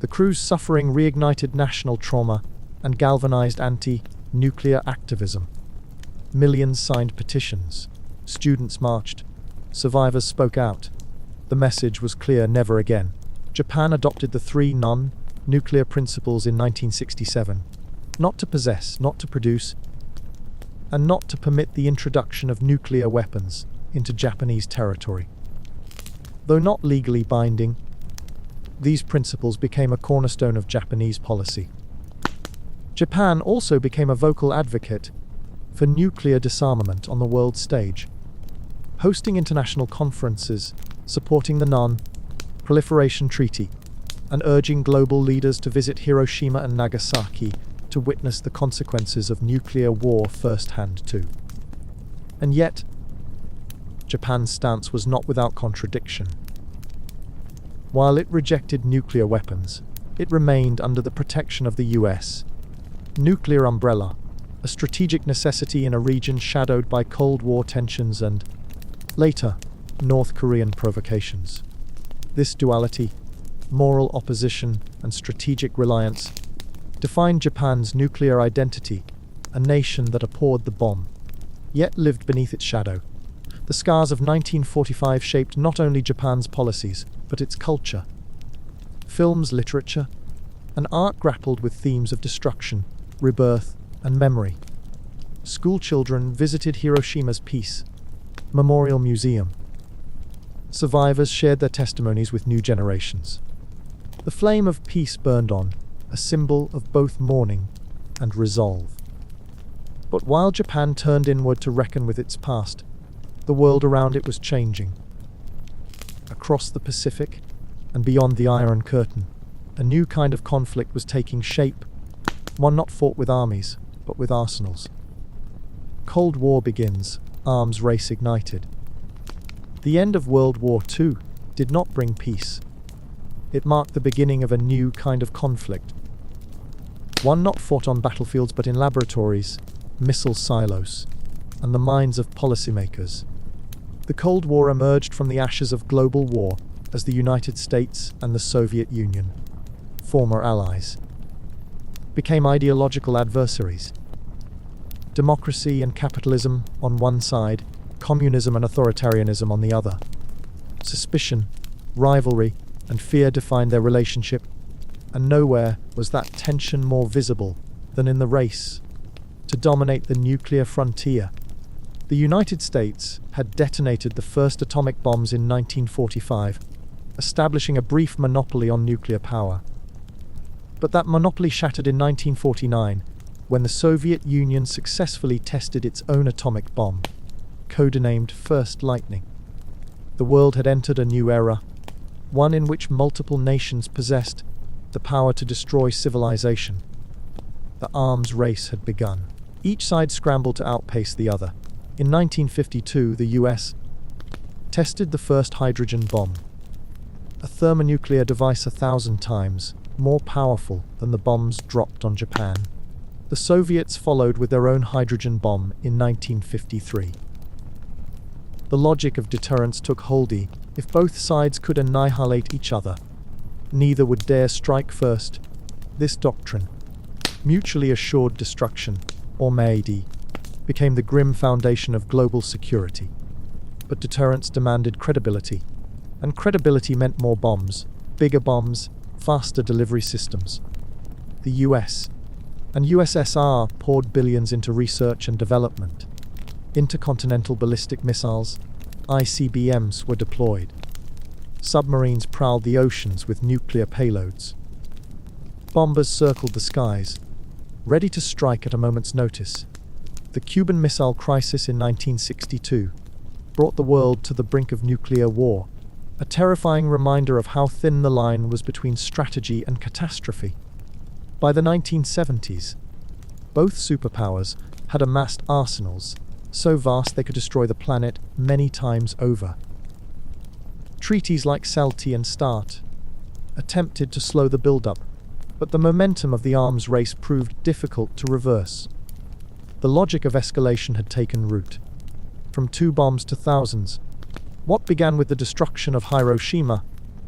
The crew's suffering reignited national trauma and galvanized anti-nuclear activism. Millions signed petitions, students marched, survivors spoke out. The message was clear: never again. Japan adopted the 3 non-nuclear principles in 1967: not to possess, not to produce, and not to permit the introduction of nuclear weapons into Japanese territory. Though not legally binding, these principles became a cornerstone of Japanese policy. Japan also became a vocal advocate for nuclear disarmament on the world stage, hosting international conferences, supporting the Non-Proliferation Treaty, and urging global leaders to visit Hiroshima and Nagasaki to witness the consequences of nuclear war firsthand too. And yet, Japan's stance was not without contradiction. While it rejected nuclear weapons, it remained under the protection of the US nuclear umbrella, a strategic necessity in a region shadowed by Cold War tensions and, later, North Korean provocations. This duality, moral opposition and strategic reliance, defined Japan's nuclear identity, a nation that abhorred the bomb, yet lived beneath its shadow. The scars of 1945 shaped not only Japan's policies, but its culture. Films, literature, and art grappled with themes of destruction, rebirth, and memory. School children visited Hiroshima's Peace Memorial Museum. Survivors shared their testimonies with new generations. The flame of peace burned on, a symbol of both mourning and resolve. But while Japan turned inward to reckon with its past, the world around it was changing. Across the Pacific and beyond the Iron Curtain, a new kind of conflict was taking shape, one not fought with armies, but with arsenals. Cold War begins, arms race ignited. The end of World War II did not bring peace. It marked the beginning of a new kind of conflict, one not fought on battlefields but in laboratories, missile silos, and the minds of policymakers. The Cold War emerged from the ashes of global war as the United States and the Soviet Union, former allies, became ideological adversaries. Democracy and capitalism on one side, communism and authoritarianism on the other. Suspicion, rivalry, and fear defined their relationship, and nowhere was that tension more visible than in the race to dominate the nuclear frontier. The United States had detonated the first atomic bombs in 1945, establishing a brief monopoly on nuclear power. But that monopoly shattered in 1949, when the Soviet Union successfully tested its own atomic bomb, codenamed First Lightning. The world had entered a new era, one in which multiple nations possessed the power to destroy civilization. The arms race had begun. Each side scrambled to outpace the other. In 1952, the US tested the first hydrogen bomb, a thermonuclear device 1,000 times more powerful than the bombs dropped on Japan. The Soviets followed with their own hydrogen bomb in 1953. The logic of deterrence took hold. If both sides could annihilate each other, neither would dare strike first. This doctrine, mutually assured destruction, or MAD, became the grim foundation of global security. But deterrence demanded credibility, and credibility meant more bombs, bigger bombs, faster delivery systems. The US and USSR poured billions into research and development. Intercontinental ballistic missiles, ICBMs, were deployed. Submarines prowled the oceans with nuclear payloads. Bombers circled the skies, ready to strike at a moment's notice. The Cuban Missile Crisis in 1962 brought the world to the brink of nuclear war, a terrifying reminder of how thin the line was between strategy and catastrophe. By the 1970s, both superpowers had amassed arsenals so vast they could destroy the planet many times over. Treaties like SALT and START attempted to slow the build-up, but the momentum of the arms race proved difficult to reverse. The logic of escalation had taken root. From 2 bombs to thousands, what began with the destruction of Hiroshima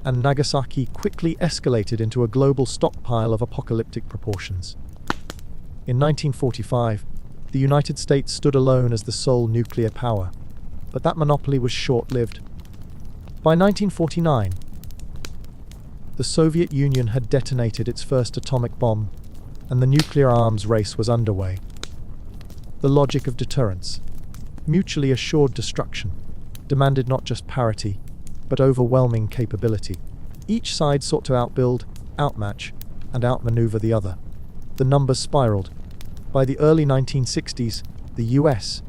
and Nagasaki quickly escalated into a global stockpile of apocalyptic proportions. In 1945, the United States stood alone as the sole nuclear power, but that monopoly was short-lived. By 1949, the Soviet Union had detonated its first atomic bomb, and the nuclear arms race was underway. The logic of deterrence, mutually assured destruction, demanded not just parity, but overwhelming capability. Each side sought to outbuild, outmatch, and outmaneuver the other. The numbers spiraled. By the early 1960s, the US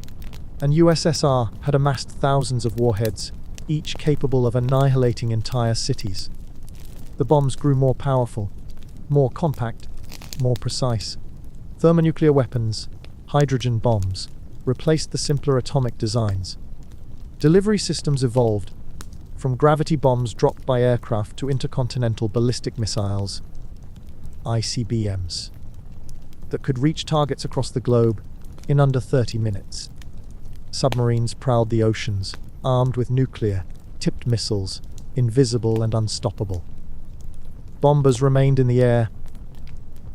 and USSR had amassed thousands of warheads, each capable of annihilating entire cities. The bombs grew more powerful, more compact, more precise. Thermonuclear weapons, hydrogen bombs, replaced the simpler atomic designs. Delivery systems evolved, from gravity bombs dropped by aircraft to intercontinental ballistic missiles, ICBMs, that could reach targets across the globe in under 30 minutes. Submarines prowled the oceans, armed with nuclear-tipped missiles, invisible and unstoppable. Bombers remained in the air,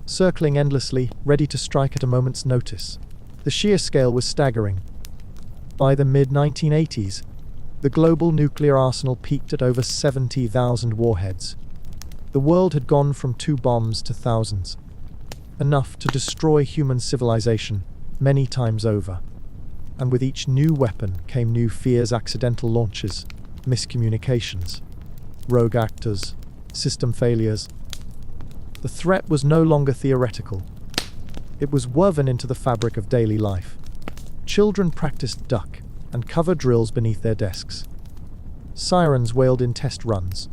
circling endlessly, ready to strike at a moment's notice. The sheer scale was staggering. By the mid-1980s, the global nuclear arsenal peaked at over 70,000 warheads. The world had gone from 2 bombs to thousands, enough to destroy human civilization many times over. And with each new weapon came new fears: accidental launches, miscommunications, rogue actors, system failures, The threat was no longer theoretical. It was woven into the fabric of daily life. Children practiced duck and cover drills beneath their desks. Sirens wailed in test runs.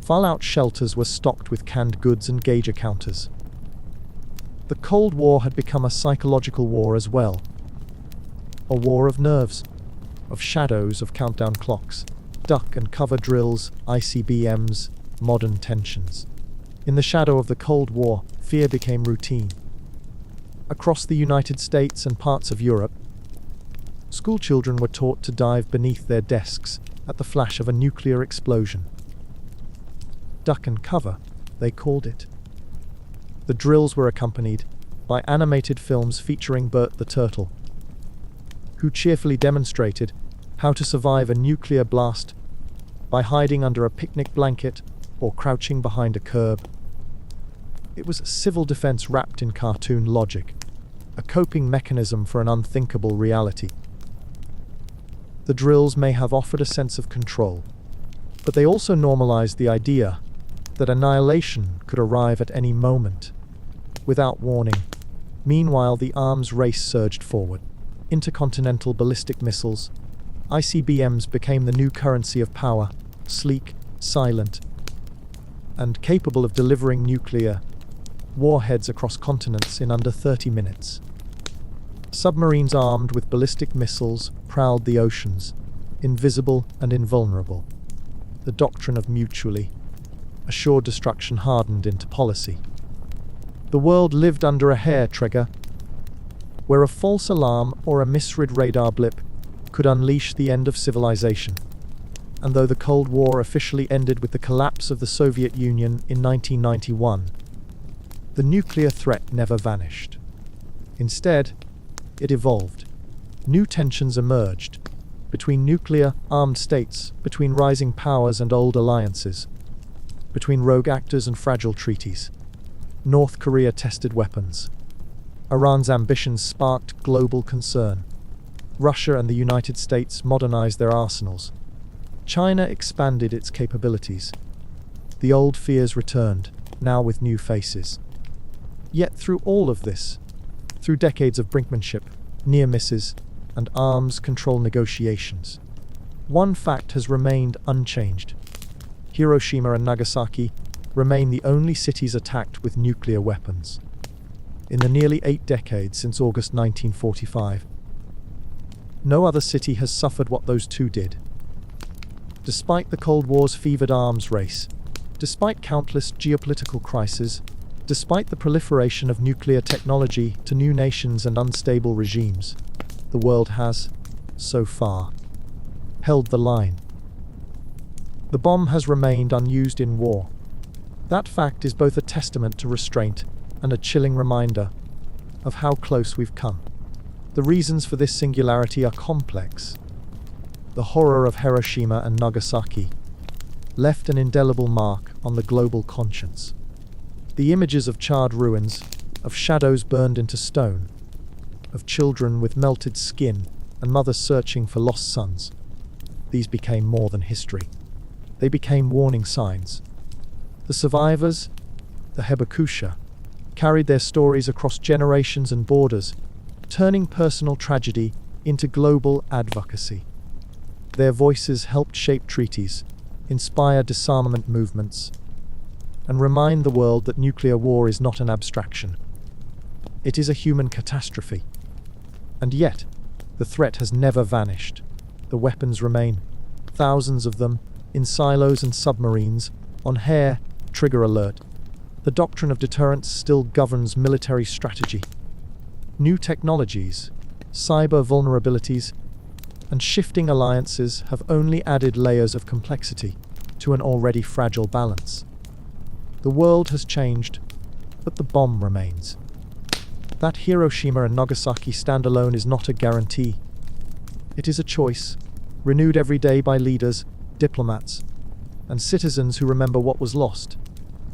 Fallout shelters were stocked with canned goods and gauge counters. The Cold War had become a psychological war as well. A war of nerves, of shadows, of countdown clocks, duck and cover drills, ICBMs, modern tensions. In the shadow of the Cold War, fear became routine. Across the United States and parts of Europe, schoolchildren were taught to dive beneath their desks at the flash of a nuclear explosion. Duck and cover, they called it. The drills were accompanied by animated films featuring Bert the Turtle, who cheerfully demonstrated how to survive a nuclear blast by hiding under a picnic blanket or crouching behind a curb. It was civil defense wrapped in cartoon logic, a coping mechanism for an unthinkable reality. The drills may have offered a sense of control, but they also normalized the idea that annihilation could arrive at any moment, without warning. Meanwhile, the arms race surged forward. Intercontinental ballistic missiles, ICBMs, became the new currency of power, sleek, silent, and capable of delivering nuclear warheads across continents in under 30 minutes. Submarines armed with ballistic missiles prowled the oceans, invisible and invulnerable. The doctrine of mutually assured destruction hardened into policy. The world lived under a hair trigger, where a false alarm or a misread radar blip could unleash the end of civilization. And though the Cold War officially ended with the collapse of the Soviet Union in 1991, the nuclear threat never vanished. Instead, it evolved. New tensions emerged between nuclear-armed states, between rising powers and old alliances, between rogue actors and fragile treaties. North Korea tested weapons. Iran's ambitions sparked global concern. Russia and the United States modernized their arsenals. China expanded its capabilities. The old fears returned, now with new faces. Yet through all of this, through decades of brinkmanship, near misses, and arms control negotiations, one fact has remained unchanged. Hiroshima and Nagasaki remain the only cities attacked with nuclear weapons. In the nearly 8 decades since August 1945, no other city has suffered what those two did. Despite the Cold War's fevered arms race, despite countless geopolitical crises, despite the proliferation of nuclear technology to new nations and unstable regimes, the world has, so far, held the line. The bomb has remained unused in war. That fact is both a testament to restraint and a chilling reminder of how close we've come. The reasons for this singularity are complex. The horror of Hiroshima and Nagasaki left an indelible mark on the global conscience. The images of charred ruins, of shadows burned into stone, of children with melted skin and mothers searching for lost sons, these became more than history. They became warning signs. The survivors, the Hibakusha, carried their stories across generations and borders, turning personal tragedy into global advocacy. Their voices helped shape treaties, inspire disarmament movements, and remind the world that nuclear war is not an abstraction. It is a human catastrophe. And yet, the threat has never vanished. The weapons remain, thousands of them, in silos and submarines, on hair, trigger alert. The doctrine of deterrence still governs military strategy. New technologies, cyber vulnerabilities, and shifting alliances have only added layers of complexity to an already fragile balance. The world has changed, but the bomb remains. That Hiroshima and Nagasaki stand alone is not a guarantee. It is a choice, renewed every day by leaders, diplomats, and citizens who remember what was lost.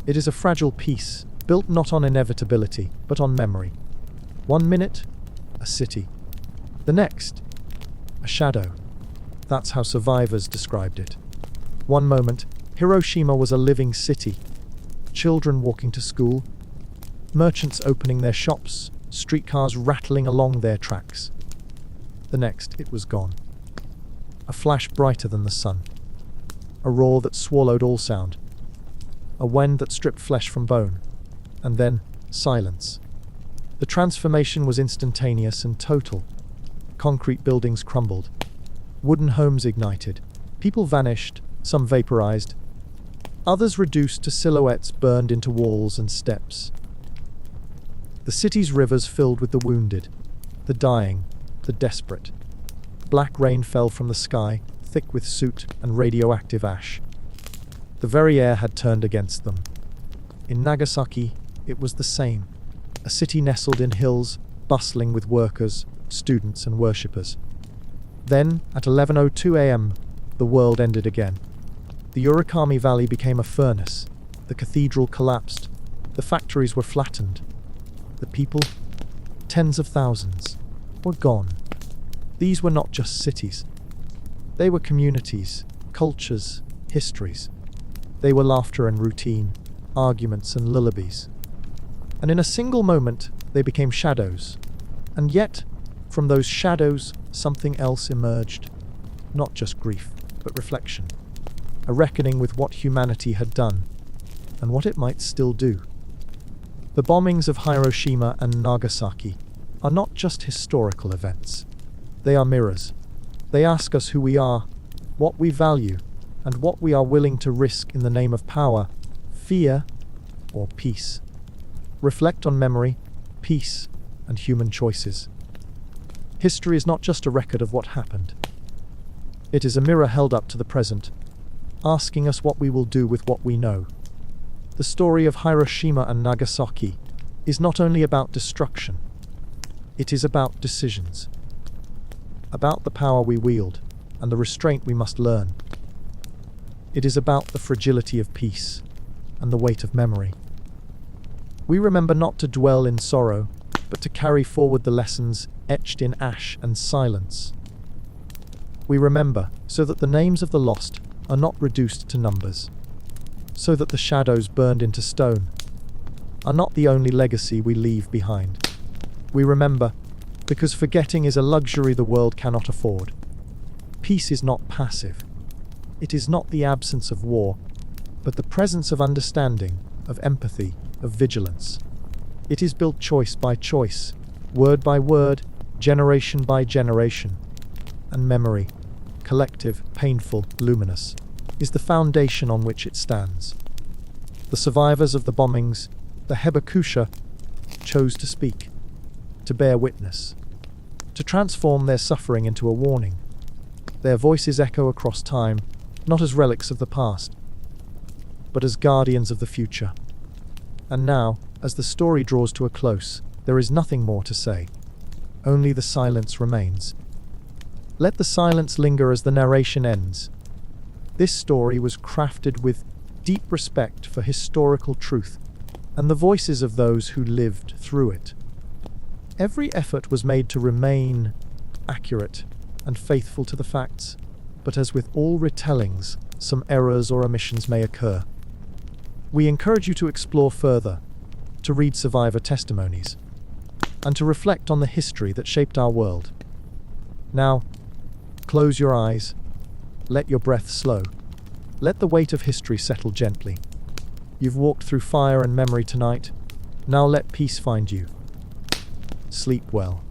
It is a fragile peace, built not on inevitability, but on memory. 1 minute, a city. The next, a shadow. That's how survivors described it. One moment, Hiroshima was a living city. children walking to school, merchants opening their shops, streetcars rattling along their tracks. The next, it was gone. A flash brighter than the sun. A roar that swallowed all sound. A wind that stripped flesh from bone. And then, silence. The transformation was instantaneous and total. Concrete buildings crumbled. Wooden homes ignited. People vanished, some vaporized. Others reduced to silhouettes burned into walls and steps. The city's rivers filled with the wounded, the dying, the desperate. Black rain fell from the sky, thick with soot and radioactive ash. The very air had turned against them. In Nagasaki, it was the same. A city nestled in hills, bustling with workers, students and worshippers. Then, at 11:02 a.m., the world ended again. The Urakami Valley became a furnace. The cathedral collapsed. The factories were flattened. The people, tens of thousands, were gone. These were not just cities. They were communities, cultures, histories. They were laughter and routine, arguments and lullabies. And in a single moment, they became shadows. And yet, from those shadows, something else emerged. Not just grief, but reflection. A reckoning with what humanity had done, and what it might still do. The bombings of Hiroshima and Nagasaki are not just historical events. They are mirrors. They ask us who we are, what we value, and what we are willing to risk in the name of power, fear, or peace. Reflect on memory, peace, and human choices. History is not just a record of what happened. It is a mirror held up to the present, asking us what we will do with what we know. The story of Hiroshima and Nagasaki is not only about destruction, it is about decisions. About the power we wield and the restraint we must learn. It is about the fragility of peace and the weight of memory. We remember not to dwell in sorrow, but to carry forward the lessons etched in ash and silence. We remember so that the names of the lost are not reduced to numbers, so that the shadows burned into stone are not the only legacy we leave behind. We remember because forgetting is a luxury the world cannot afford. Peace is not passive. It is not the absence of war, but the presence of understanding, of empathy, of vigilance. It is built choice by choice, word by word, generation by generation. And memory, collective, painful, luminous, is the foundation on which it stands. The survivors of the bombings, the Hibakusha, chose to speak, to bear witness, to transform their suffering into a warning. Their voices echo across time, not as relics of the past, but as guardians of the future. And now, as the story draws to a close, there is nothing more to say. Only the silence remains. Let the silence linger as the narration ends. This story was crafted with deep respect for historical truth and the voices of those who lived through it. Every effort was made to remain accurate and faithful to the facts, but as with all retellings, some errors or omissions may occur. We encourage you to explore further, to read survivor testimonies, and to reflect on the history that shaped our world. Now, close your eyes, let your breath slow, let the weight of history settle gently. You've walked through fire and memory tonight, now let peace find you. Sleep well.